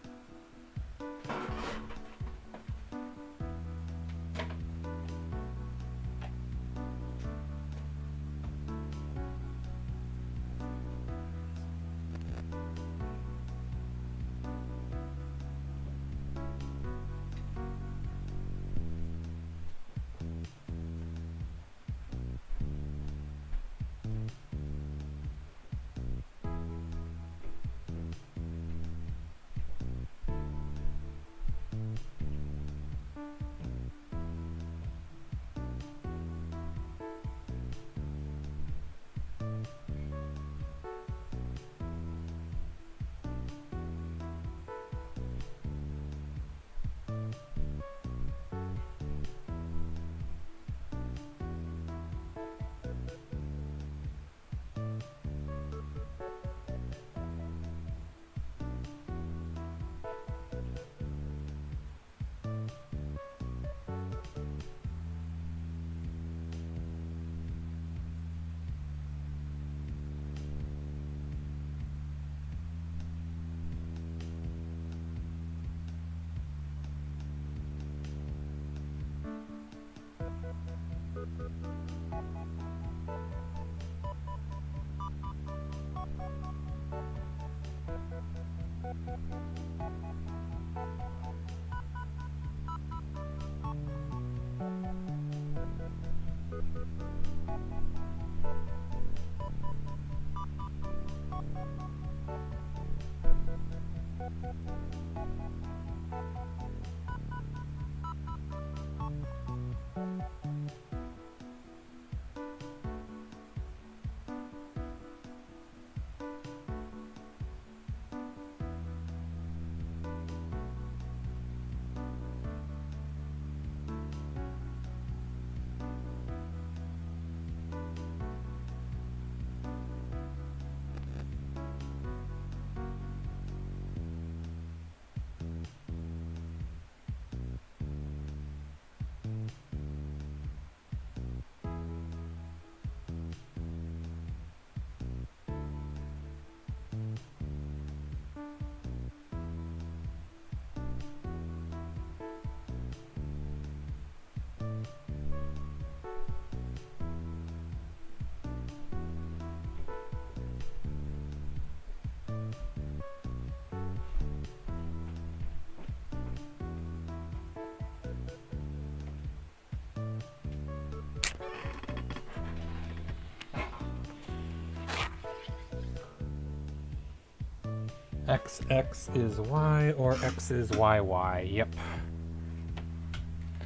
XX is Y or X is YY. Yep.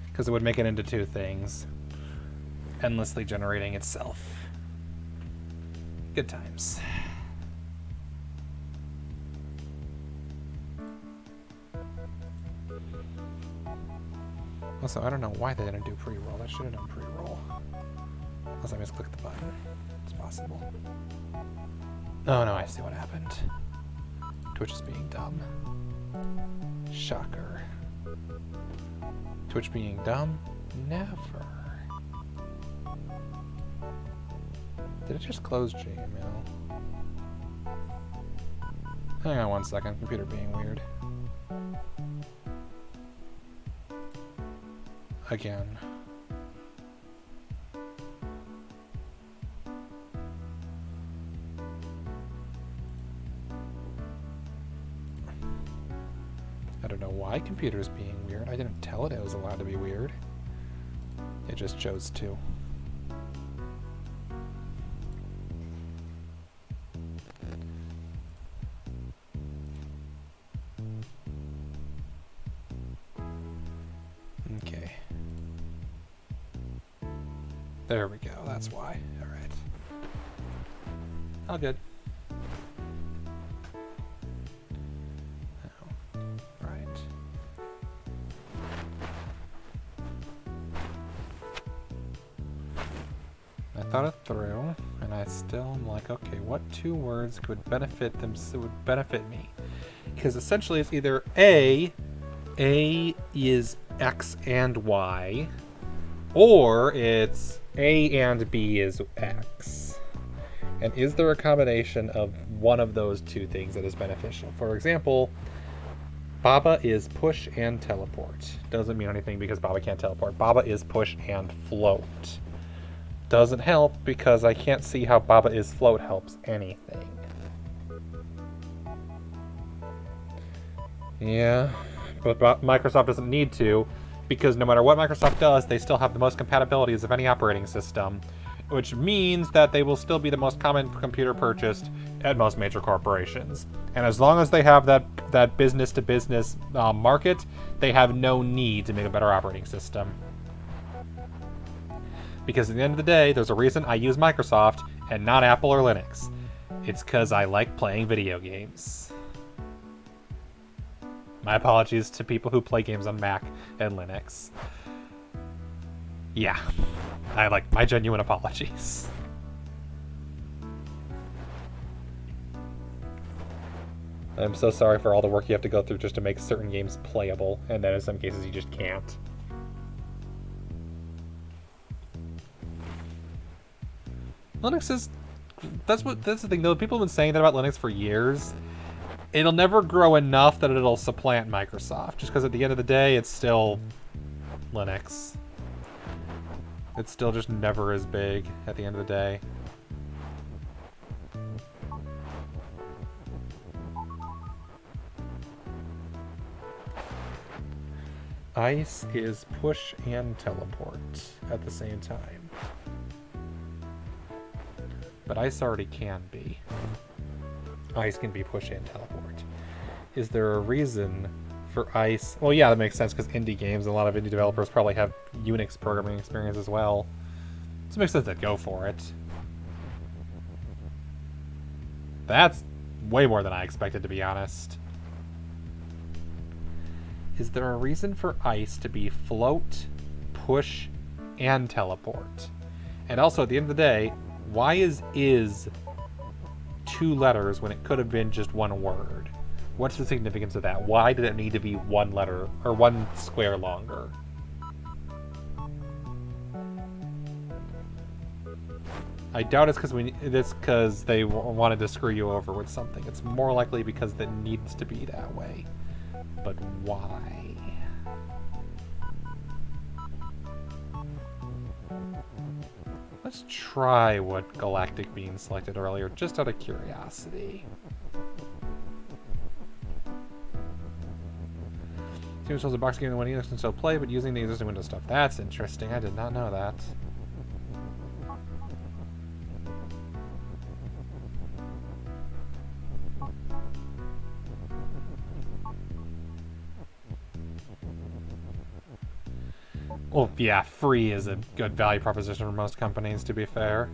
Because it would make it into two things, endlessly generating itself. Good times. Also, I don't know why they didn't do pre-roll. That should have done pre-roll. Unless I misclicked the button. It's possible. Oh no, I see what happened. Twitch is being dumb. Shocker. Twitch being dumb? Never. Did it just close JML? Hang on one second. Computer being weird. Again. I don't know why computer's being weird. I didn't tell it was allowed to be weird. It just chose to. Okay. There we go. That's why. All right. All good. Thought it through, and I still am like, okay, what two words would benefit me? Because essentially it's either A is X and Y, Or it's A and B is X. And is there a combination of one of those two things that is beneficial? For example, Baba is push and teleport. Doesn't mean anything because Baba can't teleport. Baba is push and float. Doesn't help because I can't see how Baba is float helps anything. Yeah, but Microsoft doesn't need to, because no matter what Microsoft does, they still have the most compatibilities of any operating system, which means that they will still be the most common computer purchased at most major corporations. And as long as they have that business-to-business market, they have no need to make a better operating system. Because at the end of the day, there's a reason I use Microsoft and not Apple or Linux. It's because I like playing video games. My apologies to people who play games on Mac and Linux. Yeah, I like my genuine apologies. I'm so sorry for all the work you have to go through just to make certain games playable, and then in some cases you just can't. Linux is... That's the thing, though. People have been saying that about Linux for years. It'll never grow enough that it'll supplant Microsoft, just because at the end of the day, it's still Linux. It's still just never as big at the end of the day. Ice is push and teleport at the same time. But Ice already can be. Ice can be push and teleport. Is there a reason for Ice? Well, yeah, that makes sense because indie games, a lot of indie developers probably have Unix programming experience as well. So it makes sense to go for it. That's way more than I expected, to be honest. Is there a reason for Ice to be float, push, and teleport? And also, at the end of the day, why is two letters when it could have been just one word? What's the significance of that? Why did it need to be one letter or one square longer? I doubt it's because they wanted to screw you over with something. It's more likely because it needs to be that way. But why? Let's try what Galactic Bean selected earlier, just out of curiosity. Team installs a box game when Linux can still play, but using the existing Windows stuff. That's interesting. I did not know that. Well, yeah, free is a good value proposition for most companies, to be fair.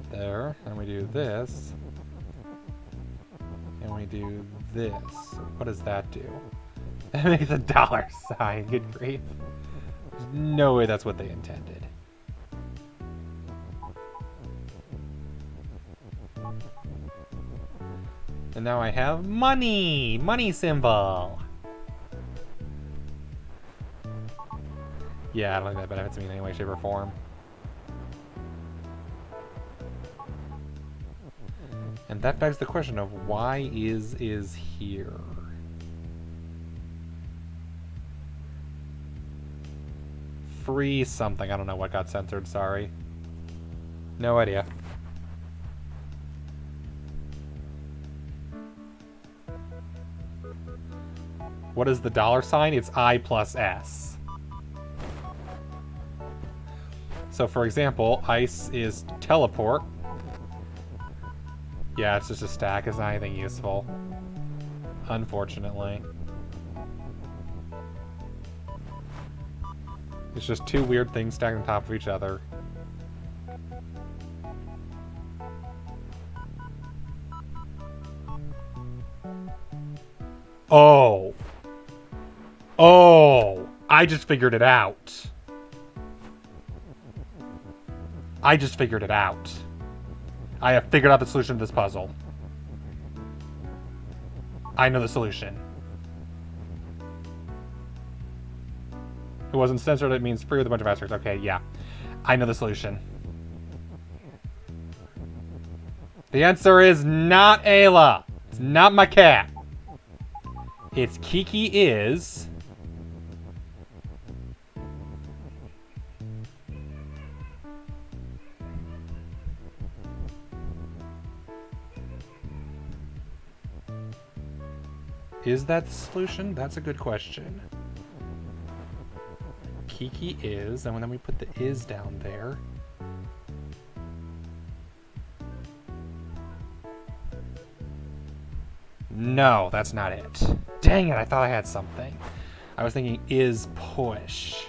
There, and we do this. And we do this. What does that do? That makes a dollar sign, good grief. There's no way that's what they intended. And now I have money! Money symbol! Yeah, I don't think that benefits me in any way, shape, or form. And that begs the question of why is here? Free something. I don't know what got censored, sorry. No idea. What is the dollar sign? It's I plus S. So, for example, Ice is teleport. Yeah, it's just a stack. It's not anything useful. Unfortunately. It's just two weird things stacked on top of each other. Oh. Oh. I just figured it out. I just figured it out. I have figured out the solution to this puzzle. I know the solution. It wasn't censored, it means free with a bunch of asterisks. Okay, yeah. I know the solution. The answer is not Ayla. It's not my cat. It's Kiki is... Is that the solution? That's a good question. Kiki is, and then we put the is down there. No, that's not it. Dang it, I thought I had something. I was thinking is push.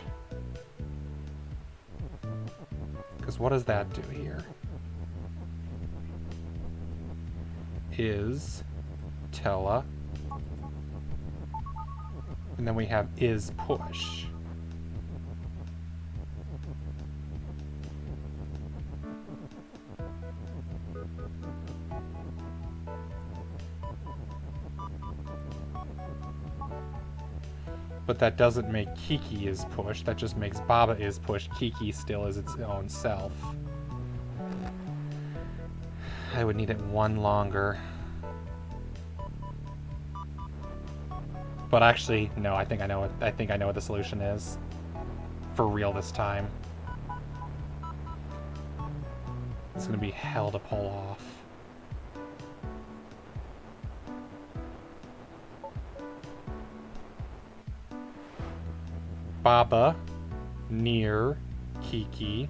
Because what does that do here? Is Tella. And then we have is push. But that doesn't make Kiki is push. That just makes Baba is push. Kiki still is its own self. I would need it one longer. But actually, no, I think I know what the solution is. For real this time. It's gonna be hell to pull off. Baba near Kiki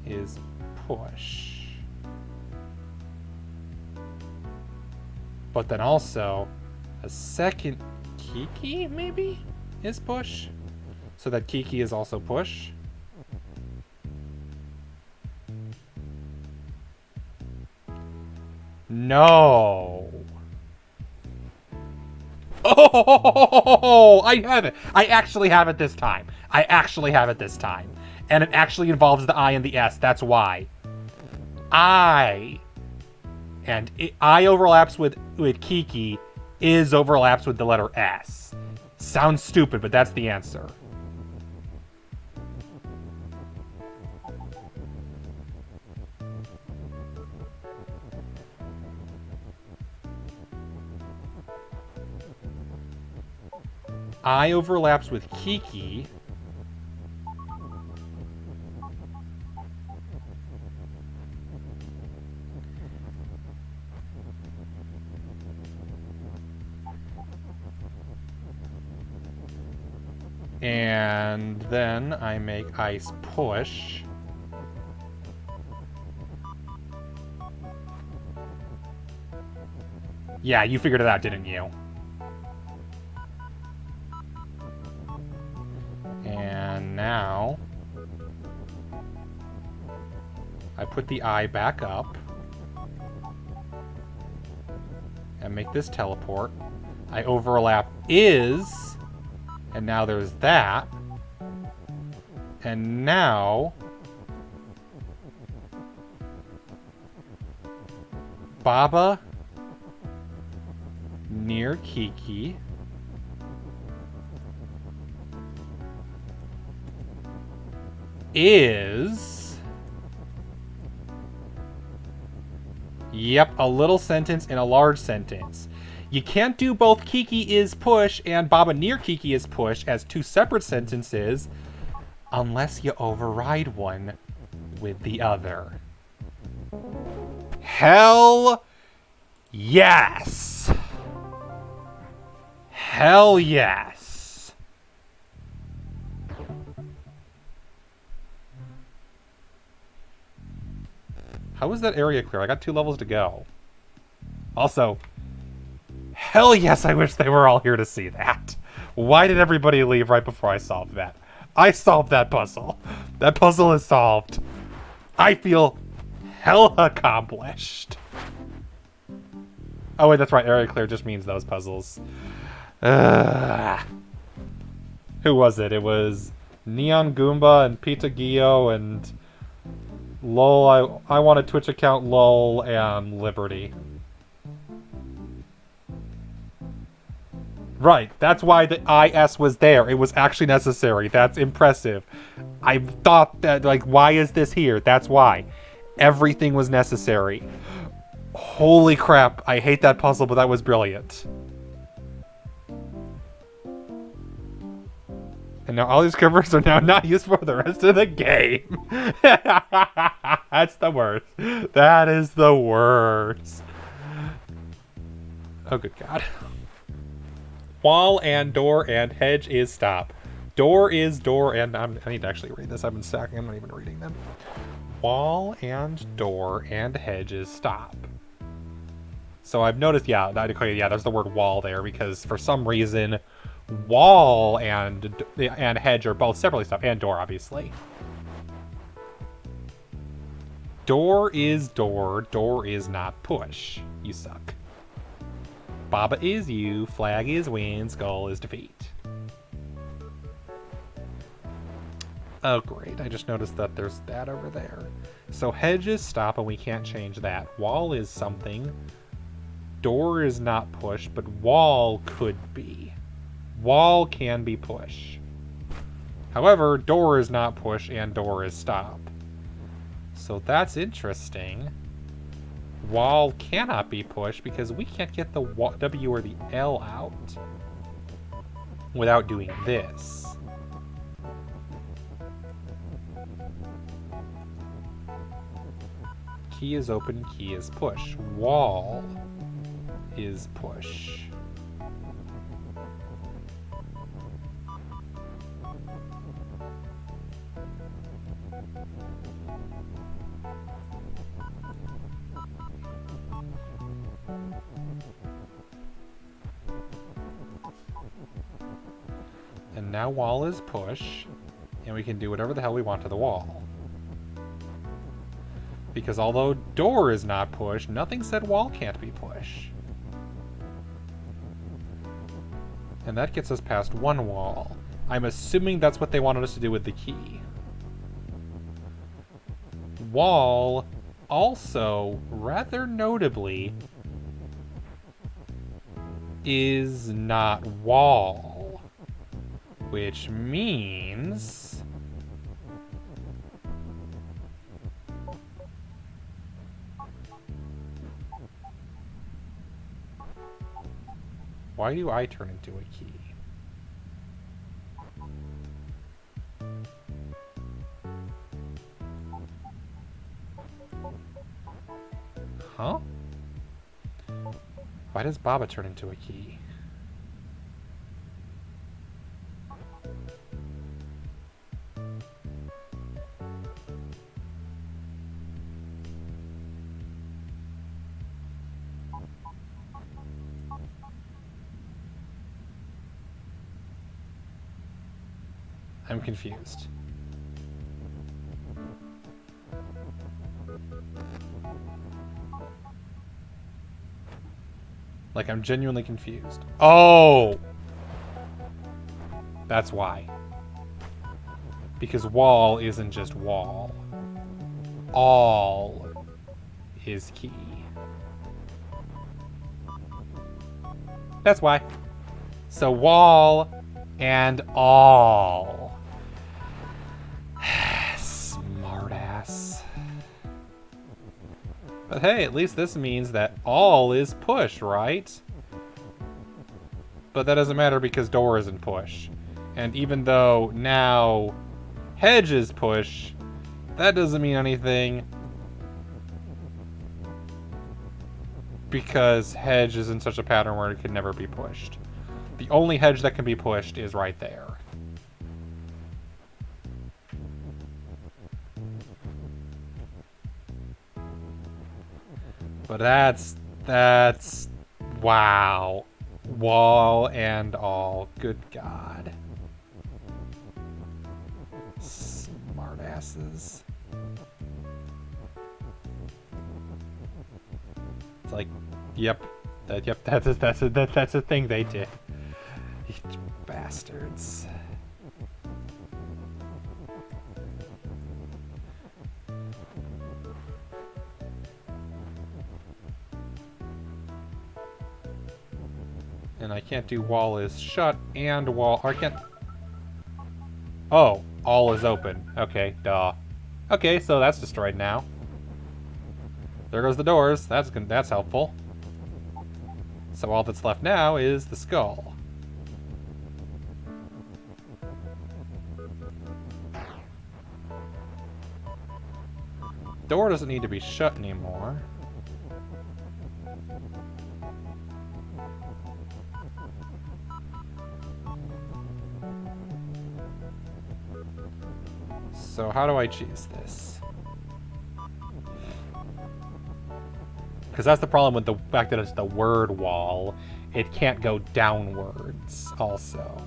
is push. But then also a second Kiki maybe is push. So that Kiki is also push. No. Oh, I have it. I actually have it this time. And it actually involves the I and the S. That's why. I. And I overlaps with Kiki. Is overlaps with the letter S. Sounds stupid, but that's the answer. I overlaps with Kiki. And then I make ice push. Yeah, you figured it out, didn't you? And now I put the eye back up and make this teleport. I overlap is, and now there's that. And now Baba near Kiki is, yep, a little sentence and a large sentence. You can't do both Kiki is push and Baba near Kiki is push as two separate sentences unless you override one with the other. Hell yes! Hell yes! How is that area clear? I got 2 levels to go. Also, hell yes, I wish they were all here to see that. Why did everybody leave right before I solved that? I solved that puzzle. That puzzle is solved. I feel hell accomplished. Oh wait, that's right. Area clear just means those puzzles. Who was it? It was Neon Goomba and Pita Gio and LOL. I want a Twitch account LOL and Liberty. Right. That's why the IS was there. It was actually necessary. That's impressive. I thought that, like, why is this here? That's why. Everything was necessary. Holy crap. I hate that puzzle, but that was brilliant. And now all these covers are now not used for the rest of the game. That's the worst. That is the worst. Oh, good God. Wall and door and hedge is stop. Door is door and... I need to actually read this. I've been stacking. I'm not even reading them. Wall and door and hedge is stop. So I've noticed, yeah, there's the word wall there because for some reason... Wall and hedge are both separately stopped, and door, obviously. Door is door. Door is not push. You suck. Baba is you. Flag is win. Skull is defeat. Oh, great. I just noticed that there's that over there. So hedge is stop, and we can't change that. Wall is something. Door is not push, but wall could be. Wall can be push. However, door is not push and door is stop. So that's interesting. Wall cannot be push because we can't get the W or the L out without doing this. Key is open, key is push. Wall is push. And now wall is push, and we can do whatever the hell we want to the wall. Because although door is not push, nothing said wall can't be push. And that gets us past one wall. I'm assuming that's what they wanted us to do with the key. Wall, also, rather notably, is not wall. Which means... Why do I turn into a key? Huh? Why does Baba turn into a key? I'm confused. Like, I'm genuinely confused. Oh! That's why. Because wall isn't just wall. All is key. That's why. So wall and all. Smartass. But hey, at least this means that all is push, right? But that doesn't matter because door isn't push. And even though now hedge is push, that doesn't mean anything. Because hedge is in such a pattern where it can never be pushed. The only hedge that can be pushed is right there. But that's, wow. Wall and all, good God. Smartasses. It's like, yep, that's a thing they did. You bastards. And I can't do wall is shut and wall... Or I can't... Oh, all is open. Okay, duh. Okay, so that's destroyed now. There goes the doors. That's helpful. So all that's left now is the skull. Door doesn't need to be shut anymore. So how do I choose this? Because that's the problem with the fact that it's the word wall. It can't go downwards also.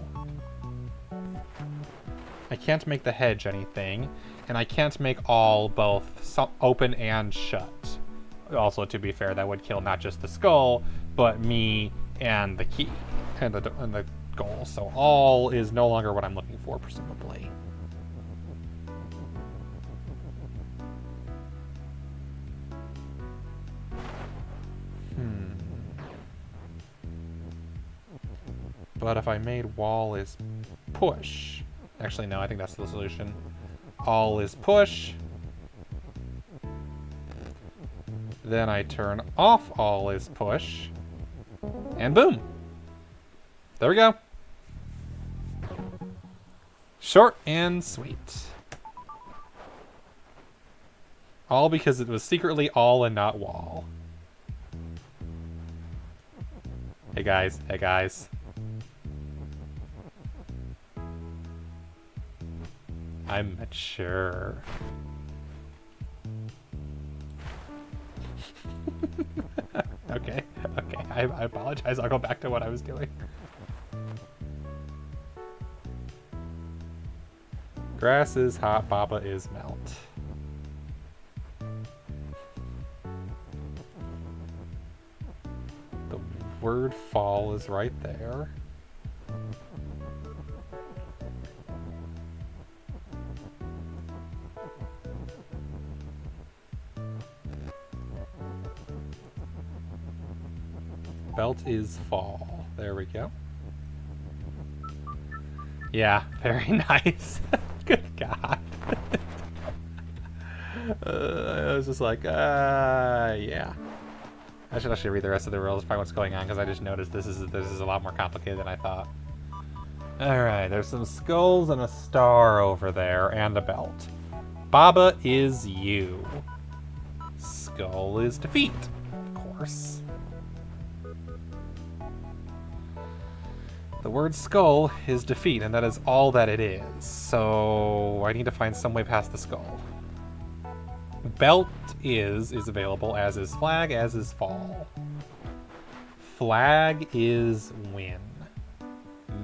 I can't make the hedge anything, and I can't make all both open and shut. Also, to be fair, that would kill not just the skull, but me and the key and the goal. So all is no longer what I'm looking for, presumably. But if I made wall is push... Actually, no, I think that's the solution. All is push. Then I turn off all is push. And boom! There we go. Short and sweet. All because it was secretly all and not wall. Hey guys, hey guys. I'm mature. Okay. I apologize. I'll go back to what I was doing. Grass is hot, Baba is melt. The word fall is right there. Belt is fall. There we go. Yeah, very nice. Good God. I was just like, yeah. I should actually read the rest of the rules to find what's going on, because I just noticed this is a lot more complicated than I thought. Alright, there's some skulls and a star over there, and a belt. Baba is you. Skull is defeat, of course. The word skull is defeat, and that is all that it is. So I need to find some way past the skull. Belt is available, as is flag, as is fall. Flag is win.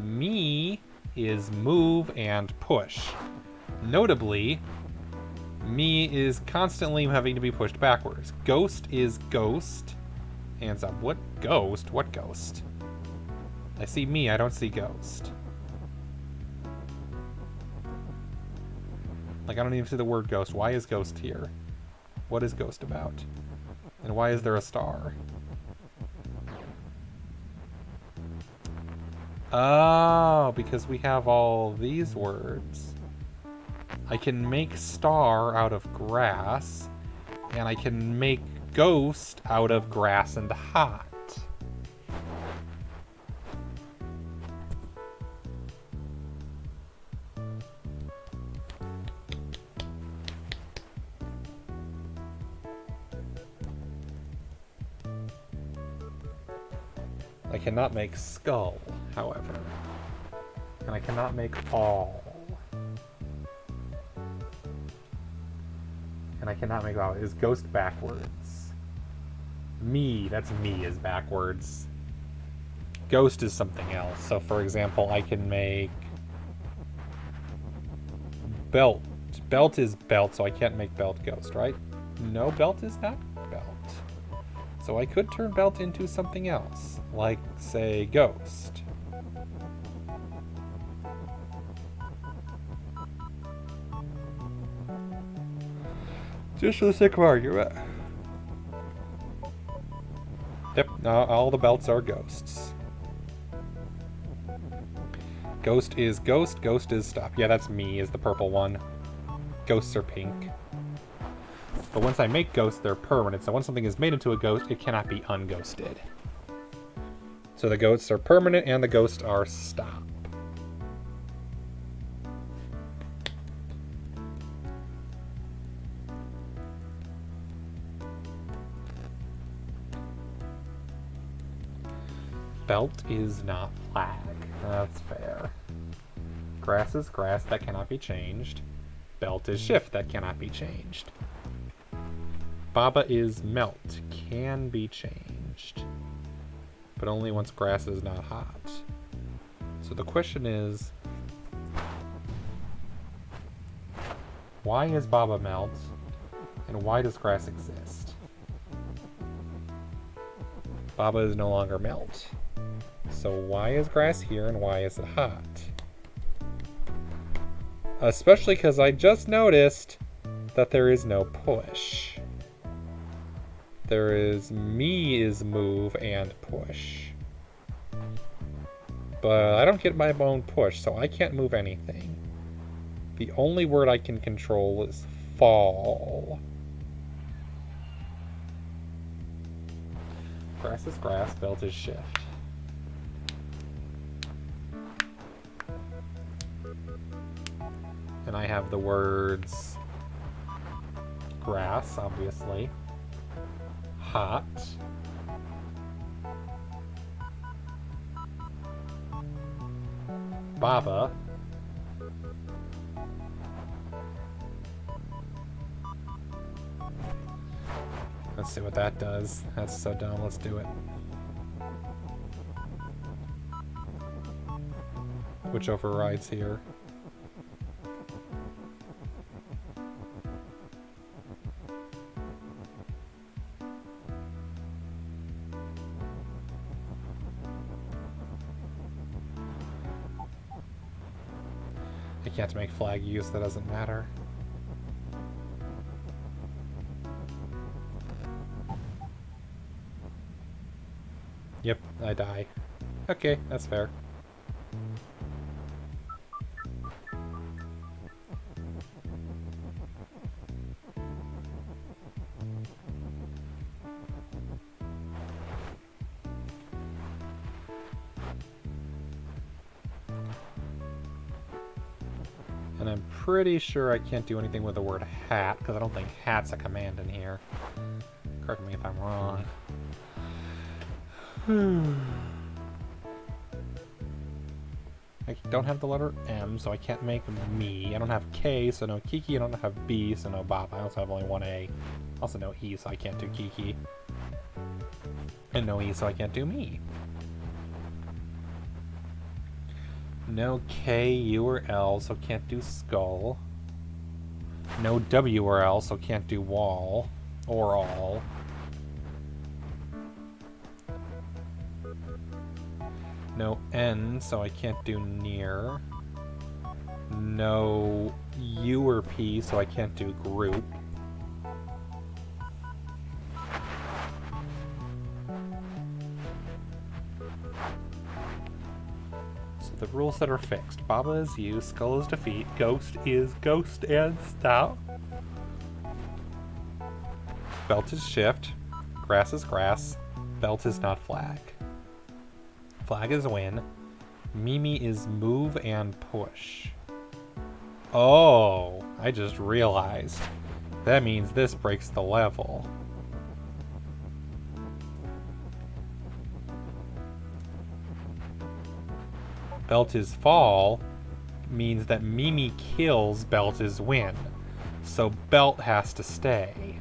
Me is move and push. Notably, me is constantly having to be pushed backwards. Ghost is ghost. Hands up. What ghost? What ghost? I see me, I don't see ghost. Like, I don't even see the word ghost. Why is ghost here? What is ghost about? And why is there a star? Oh, because we have all these words. I can make star out of grass, and I can make ghost out of grass and hot. I cannot make skull, however. And I cannot make all. And I cannot make all. Is ghost backwards? Me, that's me is backwards. Ghost is something else. So for example, I can make belt. Belt is belt, so I can't make belt ghost, right? No, belt is not belt. So I could turn belt into something else, like, say, ghost. Just for the sake of argument. Yep, all the belts are ghosts. Ghost is ghost. Ghost is stop. Yeah, that's me, is the purple one. Ghosts are pink. But once I make ghosts, they're permanent. So once something is made into a ghost, it cannot be unghosted. So the ghosts are permanent and the ghosts are stop. Belt is not flag. That's fair. Grass is grass. That cannot be changed. Belt is shift. That cannot be changed. Baba is melt. Can be changed. But only once grass is not hot. So the question is, why is Baba melt? And why does grass exist? Baba is no longer melt. So why is grass here and why is it hot? Especially because I just noticed that there is no push. There is me is move and push. But I don't get my own push, so I can't move anything. The only word I can control is fall. Grass is grass, belt is shift. And I have the words grass, obviously. Hot. Baba. Let's see what that does. That's so dumb. Let's do it. Which overrides here? I can't make flag use, that doesn't matter. Yep, I die. Okay, that's fair. And I'm pretty sure I can't do anything with the word hat, because I don't think hat's a command in here. Correct me if I'm wrong. I don't have the letter M, so I can't make me. I don't have K, so no Kiki. I don't have B, so no Bob. I also have only one A. Also no E, so I can't do Kiki. And no E, so I can't do me. No K, U, or L, so can't do skull. No W or L, so can't do wall. Or all. No N, so I can't do near. No U or P, so I can't do group. So the rules that are fixed. Baba is you, skull is defeat, ghost is ghost and stop. Belt is shift, grass is grass, belt is not flag. Flag is win. Mimi is move and push. Oh, I just realized. That means this breaks the level. Belt is fall means that Mimi kills Belt is win. So Belt has to stay.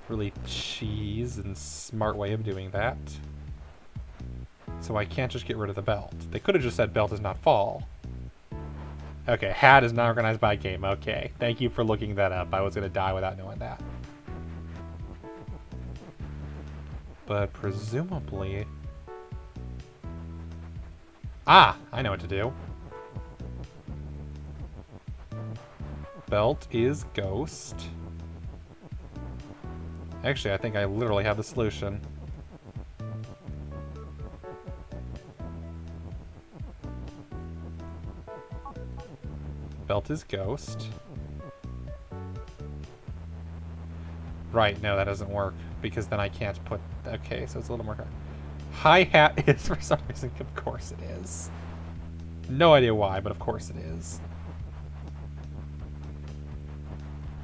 Really cheese and smart way of doing that. So I can't just get rid of the belt. They could have just said belt does not fall. Okay, hat is not organized by game. Okay, thank you for looking that up. I was going to die without knowing that. But presumably... Ah, I know what to do. Belt is ghost. Actually, I think I literally have the solution. Belt is ghost. Right, no, that doesn't work. Because then I can't put... Okay, so it's a little more... Hi-hat is, for some reason, of course it is. No idea why, but of course it is.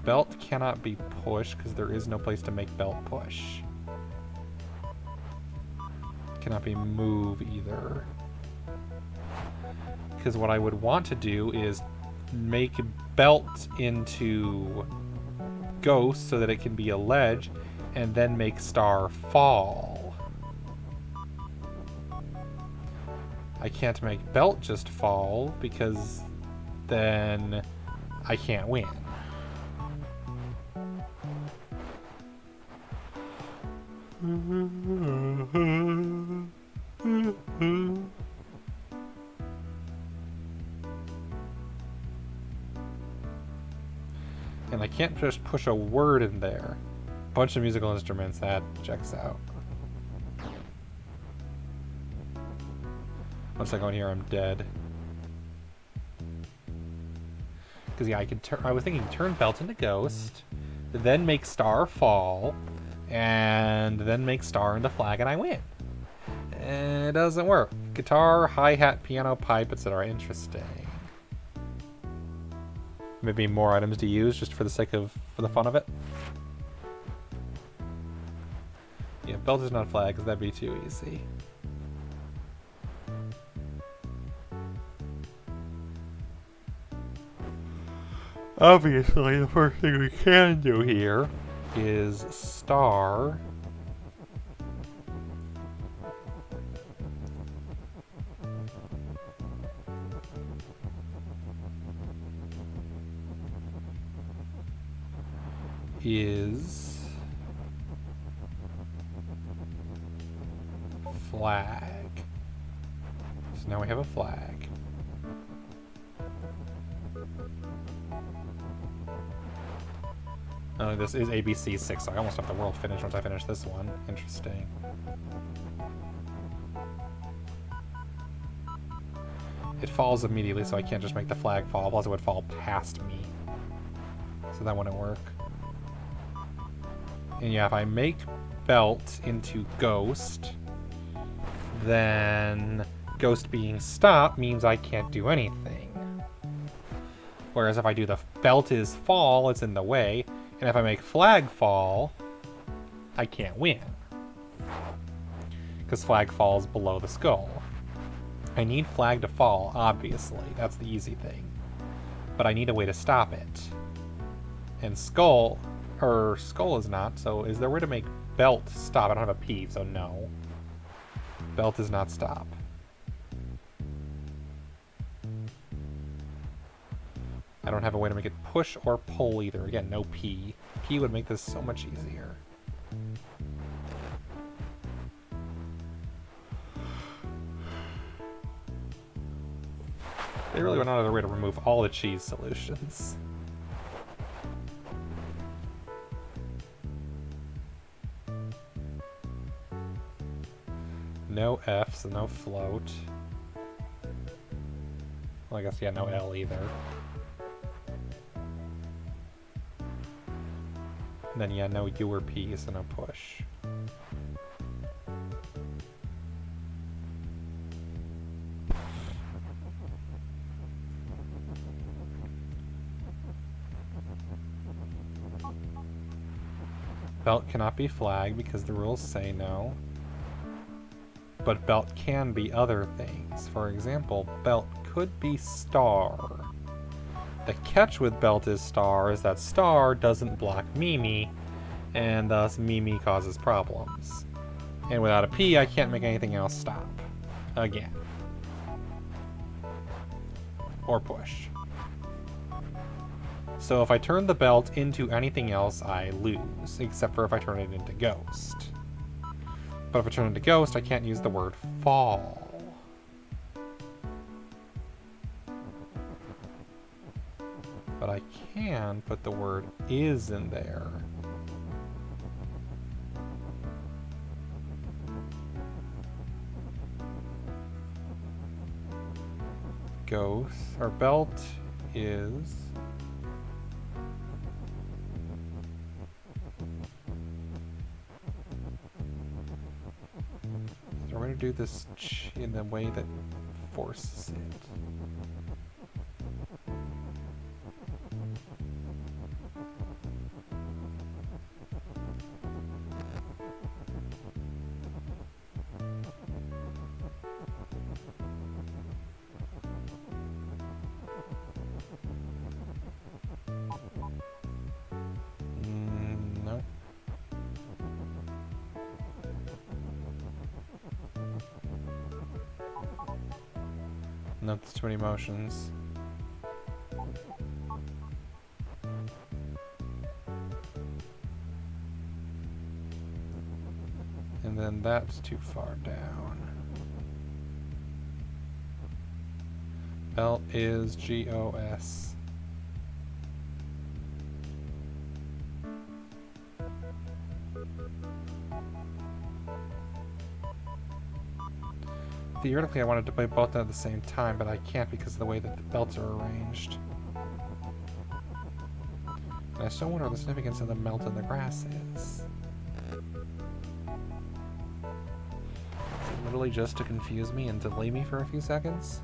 Belt cannot be pushed because there is no place to make belt push. Cannot be move either. Because what I would want to do is make belt into ghost so that it can be a ledge, and then make star fall. I can't make belt just fall because then I can't win. And I can't just push a word in there. Bunch of musical instruments, that checks out. Once I go in here, I'm dead. Because yeah, I was thinking turn belt into ghost, then make star fall, and then make star into flag, and I win. It doesn't work. Guitar, hi-hat, piano, pipe, etc. Interesting. Maybe more items to use just for the sake of, for the fun of it. Yeah, belt is not flag because that'd be too easy. Obviously, the first thing we can do here is star. Is flag. So now we have a flag. Oh, this is ABC 6, so I almost have the world finished once I finish this one. Interesting. It falls immediately, so I can't just make the flag fall, otherwise it would fall past me. So that wouldn't work. And yeah, if I make belt into ghost, then ghost being stopped means I can't do anything. Whereas if I do the belt is fall, it's in the way. And if I make flag fall, I can't win. Because flag falls below the skull. I need flag to fall, obviously. That's the easy thing. But I need a way to stop it. And skull is not, so is there a way to make belt stop? I don't have a P, so no. Belt does not stop. I don't have a way to make it push or pull either. Again, no P. P would make this so much easier. They really went out of their way to remove all the cheese solutions. No F, so no float. Well, I guess, yeah, no L either. And then, yeah, no U or P, so no push. Belt cannot be flag because the rules say no. But belt can be other things. For example, belt could be star. The catch with belt is star is that star doesn't block Mimi, and thus Mimi causes problems. And without a P, I can't make anything else stop. Again. Or push. So if I turn the belt into anything else, I lose, except for if I turn it into ghost. But if I turn it into ghost, I can't use the word fall. But I can put the word is in there. Ghost, or belt is... So we're going to do this in the way that forces it. No. No, that's too many motions. And then that's too far down. Belt is GOS. Theoretically, I wanted to play both at the same time, but I can't because of the way that the belts are arranged. And I still wonder what the significance of the melt in the grass is. Is it literally just to confuse me and delay me for a few seconds?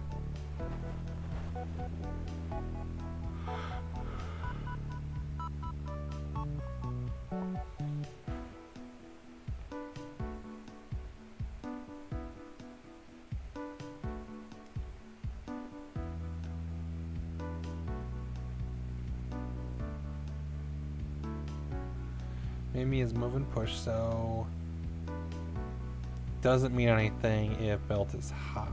Mimi is move and push, so doesn't mean anything if belt is hot.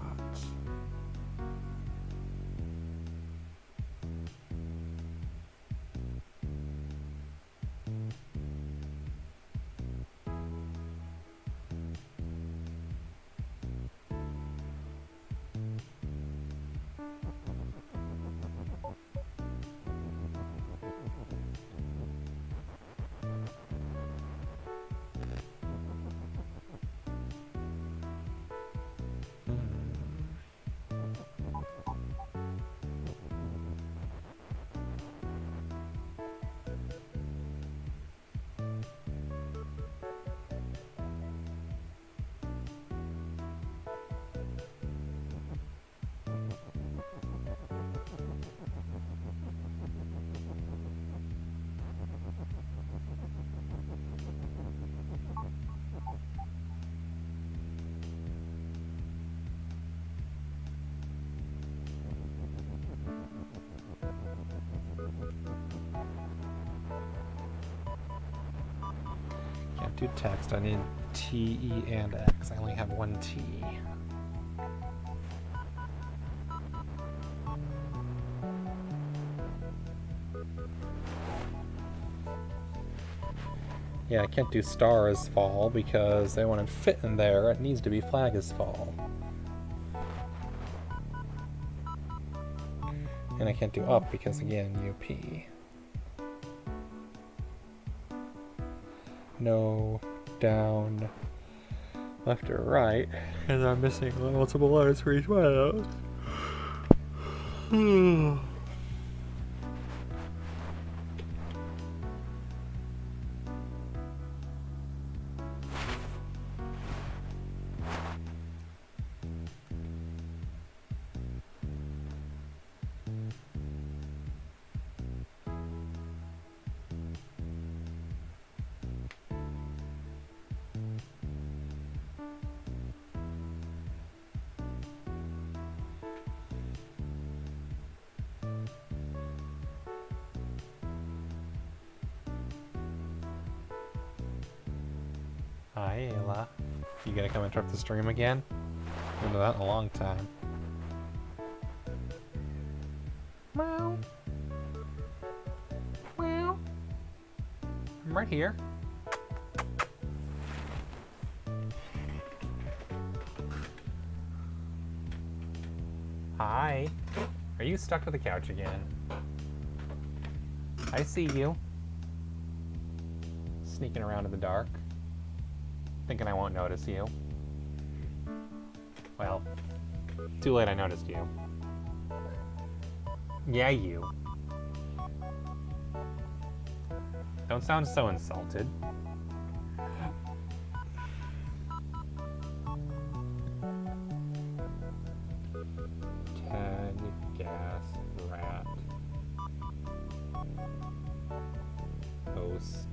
Can't do text. I need T, E, and X. I only have one T. Yeah, I can't do star as fall because they want to fit in there. It needs to be flag as fall. And I can't do up because, again, UP. No, down, left or right, and I'm missing multiple letters for each one of those. Hi, Ayla. You gonna come interrupt the stream again? Haven't done that in a long time. Meow. Meow. I'm right here. Hi. Are you stuck to the couch again? I see you. Sneaking around in the dark. Thinking I won't notice you. Well, too late I noticed you. Yeah, you. Don't sound so insulted. Tag, gas, rat, host.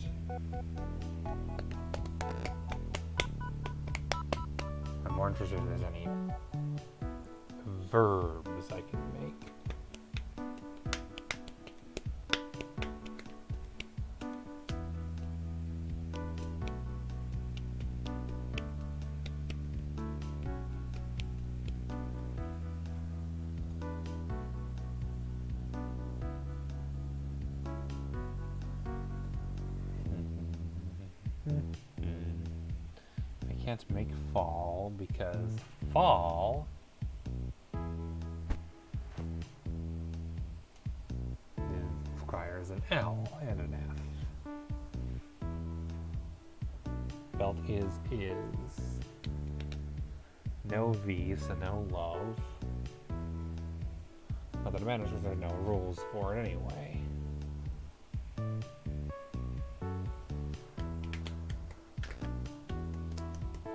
I'm more interested if there's any verbs I can make. I can't make fall because fall requires an L and an F. Belt is. No V, so no love. Not that it matters because there's no rules for it anyway.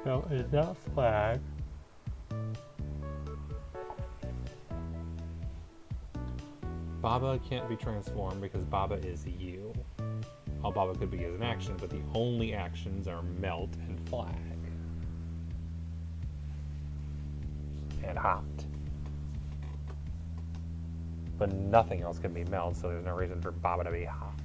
Belt is not flag. Baba can't be transformed because Baba is you. All Baba could be is an action, but the only actions are melt and flag. And hopped. But nothing else can be melt, so there's no reason for Baba to be hopped.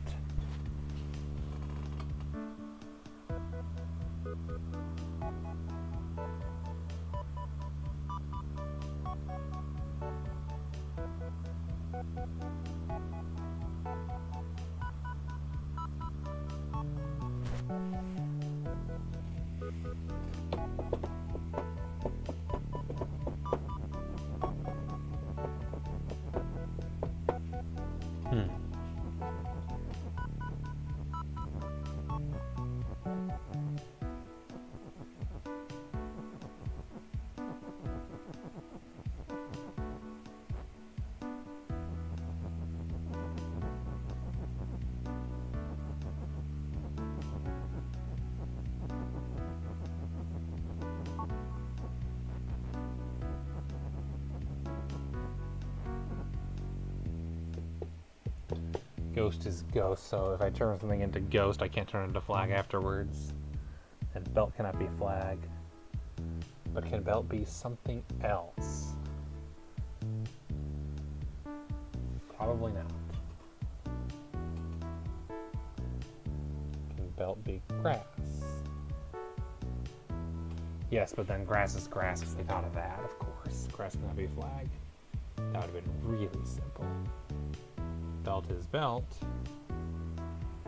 Ghost is ghost, so if I turn something into ghost, I can't turn it into flag afterwards. And belt cannot be flag. But can belt be something else? Probably not. Can belt be grass? Yes, but then grass is grass because they thought of that, of course. Grass cannot be flag. That would have been really simple. Belt is belt,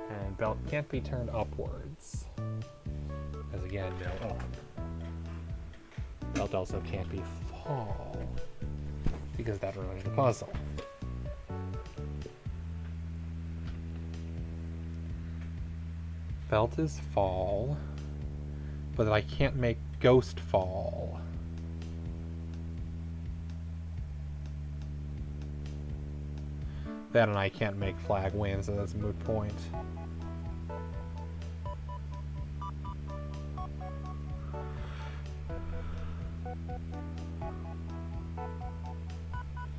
and belt can't be turned upwards, as again, no up. Belt also can't be fall, because that ruins the puzzle. Belt is fall, but I can't make ghost fall. That and I can't make flag win, so that's a moot point.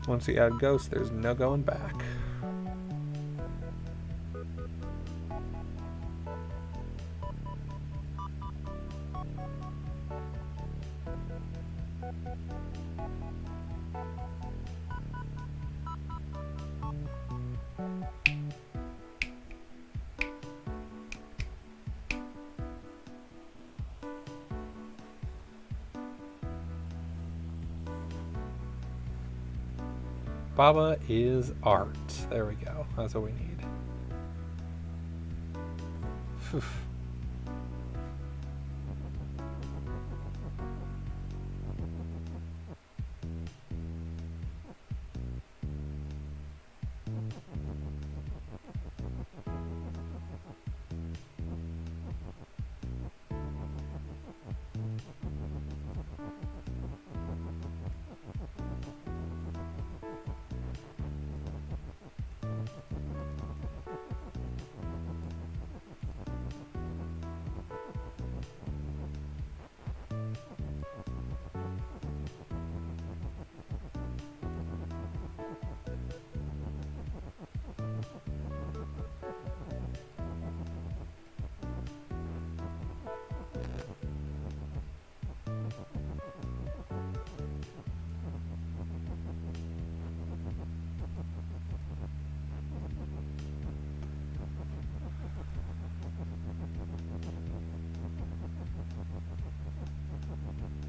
Once you add ghost, there's no going back. Baba is art. There we go. That's what we need. Phew.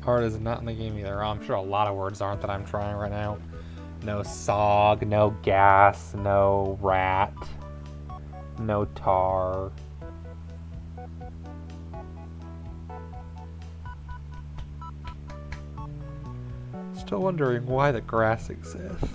Art is not in the game either. I'm sure a lot of words aren't that I'm trying right now. No sog, no gas, no rat, no tar. Still wondering why the grass exists.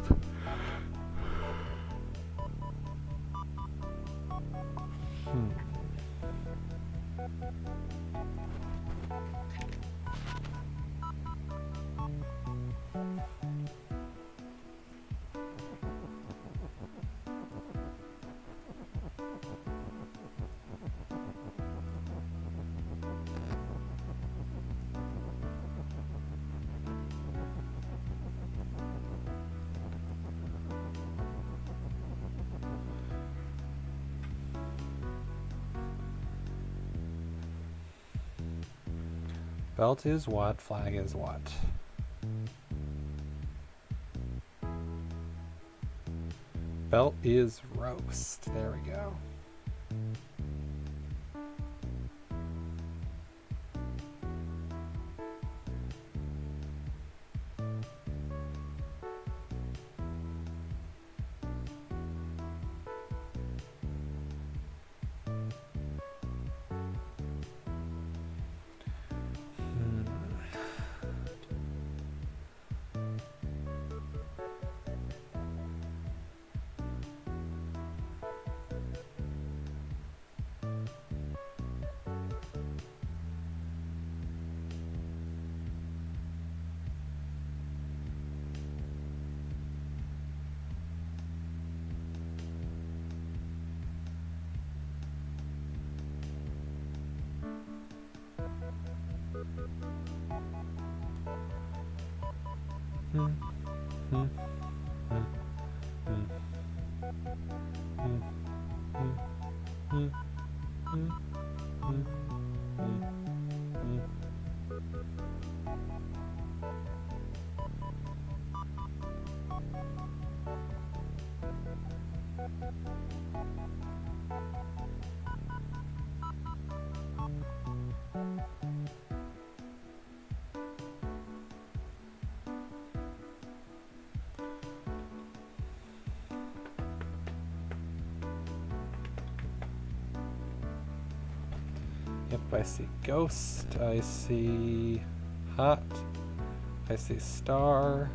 Belt is what? Flag is what? Belt is roast. There we go. Yep, I see ghost, I see hot, I see star.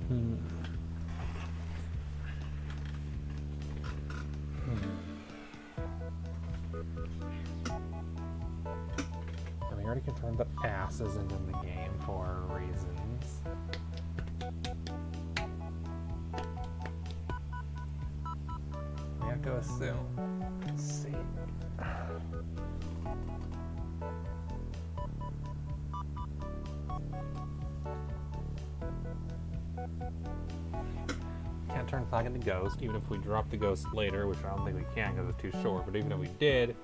And we already confirmed that ass isn't in the game for reasons. We have to assume. Let's see. Can't turn flag into ghost, even if we drop the ghost later, which I don't think we can because it's too short. But even if we did,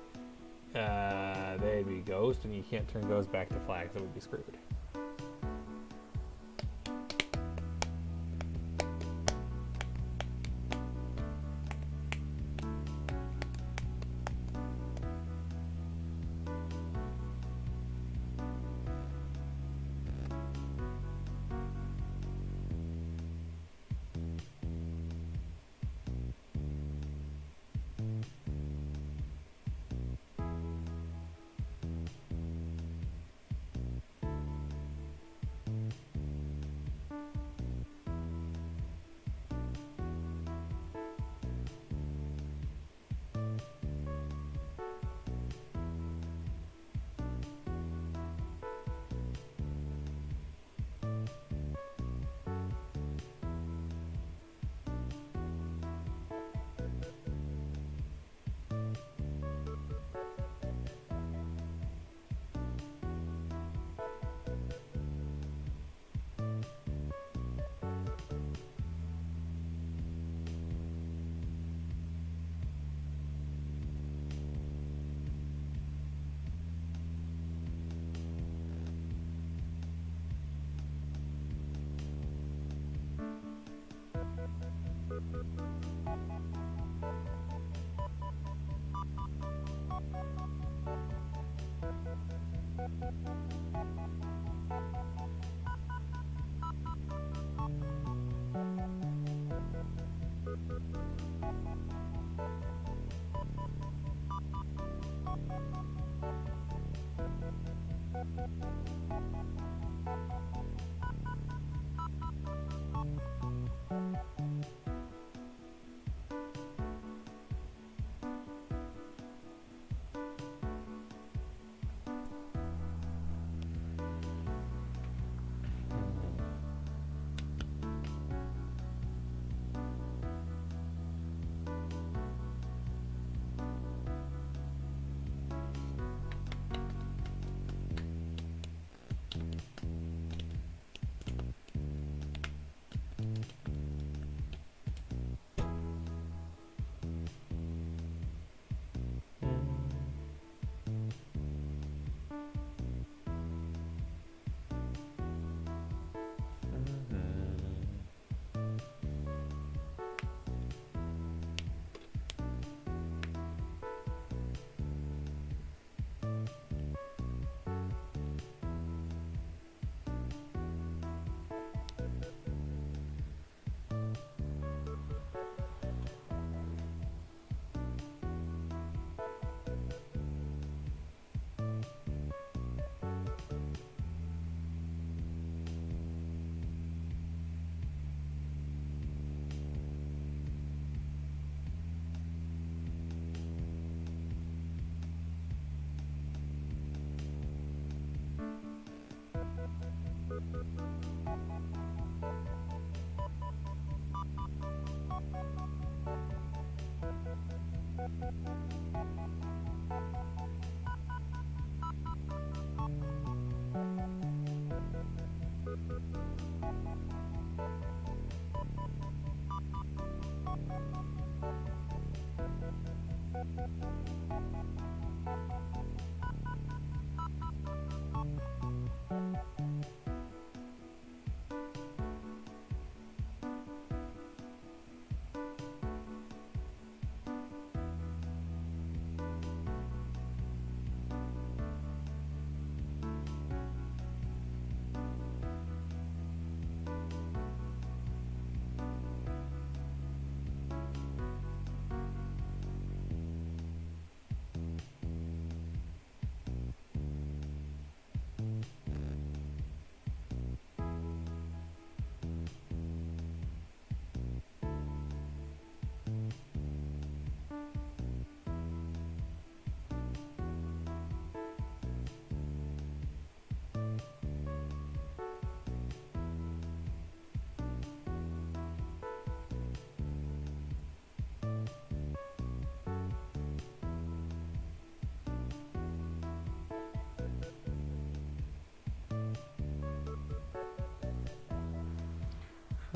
they'd be ghost, and you can't turn ghost back to flag, so we'd be screwed.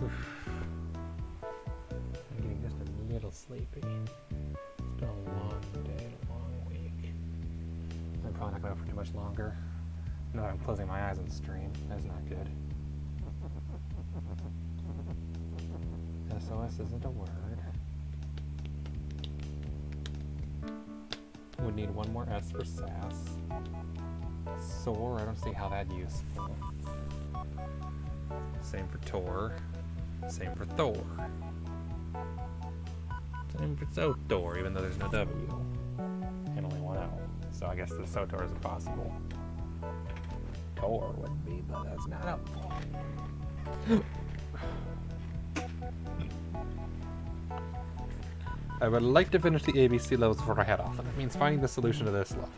I'm getting just a little sleepy. It's been a long day and a long week. I'm probably not going to go for too much longer. No, I'm closing my eyes on stream. That's not good. SOS isn't a word. Would need one more S for sass. Soar, I don't see how that's useful. Same for Tor. Same for Thor. Same for Sotor, even though there's no W. And only one L. So I guess the Sotor is impossible. Tor would be, but that's not helpful. I would like to finish the ABC levels before I head off, and that means finding the solution to this level.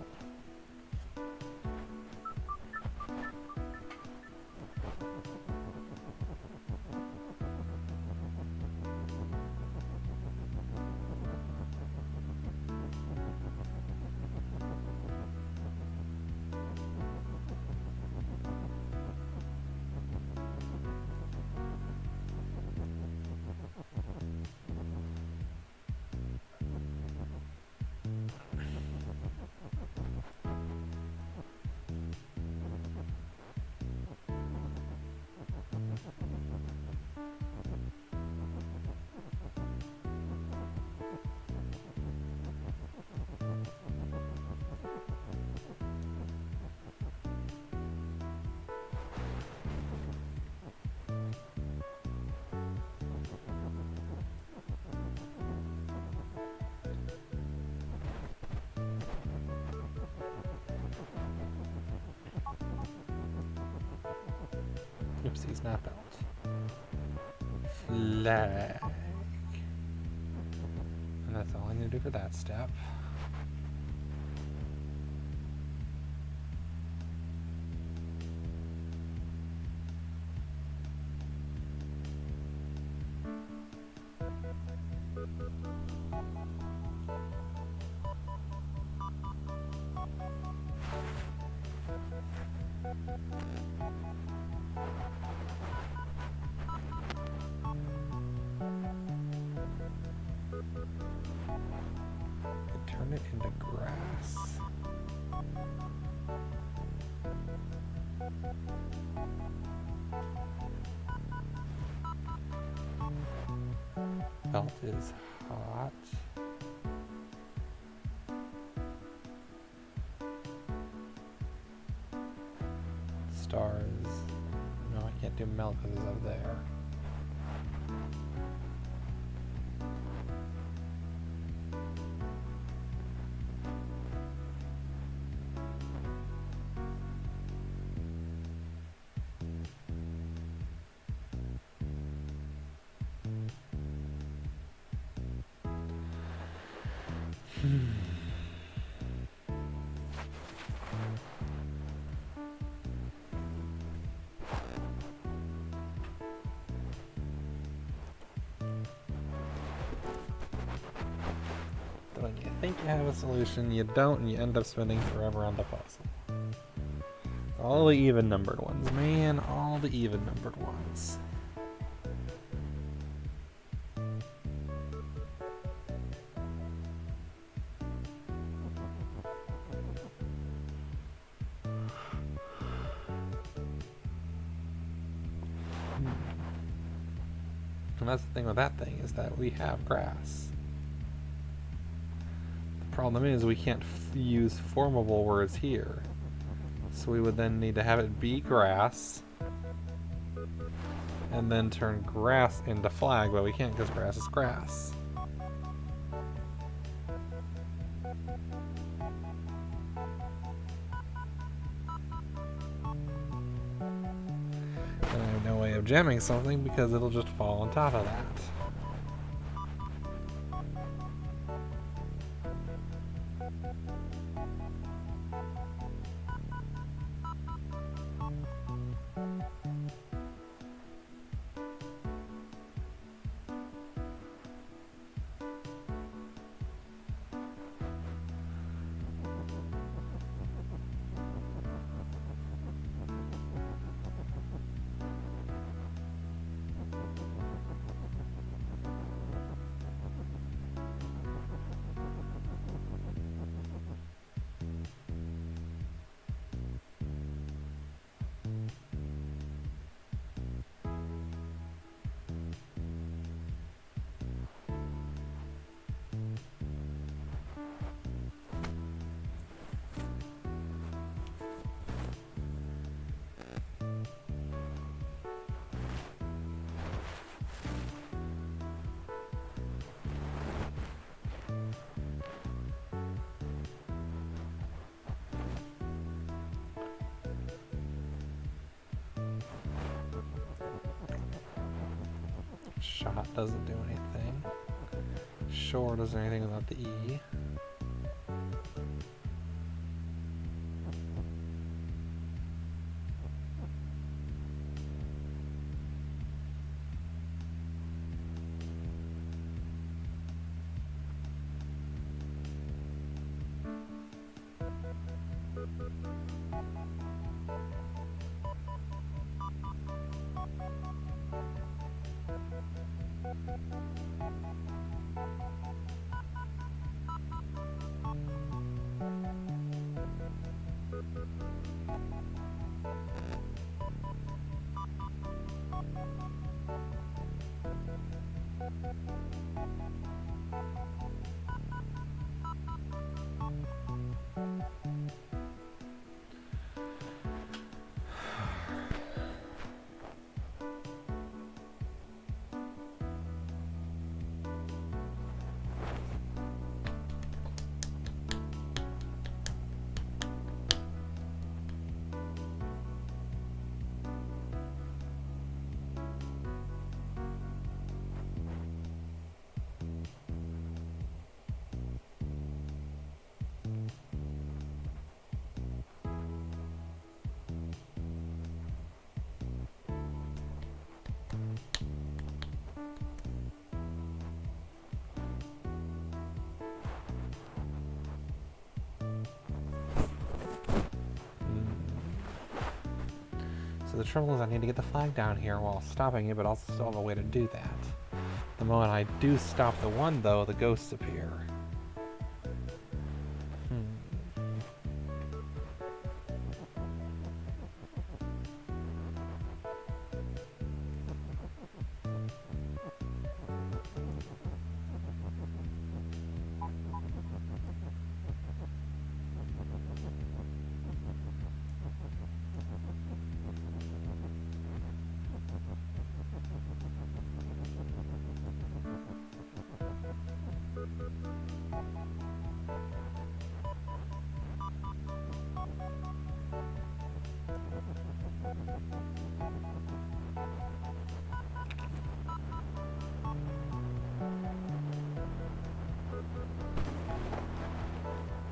Oopsies, not belt. Flag. And that's all I need to do for that step. Turn it into grass. Belt is hot. Stars. No, I can't do milk because it's up there. Don't you think you have a solution, you don't, and you end up spending forever on the puzzle. All the even-numbered ones, man, all the even-numbered ones. And that's the thing with that thing, is that we have grass. The problem is we can't use formable words here. So we would then need to have it be grass, and then turn grass into flag, but we can't because grass is grass. And I have no way of jamming something because it'll just fall on top of that. Shot doesn't do anything. Shore doesn't do anything without the E. So the trouble is I need to get the flag down here while stopping it, but also still have a way to do that. The moment I do stop the one, though, the ghosts appear.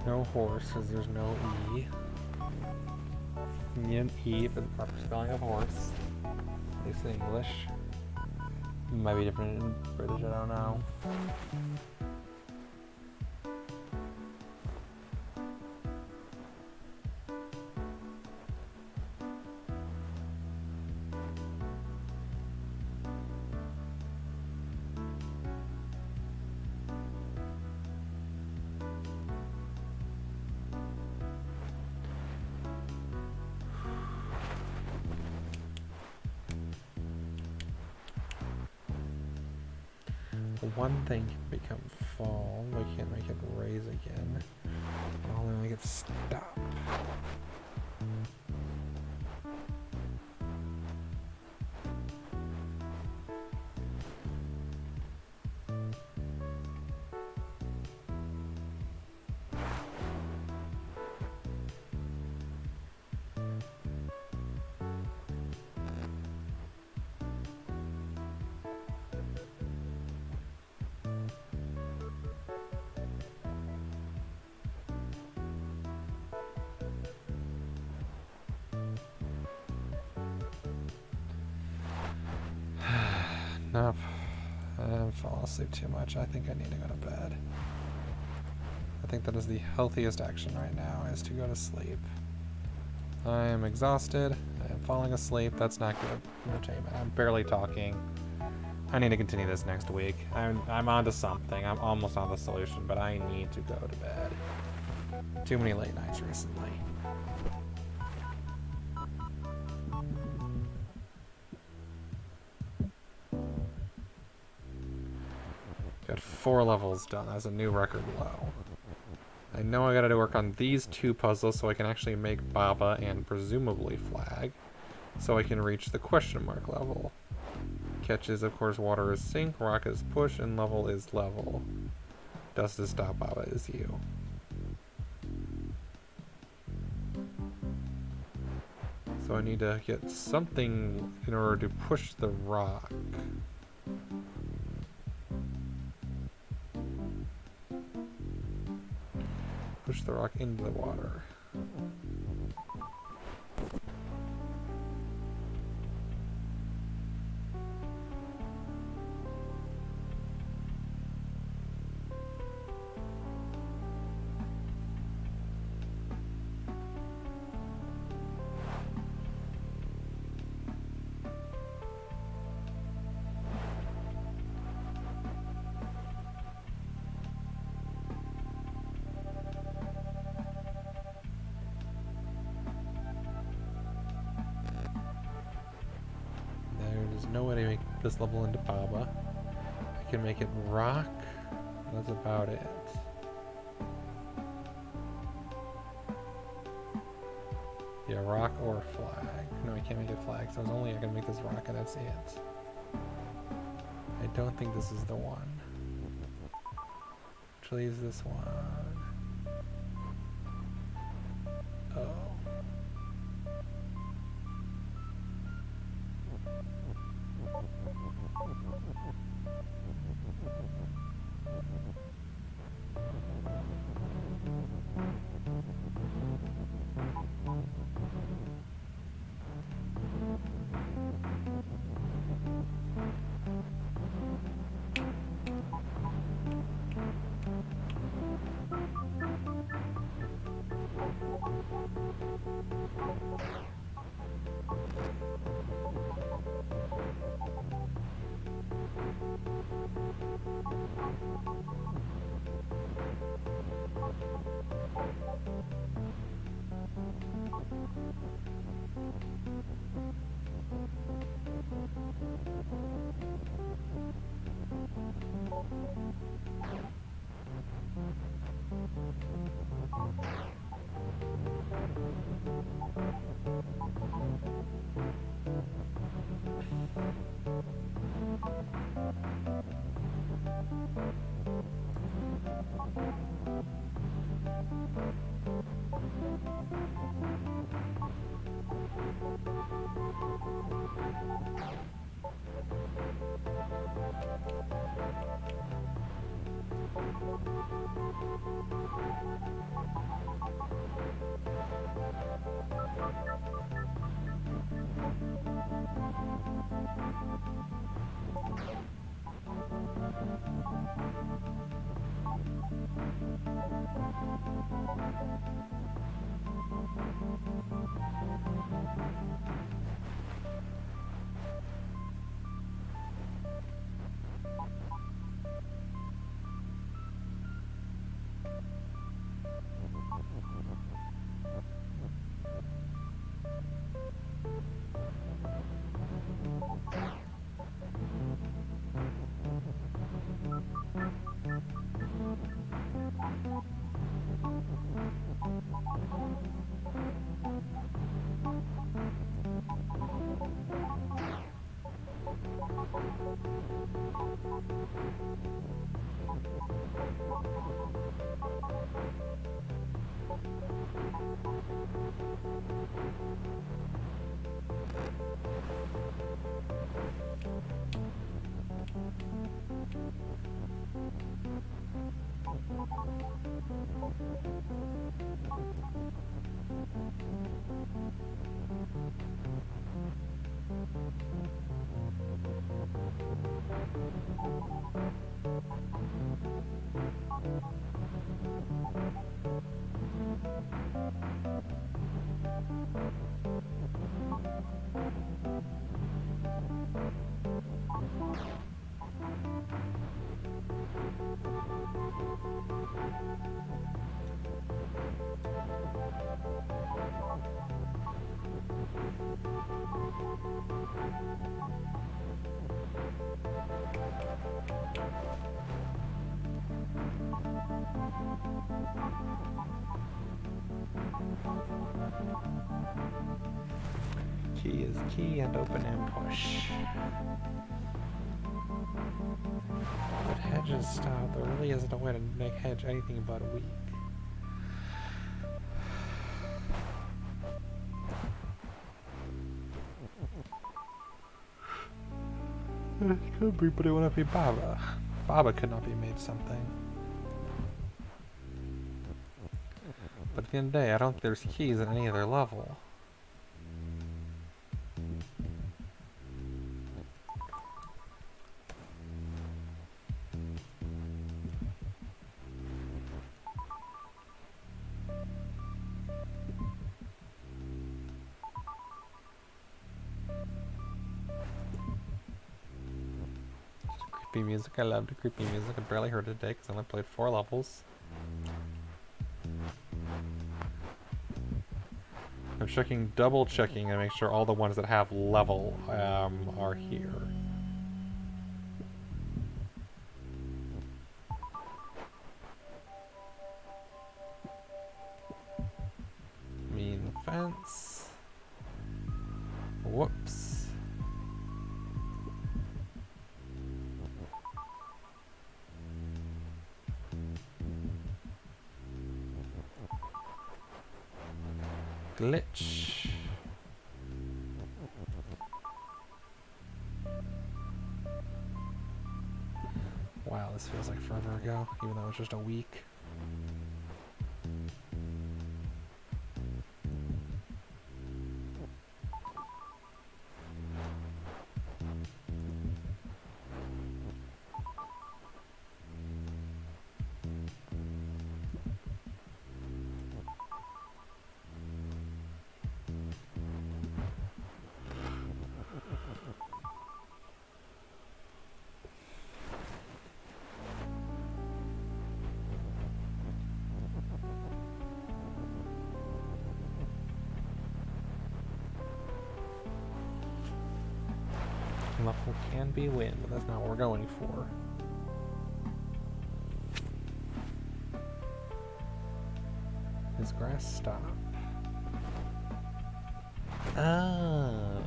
No horse, because there's no E. You need an E for the proper spelling of horse. At least in English. Might be different in British, I don't know. The one thing can become fall. We can't make it raise again. I'll only make it stop. Nope. I'm falling asleep too much. I think I need to go to bed. I think that is the healthiest action right now, is to go to sleep. I am exhausted. I am falling asleep. That's not good entertainment. I'm barely talking. I need to continue this next week. I'm onto something. I'm almost on the solution, but I need to go to bed. Too many late nights recently. Got 4 levels done. That's a new record low. I know I gotta work on these 2 puzzles so I can actually make Baba and presumably Flag, so I can reach the question mark level. Catch is, of course, water is sink, rock is push, and level is level. Dust is stop, Baba is you. So I need to get something in order to push the rock. Push the rock into the water. There's no way to make this level into Baba. I can make it rock. That's about it. Yeah, rock or flag. No, I can't make it flag, so I can make this rock and that's it. I don't think this is the one. Actually, is this one? Oh. Key is key and open and push. But hedges style, there really isn't a way to make hedge anything but weak. It could be, but it wouldn't be Baba. Baba could not be made something. But at the end of the day, I don't think there's keys at any other level. Creepy music. I loved creepy music. I barely heard it today because I only played 4 levels. I'm checking, double checking to make sure all the ones that have level are here. Mean fence. Whoops. Glitch. Wow, this feels like forever ago, even though it's just a week. Level can be win, but that's not what we're going for. Is grass stop? Oh.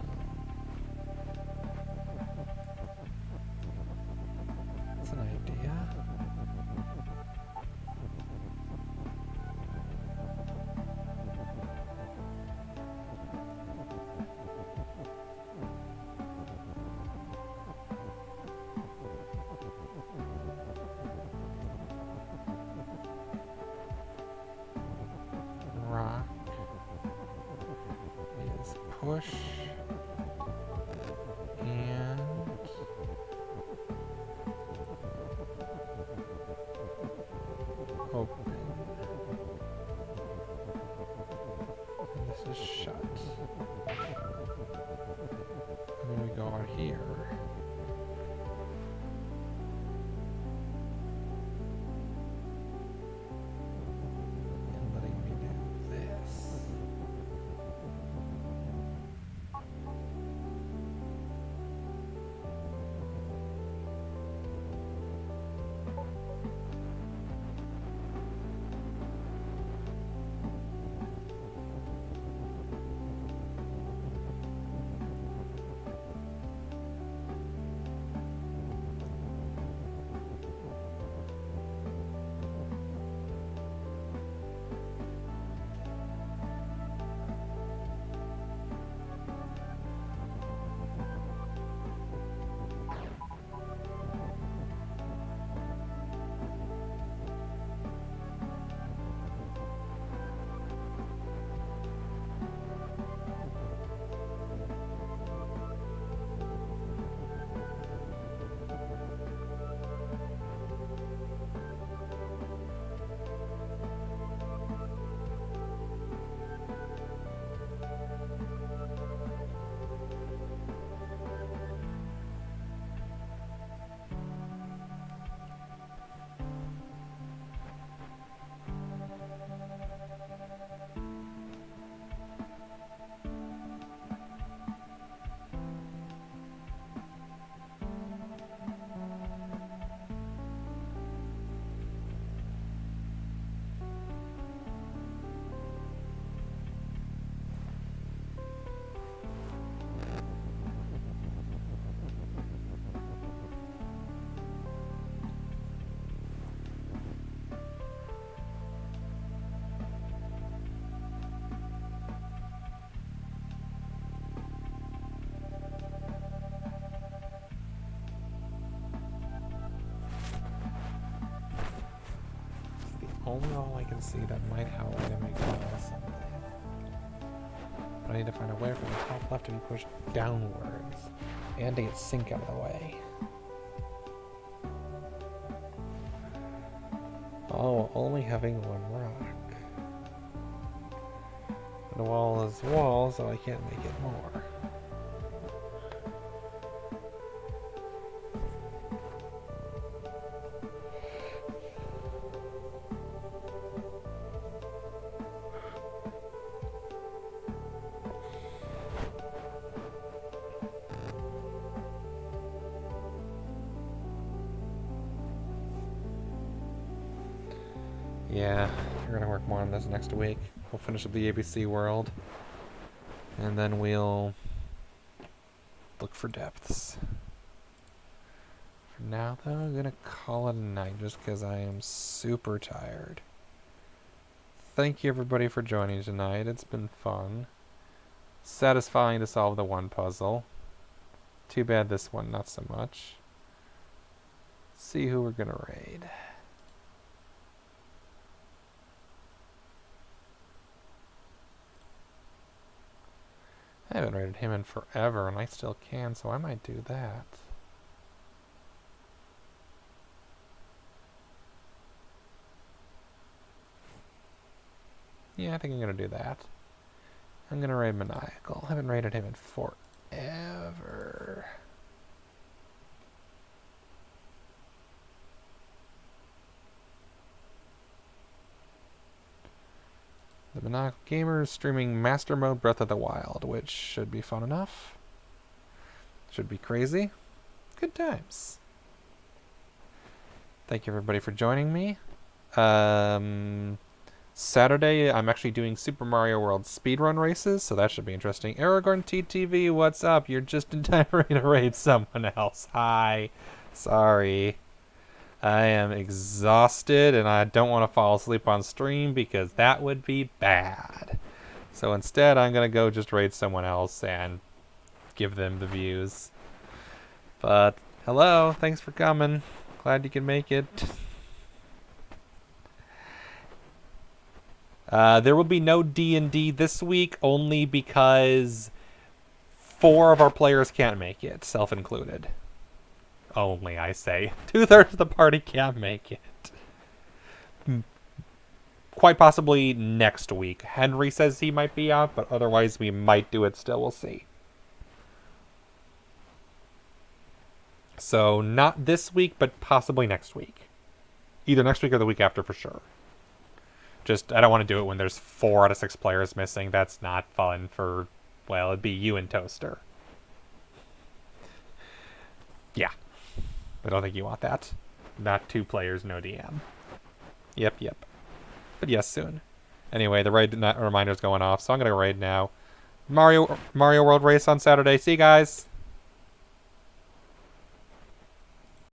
That's an idea. Rock is push and open. And this is shut. And then we go out here. And letting me do this. only wall I can see that might have a way to make tiles someday. But I need to find a way for the top left to be pushed downwards and to get sink out of the way. Oh, only having one rock. The wall is wall, so I can't make it more. Yeah, we're gonna work more on this next week. We'll finish up the ABC world. And then we'll look for depths. For now, though, I'm gonna call it a night just because I am super tired. Thank you, everybody, for joining tonight. It's been fun. Satisfying to solve the one puzzle. Too bad this one, not so much. See who we're gonna raid. I haven't rated him in forever, and I still can, so I might do that. Yeah, I think I'm going to do that. I'm going to raid Maniacal. I haven't rated him in forever. The Maniacal Gamer is streaming Master Mode Breath of the Wild, which should be fun enough. Should be crazy. Good times. Thank you, everybody, for joining me. Saturday, I'm actually doing Super Mario World speedrun races, so that should be interesting. Aragorn TTV, what's up? You're just in time for me to raid someone else. Hi. Sorry. I am exhausted, and I don't want to fall asleep on stream because that would be bad. So instead, I'm going to go just raid someone else and give them the views. But, hello. Thanks for coming. Glad you could make it. There will be no D&D this week, only because 4 of our players can't make it, self-included. Only, I say. 2/3 of the party can't make it. Quite possibly next week. Henry says he might be out, but otherwise we might do it still. We'll see. So, not this week, but possibly next week. Either next week or the week after for sure. Just, I don't want to do it when there's 4 out of 6 players missing. That's not fun for, well, it'd be you and Toaster. Yeah. I don't think you want that. Not 2 players, no DM. Yep. But yes, soon. Anyway, the raid reminder's going off, so I'm going to raid now. Mario World race on Saturday. See you guys!